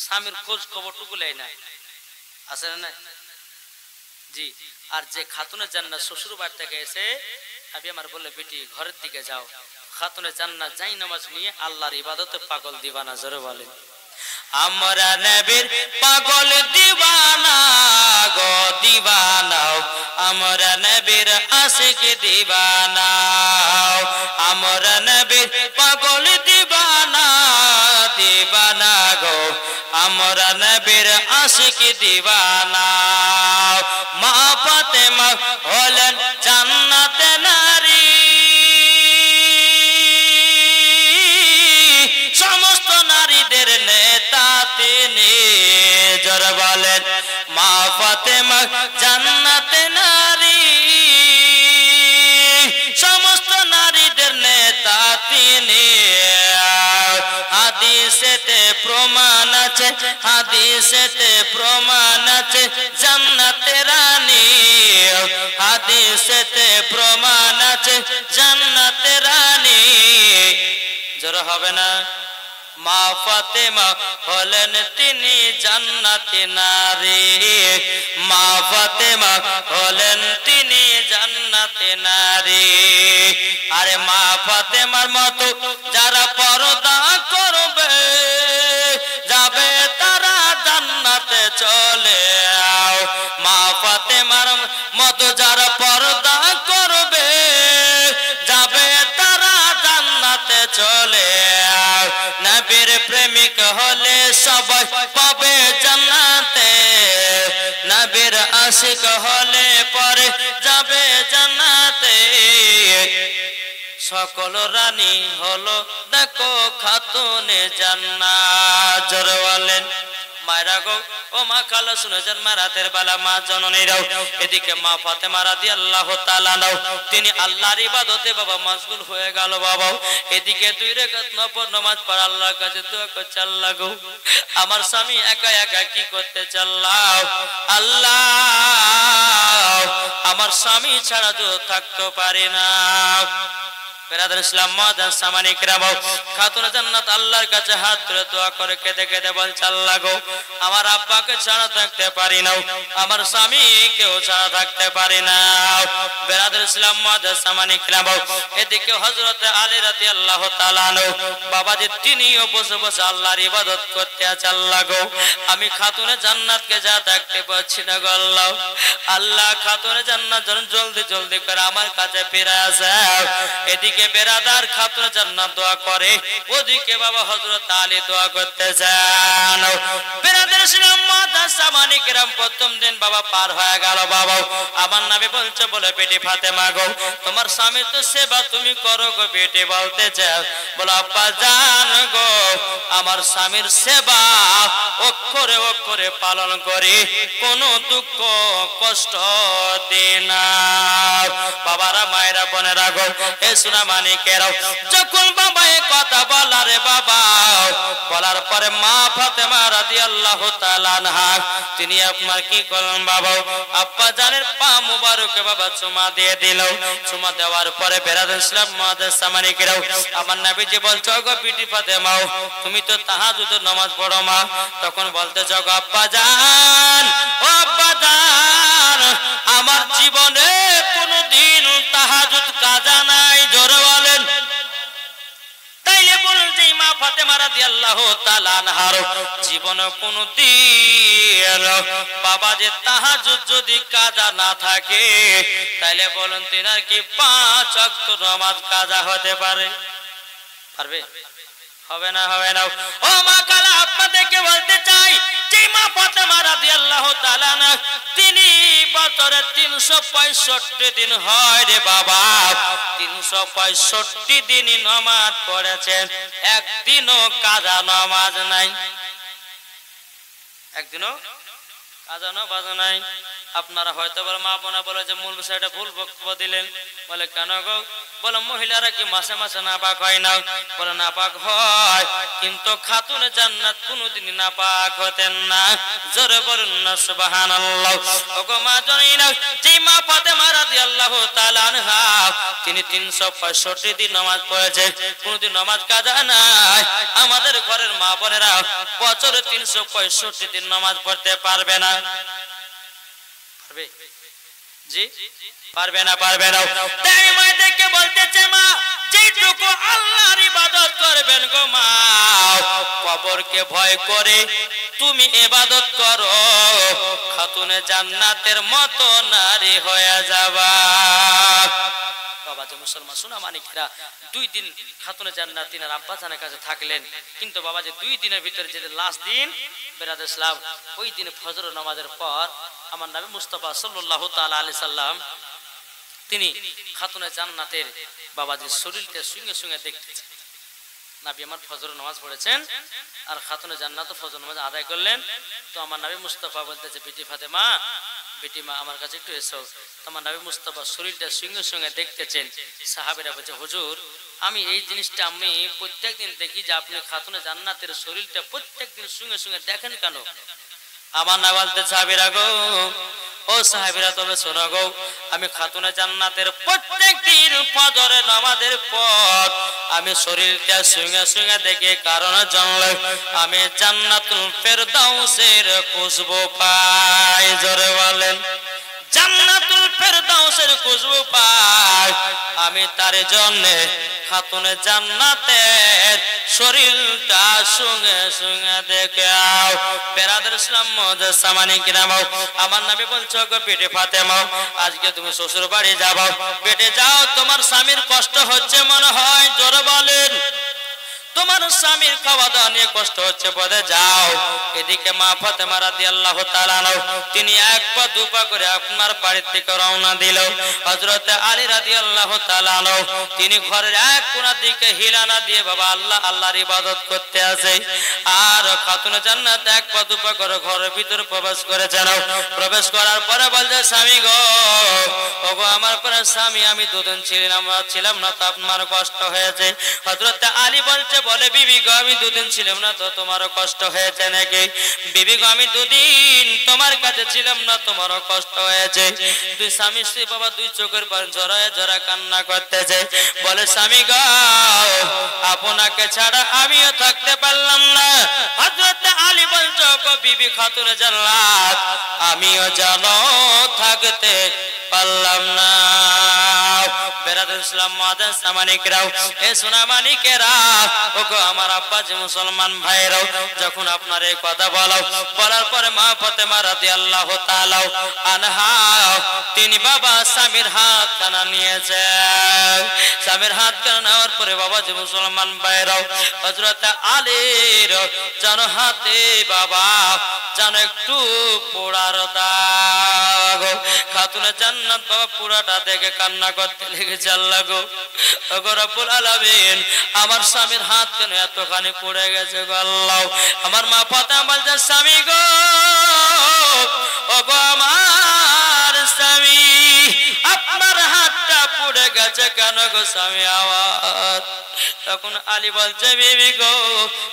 স্বামীর খোঁজ খবর টুকু লেয় না, আছে না? জি। আর যে খাতুনে জান্নাত শ্বশুর বাড়ি থেকে এসে নবী আমার বললে, বেটি ঘরের দিকে যাও, খাতুনে জান্নাত যাই নামাজ নিয়ে আল্লাহর ইবাদতে পাগল দিবানা। জোরে বলেন। আমরা নবীর পাগল দিবানা গো দিবানা, আমরা নবীর আশিক দিবানা, আমরা নবীর পাগল দিবানা দিবানা গো, আমরা নবীর আশিক দিবানা। মা ফাতেমা হলেন জান্নাতে নারী, সমস্ত নারীদের নেতা তিনি। জোরে বলেন, মা ফাতেমা জান্নাতে নারী, সমস্ত নারীদের নেতা তিনি। হাদিসেতে প্রমাণ আছে, হাদিসেতে প্রমাণ আছে জান্নাতে রানী, হাদিসেতে প্রমাণ আছে জান্নাতে রানী। জোরে হবে না? মা ফাতেমা হলেন তিনি জান্নাতি নারী, মা ফাতেমা হলেন তিনি জান্নাতি নারী। আরে মা ফাতেমার মতো যারা পর্দা করবে, যাবে তারা জান্নাতে চলে। মা ফাতেমার মতো যারা পর্দা করবে, যাবে তারা জান্নাতে চলে। নবী সবাই পাবে জান্নাতে নবীর আশিক হলে পরে যাবে জান্নাতে সকল রানী হলো দেখো খাতুনে জান্নাত জোরে বলেন মায়েরা গো ও মা খালা শুনেছেন মা রাতের বেলা মা জননীরাও এদিকে মা ফাতেমা রাদিয়াল্লাহু তাআলা নাও তিনি আল্লাহর ইবাদতে বাবা মশগুল হয়ে গেল বাবা এদিকে দুই রাকাত নফল নামাজ পড়া আল্লাহর কাছে দোয়া করছে আল্লাহ গো আমার স্বামী একা একা কি করতে চাল্লাও আল্লাহ আমার স্বামী ছাড়া তো থাকতে পারি না বেরাদার ইসলাম মাদান সামানি কিরাম খাতুনে জান্নাত আল্লাহর কাছে হাত তুলে দোয়া করে কেঁদে কেঁদে বলছে আল্লাহ গো আমার আব্বাকে ছাড়া থাকতে পারি না আমার স্বামীকেও ছাড়া থাকতে পারি না বেরাদার ইসলাম মাদান সামানি কিরাম এদিকে হযরত আলী রাদিয়াল্লাহু তাআলা আনহু বাবাজি তিনিও বসে বসে আল্লাহর ইবাদত করতে আছে আল্লাহ গো আমি খাতুনে জান্নাতকে যা দেখতে পাচ্ছি না গো আল্লাহ আল্লাহ খাতুনে জান্নাত জলদি জলদি করে আমার কাছে ফিরে আসে এদিকে বেরাদার খাতুনে জান্নাত দোয়া করে ওদিকে বাবা হযরত আলী দোয়া করতেছেন বেরাদার ইসলাম মাদান সামানি কিরাম প্রথম দিন বাবা পার হয়ে গেল বাবা আমার নবী বলছে বলে বেটি ফাতেমা গো তোমার স্বামী তো সেবা তুমি করো গো বেটি বলতেছে বলে আব্বা জান গো আমার স্বামীর সেবা অক্ষরে অক্ষরে পালন করি কোনো দুঃখ কষ্ট দেই না বাবারা মায়েরা বোনেরা গো এ সোনা মানিকেরাও যখন বাবা এই কথা বলারে বাবা বলার পরে মা ফাতেমা রাদিয়াল্লাহু তাআলা আনহা তিনি আপনার কি করলেন বাবা আব্বা জানের পা মুবারকে বাবা চুমা দিয়ে দিল চুমা দেওয়ার পরে বেরাদার ইসলাম মাদান সামানি কিরাও আমার নবীজি বলছো গো বিটি ফাতেমা তুমি তো তাহাজ্জুদের নামাজ পড়ো মা তখন বলতে যাও আব্বা জান ও আব্বা জান আমার জীবনে কোনদিন তাহাজ্জুদ কাজা নাই জোরে বলেন তাইলে বলেন যে মা ফাতেমা রাদিয়াল্লাহু তাআলা আনহার জীবনে কোনদিন বাবা যে তাহাজ্জুদ যদি কাজা না থাকে তাইলে বলেন তিনার কি 5 ওয়াক্ত নামাজ কাজা হতে পারে পারবে হবে না ও মা খালা আপনাদেরকে বলতে চাই যে মা ফাতেমা রাদিয়াল্লাহু তাআলা আনহা তিনি বছরে 365 দিন হয় রে বাবা 365 দিনই নামাজ পড়েছেন একদিনও কাজা নামাজ নাই একদিনও কাজা নামাজ নাই আপনারা হয়তো বলে মা বোনা বলে যে মূল বিষয়টা ভুল বক্তব্য দিলেন বলে কেন গো বলে মহিলারা কি মাসে মাসে নাপাক হয় না বলে নাপাক হয় কিন্তু খাতুনে জান্নাত কোনোদিন নাপাক হতেন না জোরে বলুন না সুবহানাল্লাহ ওগো মা জানেন যে মা ফাতেমা রাদিয়াল্লাহু তাআলা আনহা তিনি 365 দিন নামাজ পড়েছে কোনোদিন নামাজ কাজা নাই আমাদের ঘরের মা বোনেরা বছরে 365 দিন নামাজ পড়তে পারবে না পারবে জি পারবে না তাই মায়েদেরকে বলতেছে মা যেটুকু আল্লাহর ইবাদত করবেন গো মা কবরকে ভয় করে তুমি ইবাদত করো খাতুনে জান্নাতের মতো নারী হয়ে যাবা বাবা যে মুসলমান সোনা মানিকেরা 2 দিন খাতুনে জান্নাত তিনার আব্বা জানের কাছে থাকলেন কিন্তু বাবা যে 2 দিনের ভিতরে যে লাস্ট দিন বেরাদার ইসলাম ওই দিন ফজর নামাজের পর আমার নবী মুস্তাফা সাল্লাল্লাহু তাআলা আলাইহি সাল্লাম তিনি খাতুনে জান্নাতের বাবাজির শরীরটা সঙ্গে সঙ্গে দেখতেছেন নবী আমার ফজর নামাজ পড়েছেন আর খাতুনে জান্নাত ফজর নামাজ আদায় করলেন তো আমার নবী মুস্তাফা বলতেছে বিটি ফাতেমা বেটি মা আমার কাছে একটু এসো আমার নবী মুস্তাফা শরীরটা সঙ্গে সঙ্গে দেখতেছেন সাহাবীরা বলছে হুজুর আমি এই জিনিসটা আমি প্রত্যেকদিন দেখি যে আপনি খাতুনে জান্নাতের শরীরটা প্রত্যেকদিন সঙ্গে সঙ্গে দেখেন কেন আমার না বলতে সাহাবীরা গো ও সাহাবীরা তবে শোনো গো আমি খাতুনে জান্নাতের প্রত্যেকদিন ফজরের নামাজের পর আমি শরীরটা সঙ্গে সঙ্গে দেখে কারণ জানলে আমি জান্নাতুল ফেরদাউসের খুশবু পাই জোরে বলেন জান্নাতুল ফেরদাউসের খুশবু পাই আমি তার জন্য খাতুনে জান্নাতের শরীরটা সঙ্গে সঙ্গে দেখে বেরাদার ইসলাম মুআজ্জাজ সামানি কিরাম আমার নবী বলছো গো বেটি ফাতেমা আজকে তুমি শ্বশুর বাড়ি যাও বেটে যাও তোমার স্বামীর কষ্ট হচ্ছে মনে হয় জোরে বলেন তোমার স্বামীর খাওয়া দাওয়া নিয়ে কষ্ট হচ্ছে, বলে যাও। এদিকে মা ফাতেমা রাদিয়াল্লাহু তাআলা তিনি এক পা দু পা করে আপনার বাড়ির থেকে রওনা দিল। হযরত আলী রাদিয়াল্লাহু তাআলা তিনি ঘরের এক কোণার দিকে হিলানা দিয়ে বাবা আল্লাহ আল্লাহর ইবাদত করতে আছে। আর খাতুনে জান্নাত এক পা দু পা করে ঘরের ভিতরে প্রবেশ করেছেন। প্রবেশ করার পরে বলছে, স্বামী গো, ওগো আমার পরে স্বামী, আমি দুদিন ছিলাম না তো আপনার কষ্ট হয়েছে। হযরত আলী বলছে, বলে বিবি গো, আমি দুদিন ছিলাম না তো তোমারও কষ্ট হয়েছে নাকি? বিবি গো, আমি দুদিন তোমার কাছে ছিলাম না, তোমারও কষ্ট হয়েছে। দুই স্বামী স্ত্রী বাবা দুই চোখের পানি ঝরায় ঝরা কান্না করতেছে। বলে, স্বামী গো, আপনাকে ছাড়া আমিও থাকতে পারলাম না। হযরত আলী বলছে, গো বিবি খাতুনে জান্নাত, আমিও জানো থাকতে পারলাম না। বেরাদুল ইসলাম মুআজ্জিন সামানিকরাও, এ সোনা মানিকেরা, ওগো আমার আব্বা যে মুসলমান ভাইরাও, যখন আপনার এই কথা বলার পরে মা ফাতেমা রাদিয়াল্লাহু তাআলা আনহা তিনি বাবা স্বামীর হাত কানা নিয়েছেন। স্বামীর হাত কানা নেওয়ার পরে বাবা যে মুসলমান ভাইরাও, হযরত আলীর যেন হাতে বাবা যেন একটু পোড়ার দাগ। খাতুনে জান্নাত বাবা পুরাটা দেখে কান্না করতে লেগেছে। আল্লাহ গো, ওগো রব্বুল আলামিন, আমার স্বামীর হাত কেন এতখানি পড়ে গেছে গো আল্লাহ। আমার মা ফাতেমা বলছে, স্বামী গো, ওগো আমার স্বামী, আপনার হাতটা পড়ে গেছে কেন গো স্বামী আওয়াজ? তখন আলী বলছে, বিবি গো,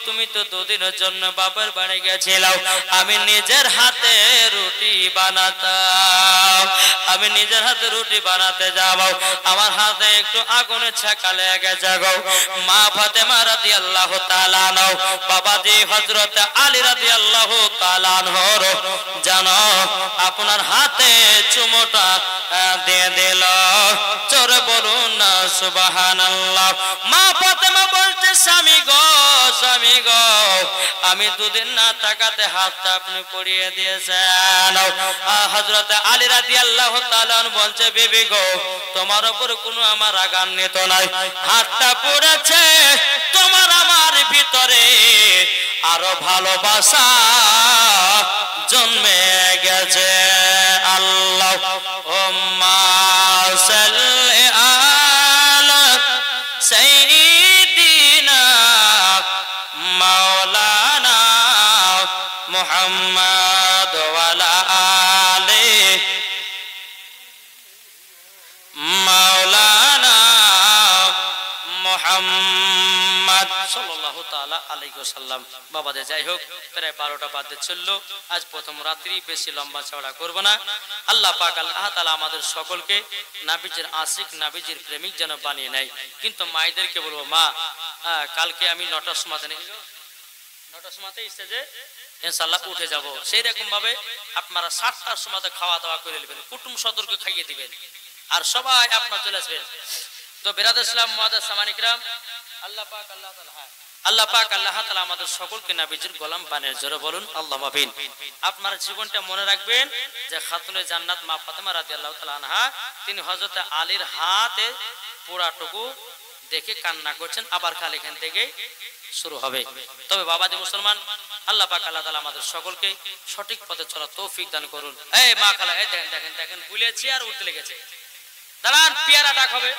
তুমি তো দুদিনের জন্য বাপের বাড়ি গেছিলাম, আমি নিজের হাতে রুটি বানাতাম, আমি নিজের হাতে রুটি বানাতে যাব, আমার হাতে একটু আগুনে ছ্যাঁকা লেগে গো। মা ফাতেমা রাদিয়াল্লাহু তাআলা বাবাজি হযরত আলী রাদিয়াল্লাহু তাআলা জানো আপনার হাতে চুমোটা দিয়ে দিল। জোরে বলুন না সুবহানাল্লাহ। মা ফাতেমা বলছে, স্বামী গো, স্বামী গো, আমি দুদিন না তাকাতে হাতটা আপনি পড়িয়ে দিয়েছেন। হযরত আলী রাদিয়াল্লাহু তাআলা বলছে, বিবি গো, তোমার উপর কোনো আমার রাগান্বিত নাই, হাতটা পড়েছে, তোমার আমার ভিতরে আরো ভালোবাসা জন্মে গেছে। আল্লাহুম্মা সাল্লি আলা সাইয়্যিদিনা মাওলানা মুহাম্মদ ওয়া আলা আলিহি মাওলানা মুহাম্মদ সাল্লাল্লাহু তাআলা আলাইহি ওয়াসাল্লাম। বাবাদের যাই হোক, প্রায় 12টা বাজতে চললো। আজ প্রথম রাত্রি, বেশি লম্বা চওড়া করব না। আল্লাহ পাক আল্লাহ তাআলা আমাদের সকলকে নবীজির আশিক, নবীজির প্রেমিক যেন বানিয়ে নেয়। কিন্তু মায়েদেরকে বলবো, মা কালকে আমি 9টার সময় 9টার সময় স্টেজে ইনশাআল্লাহ উঠে যাব। সেই রকম ভাবে আপনারা 7টার সময় খাওয়া দাওয়া করে নেবেন, কুটুম সদরকে খাইয়ে দিবেন, আর সবাই আপনারা চলে আসবেন। তো বেরাদ ইসলাম মুআজ্জিন সামানিকরাম, আল্লাহ পাক আল্লাহ তাআলা আমাদের সকলকে নবীজির গোলাম বানিয়ে। জোরে বলুন আল্লাহুম্মা আমিন। আপনারা জীবনটা মনে রাখবেন যে খাতুনে জান্নাত মা ফাতেমা রাদিয়াল্লাহু তাআলা আনহা তিনি হযরত আলীর হাতে পোড়াটুকু দেখে কান্না করছেন। আবার কাল এখান থেকে শুরু হবে। তবে বাবাজি মুসলমান, আল্লাহ পাক আল্লাহ তাআলা আমাদের সকলকে সঠিক পথে চলার তৌফিক দান করুন। এই মা খালা, এই দেখেন ভুলেছি আর উঠতে লেগেছে। দাঁড়ান, পেয়ারা ডাক হবে।